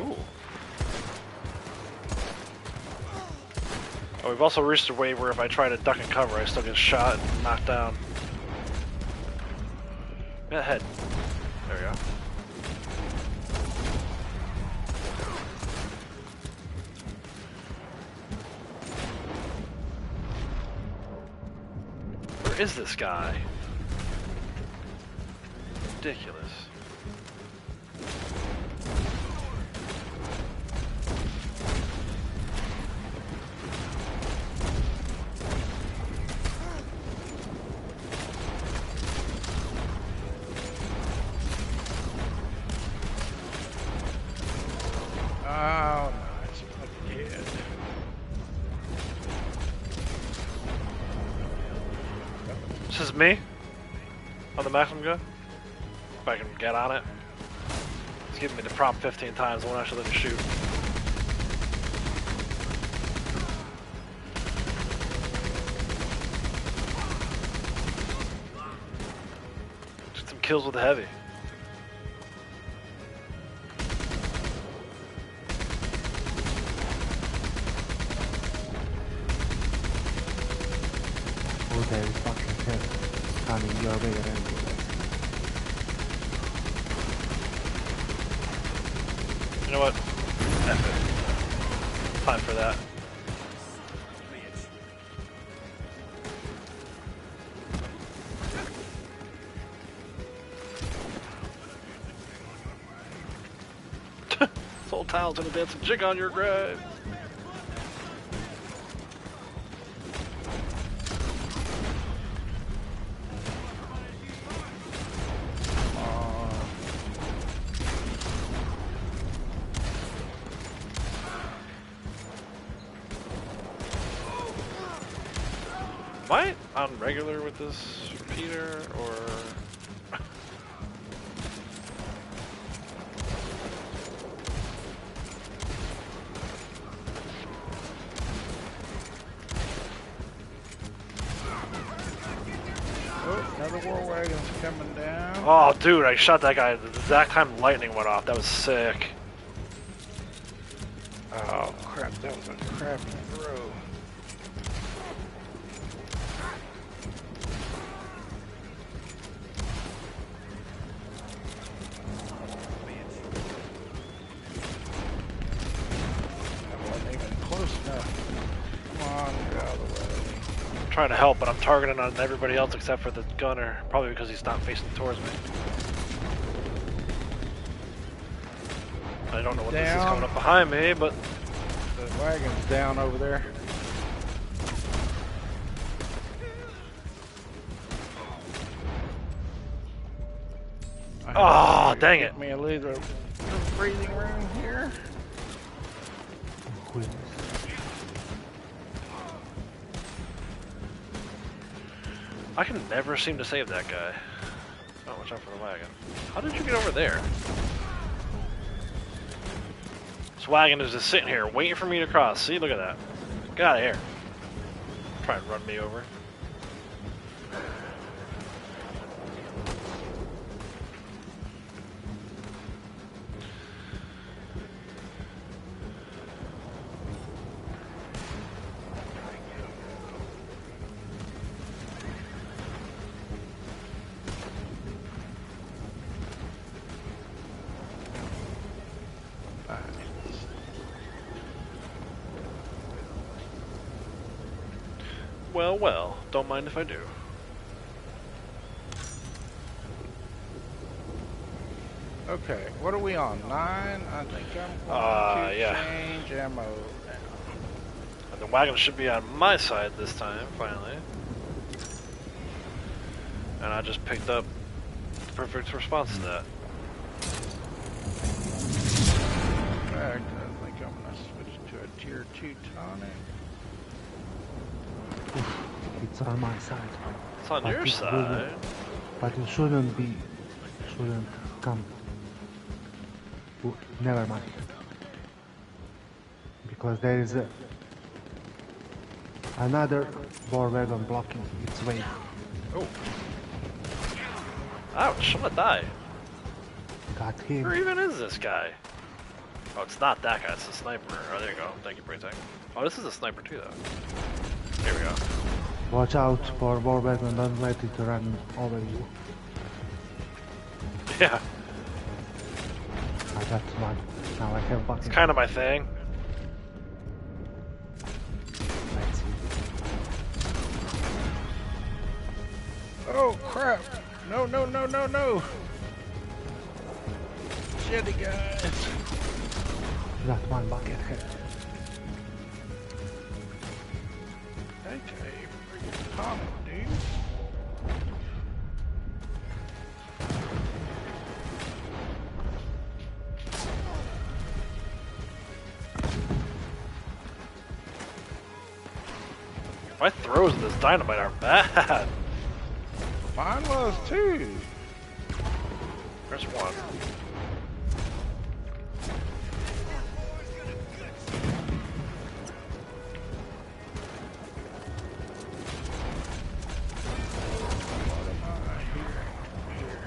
Ooh. Oh, we've also reached a way where if I try to duck and cover, I still get shot and knocked down. Yeah, head. There we go. Where is this guy? Ridiculous. Oh, nice. Again. This is me on the maximum gun. If I can get on it. It's giving me the prompt 15 times. I won't actually let me shoot. Just some kills with the heavy. Oh, there is fucking hell coming your way around. You know what? F it. Time for that. This whole town's gonna dance a jig on your grave. Am I on regular with this repeater, or... Oh, another war wagon's coming down. Oh, dude, I shot that guy at the exact time lightning went off. That was sick. Oh, crap. That was a crappy throw. That wasn't even close enough. Come on, get out of the way. I'm trying to help, but I'm targeting on everybody else except for the gunner. Probably because he's not facing towards me. I don't know what this is Down. coming up behind me, but... The wagon's down over there. Oh, dang it. Get me a little breathing room here. Who is this? I can never seem to save that guy. Oh, watch out for the wagon. How did you get over there? This wagon is just sitting here waiting for me to cross. See, look at that. Get out of here. Try and run me over. Well, well, don't mind if I do. Okay, what are we on? 9? I think I'm going to yeah. change ammo. And the wagon should be on my side this time, finally. And I just picked up the perfect response to that. In fact, I think I'm going to switch to a tier 2 tonic. It's on my side. It's on But your it side. wouldn't- But it shouldn't be. Shouldn't come. Oh, never mind. Because there is a. Another war wagon blocking its way. Oh. Ouch, I'm gonna die. Got Where him. even is this guy? Oh, it's not that guy, it's the sniper. Oh, there you go. Thank you, Braytech. Oh, this is a sniper too, though. Here we go. Watch out for war wagon, don't let it run over you. Yeah, I got one. Now I have bucket. it's kind of my thing. Let's see. Oh crap! No, no, no, no, no! Shitty guys! Got one bucket head. Okay, freaking comic, dude. My throws of this dynamite are bad. Mine was too. There's one. What am I here?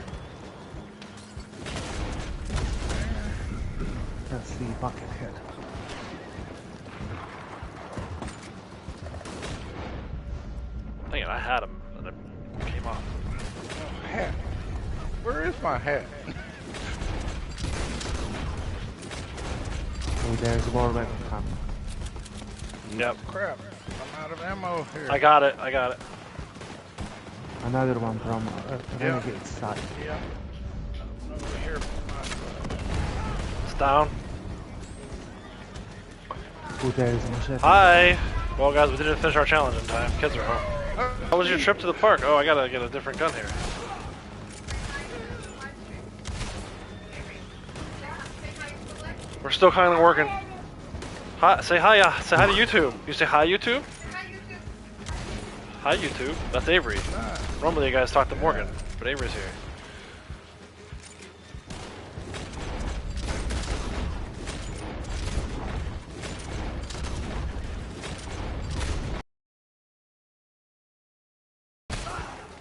Let's see, bucket head. Dang it, I had him, and it came off. Oh, hat. Where is my hat? Oh, there's war wagon coming. Yep, Crap. I'm out of ammo here. I got it, I got it. Another one from Yeah. Renegade side. Yeah. Over here. It's down. Oh, there's machete. Hi! Well, guys, we didn't finish our challenge in time. Kids are home. How was your trip to the park? Oh, I gotta get a different gun here. We're still kind of working. Hi, say hi, say hi to YouTube. You say hi, YouTube? Hi, YouTube. That's Avery. Normally, you guys talk to Morgan, but Avery's here.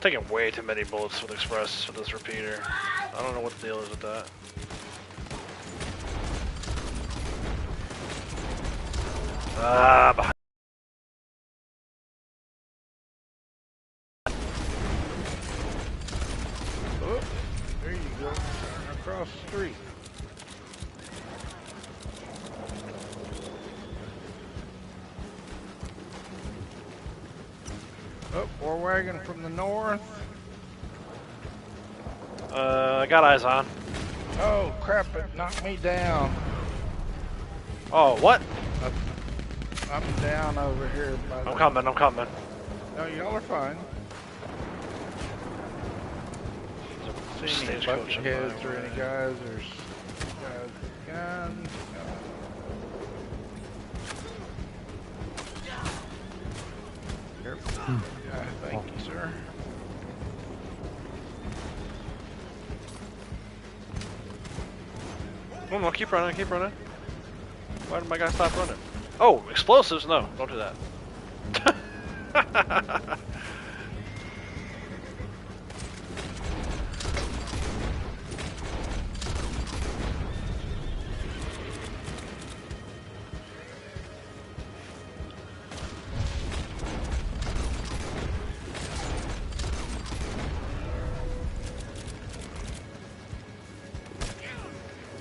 Taking way too many bullets with Express for this repeater. I don't know what the deal is with that. Ah, behind. Oh, there you go. Across the street. Oh, war wagon from the north. I got eyes on. Oh, crap, it knocked me down. Oh, what? I'm down over here by I'm the... coming, I'm coming. No, y'all are fine. See any Stagecoach bucket in heads my or any way. guys or guys with guns? Careful. Thank you, sir. No, keep running, keep running. Why did my guy stop running? Oh, explosives? No, don't do that.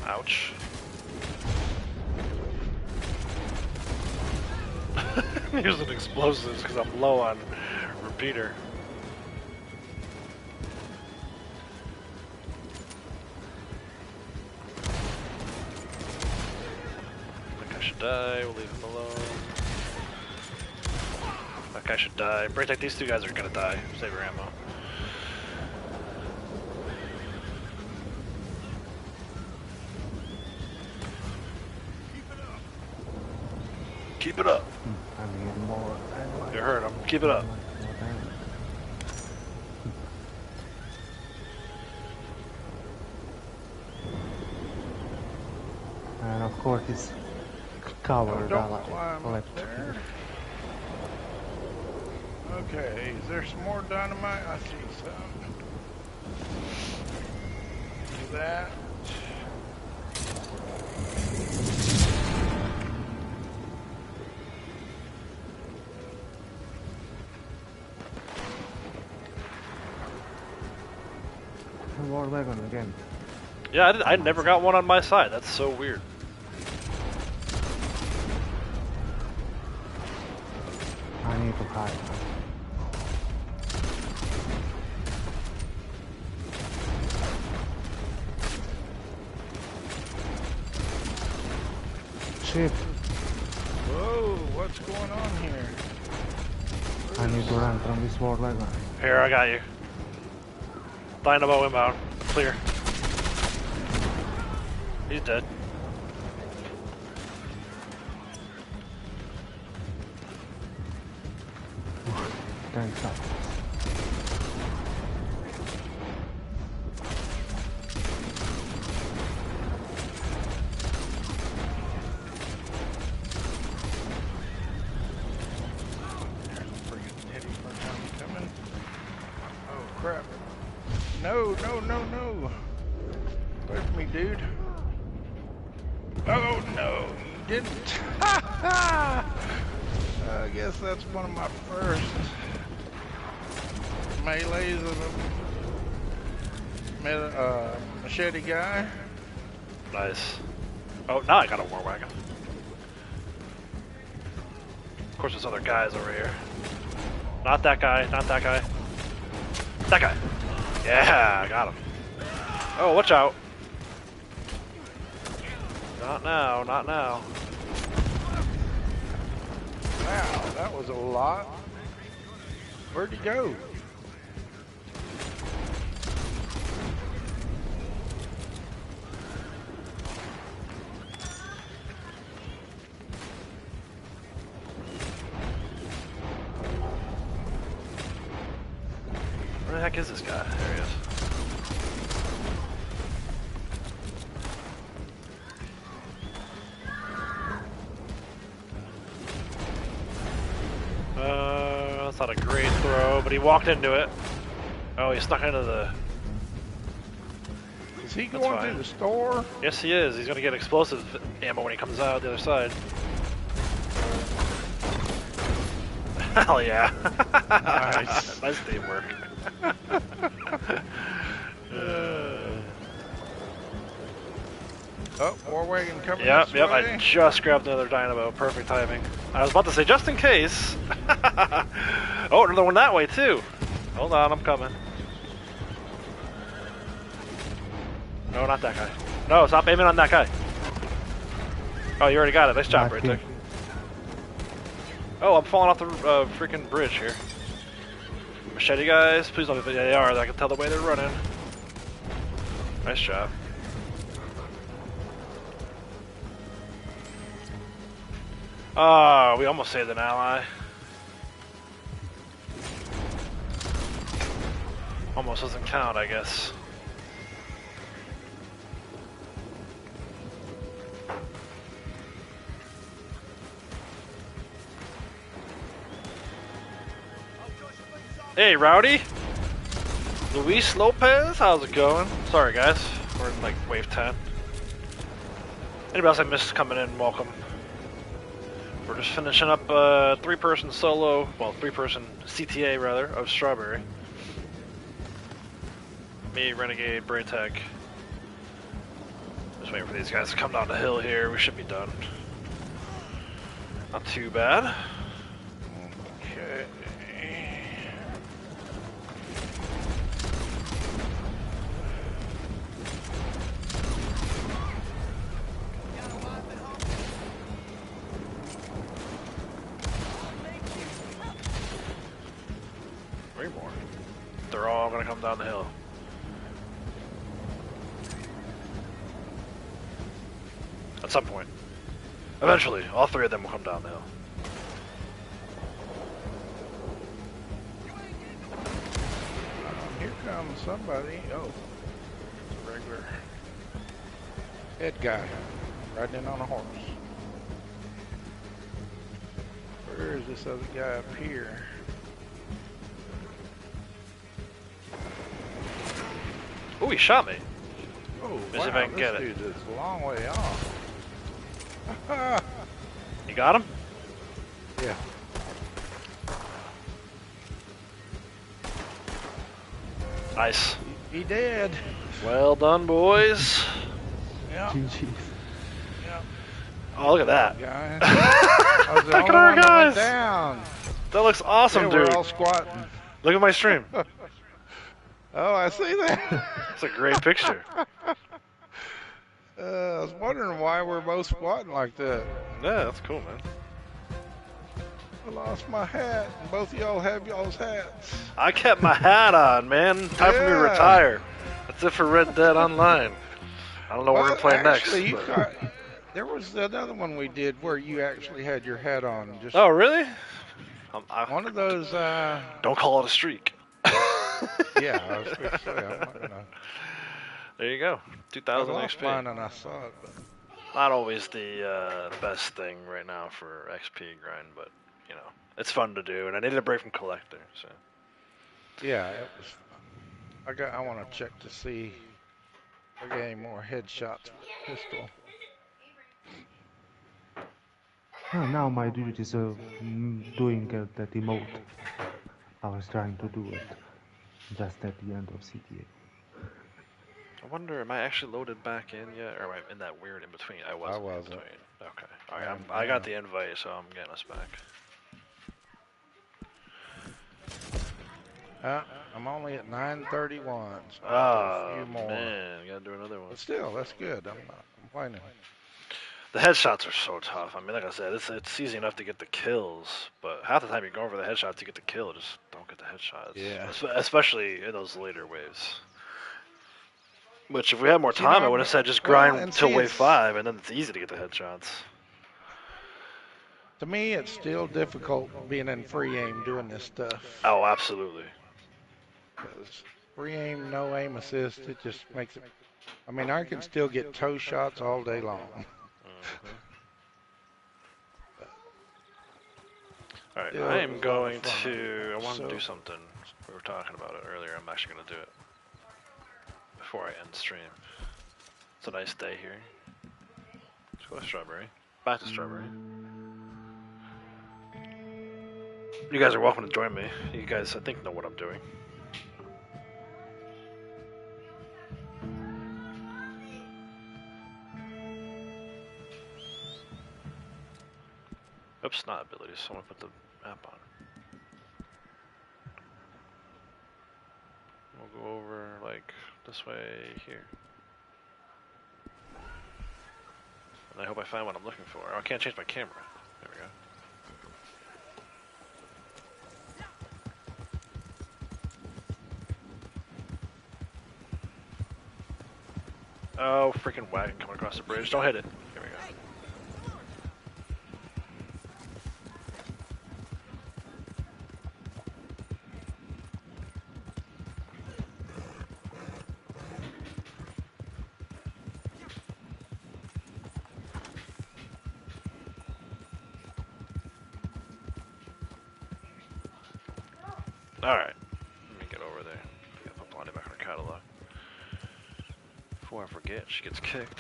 Ouch. I'm using explosives because I'm low on repeater. I think I should die. We'll leave him alone. That guy should die. Braytech, these two guys are gonna die. Save your ammo. Keep it up. I need more ammo. You heard him. Keep it up. And of course it's covered. Don't I like climb up left. there. Okay, is there some more dynamite? I see some. Do that. War wagon again. Yeah, I never got one on my side. That's so weird. I need to hide. Shit, Whoa, what's going on here? I need to run from this war wagon. Here, I got you. Dynamo inbound. Clear. He's dead. Thanks up. Friggin' heavy front coming. Oh crap. No, no, no, no. Wait for me, dude. Oh no, you didn't. I guess that's one of my first melees of a machete guy. Nice. Oh, now I got a war wagon. Of course, there's other guys over here. Not that guy, not that guy. That guy. Yeah, I got him. Oh, watch out. Not now, not now. Wow, that was a lot. Where'd he go? Where the heck is this guy? There he is. That's not a great throw, but he walked into it. Oh, he snuck into the... Is he That's going fine. to the store? Yes, he is. He's gonna get explosive ammo when he comes out the other side. Hell yeah. Nice. Nice teamwork. Oh, war wagon coming Yep, this yep, way. I just grabbed another dynamo. Perfect timing. I was about to say, just in case. Oh, another one that way, too. Hold on, I'm coming. No, not that guy. No, stop aiming on that guy. Oh, you already got it. Nice job, Not Braytek. him. Oh, I'm falling off the freaking bridge here. Machete guys, please don't be. Yeah, they are. I can tell the way they're running. Nice job. Ah, we almost saved an ally. Almost doesn't count, I guess. Hey, Rowdy. Luis Lopez, how's it going? Sorry, guys. We're in like wave 10. Anybody else I missed coming in, welcome. We're just finishing up a 3-person solo, well, 3-person CTA rather, of Strawberry. Me, Renegade, Braytek. Just waiting for these guys to come down the hill here. We should be done. Not too bad. Okay. Three more. They're all gonna come down the hill. At some point. Eventually, all 3 of them will come down the hill. Here comes somebody. Oh, it's a regular head guy riding in on a horse. Where is this other guy up here? Ooh, he shot me. Oh, See if I wow, can get this it. dude is a long way off. You got him? Yeah. Nice. He did. Well done, boys. Yeah. GG's. Yeah. Oh, look at that. Guys. I was the Look at only our one that went guys. down. That looks awesome, Yeah, dude. we're all squatting. Look at my stream. Oh, I see that. It's a great picture. I was wondering why we're both squatting like that. Yeah, that's cool, man. I lost my hat, and both of y'all have y'all's hats. I kept my hat on, man. Time for me to Yeah. retire. That's it for Red Dead Online. I don't know what we're gonna play actually, next. there was another one we did where you actually had your hat on. Just Oh, really? one of those. Don't call it a streak. Yeah, I was going to say, I'm not gonna. There you go. I 2,000 lost XP. mine and I saw it, but Not always the best thing right now for XP grind, but you know, it's fun to do, and I needed a break from collecting, so. yeah, it was. I want to check to see if I get any more headshots with the pistol. Oh, now my duty is doing that emote. I was trying to do it just at the end of CTA. I wonder, am I actually loaded back in yet, or am I in that weird in between? I wasn't. wasn't. In between. Okay. All right. I got the invite, so I'm getting us back. I'm only at 931, so I'll Oh do a few more. man, gotta do another one. But still, that's good. I'm not complaining. The headshots are so tough. I mean, like I said, it's easy enough to get the kills, but half the time you're going for the headshot to get the kill, just don't get the headshots. Yeah. Especially in those later waves. Which, if we had more You know, time, I would have said just well, grind and till see, wave it's- 5, and then it's easy to get the headshots. To me, it's still difficult being in free aim doing this stuff. Oh, absolutely. 'Cause free aim, no aim assist, it just makes it. I mean, I can still get toe shots all day long. All right, Yeah, I it am was a lot of going fun. to. I want to So- do something. We were talking about it earlier. I'm actually going to do it before I end stream. It's a nice day here. Let's go to Strawberry. Back to Strawberry. You guys are welcome to join me. You guys, I think, know what I'm doing. Oops, not abilities. I want to put the map on. We'll go over, like, this way here. And I hope I find what I'm looking for. Oh, I can't change my camera. There we go. Oh, freaking wagon coming across the bridge. Don't hit it. Here we go. Alright. Let me get over there. Gotta put Blondie back in her catalog. Before I forget, she gets kicked.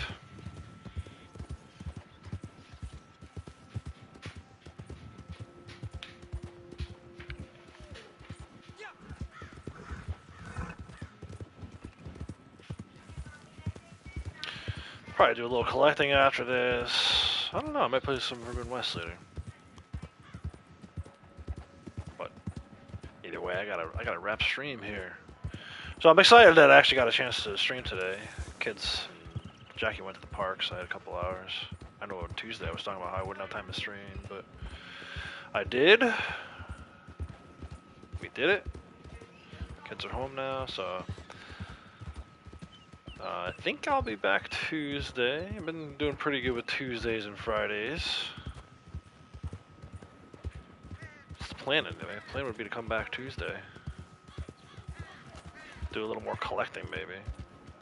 Probably do a little collecting after this. I don't know, I might play some Forbidden West later. But either way, I gotta wrap stream here. So I'm excited that I actually got a chance to stream today. Kids and Jackie went to the park, so I had a couple hours. I know on Tuesday I was talking about how I wouldn't have time to stream, but I did. We did it. Kids are home now, so I think I'll be back Tuesday. I've been doing pretty good with Tuesdays and Fridays. What's the plan anyway? The plan would be to come back Tuesday. Do a little more collecting maybe.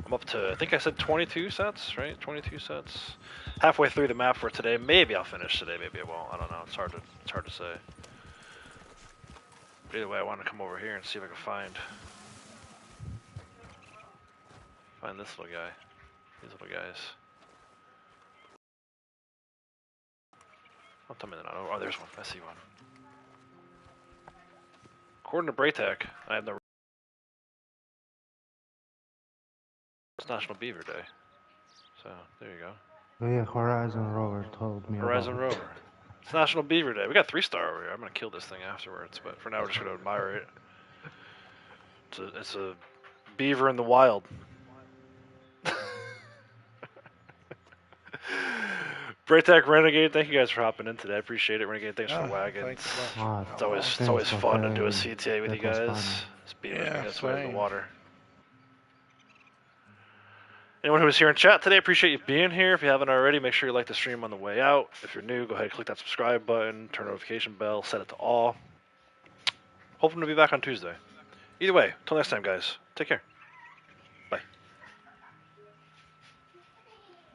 I'm up to, I think I said 22 sets, right? 22 sets. Halfway through the map for today. Maybe I'll finish today, maybe I won't. I don't know. It's hard to say. But either way, I want to come over here and see if I can find Find this little guy. These little guys. Oh, tell me they're not over. Oh, there's one. I see one. According to Braytech, I have the. It's National Beaver Day. So, there you go. Oh yeah, Horizon Rover told me Horizon about Rover. It's National Beaver Day. We got 3-star over here. I'm gonna kill this thing afterwards, but for now we're just gonna admire it. It's a beaver in the wild. Braytech Renegade, thank you guys for hopping in today. I appreciate it. Renegade, thanks for wagons. Thanks a bunch. Ah, It's always thanks, fun to do a okay. CTA with you That was guys. fun. This beaver's Yeah, making its way to the same. water. Anyone who was here in chat today, appreciate you being here. If you haven't already, make sure you like the stream on the way out. If you're new, go ahead and click that subscribe button, turn notification bell, set it to all. Hoping to be back on Tuesday. Either way, till next time, guys. Take care. Bye.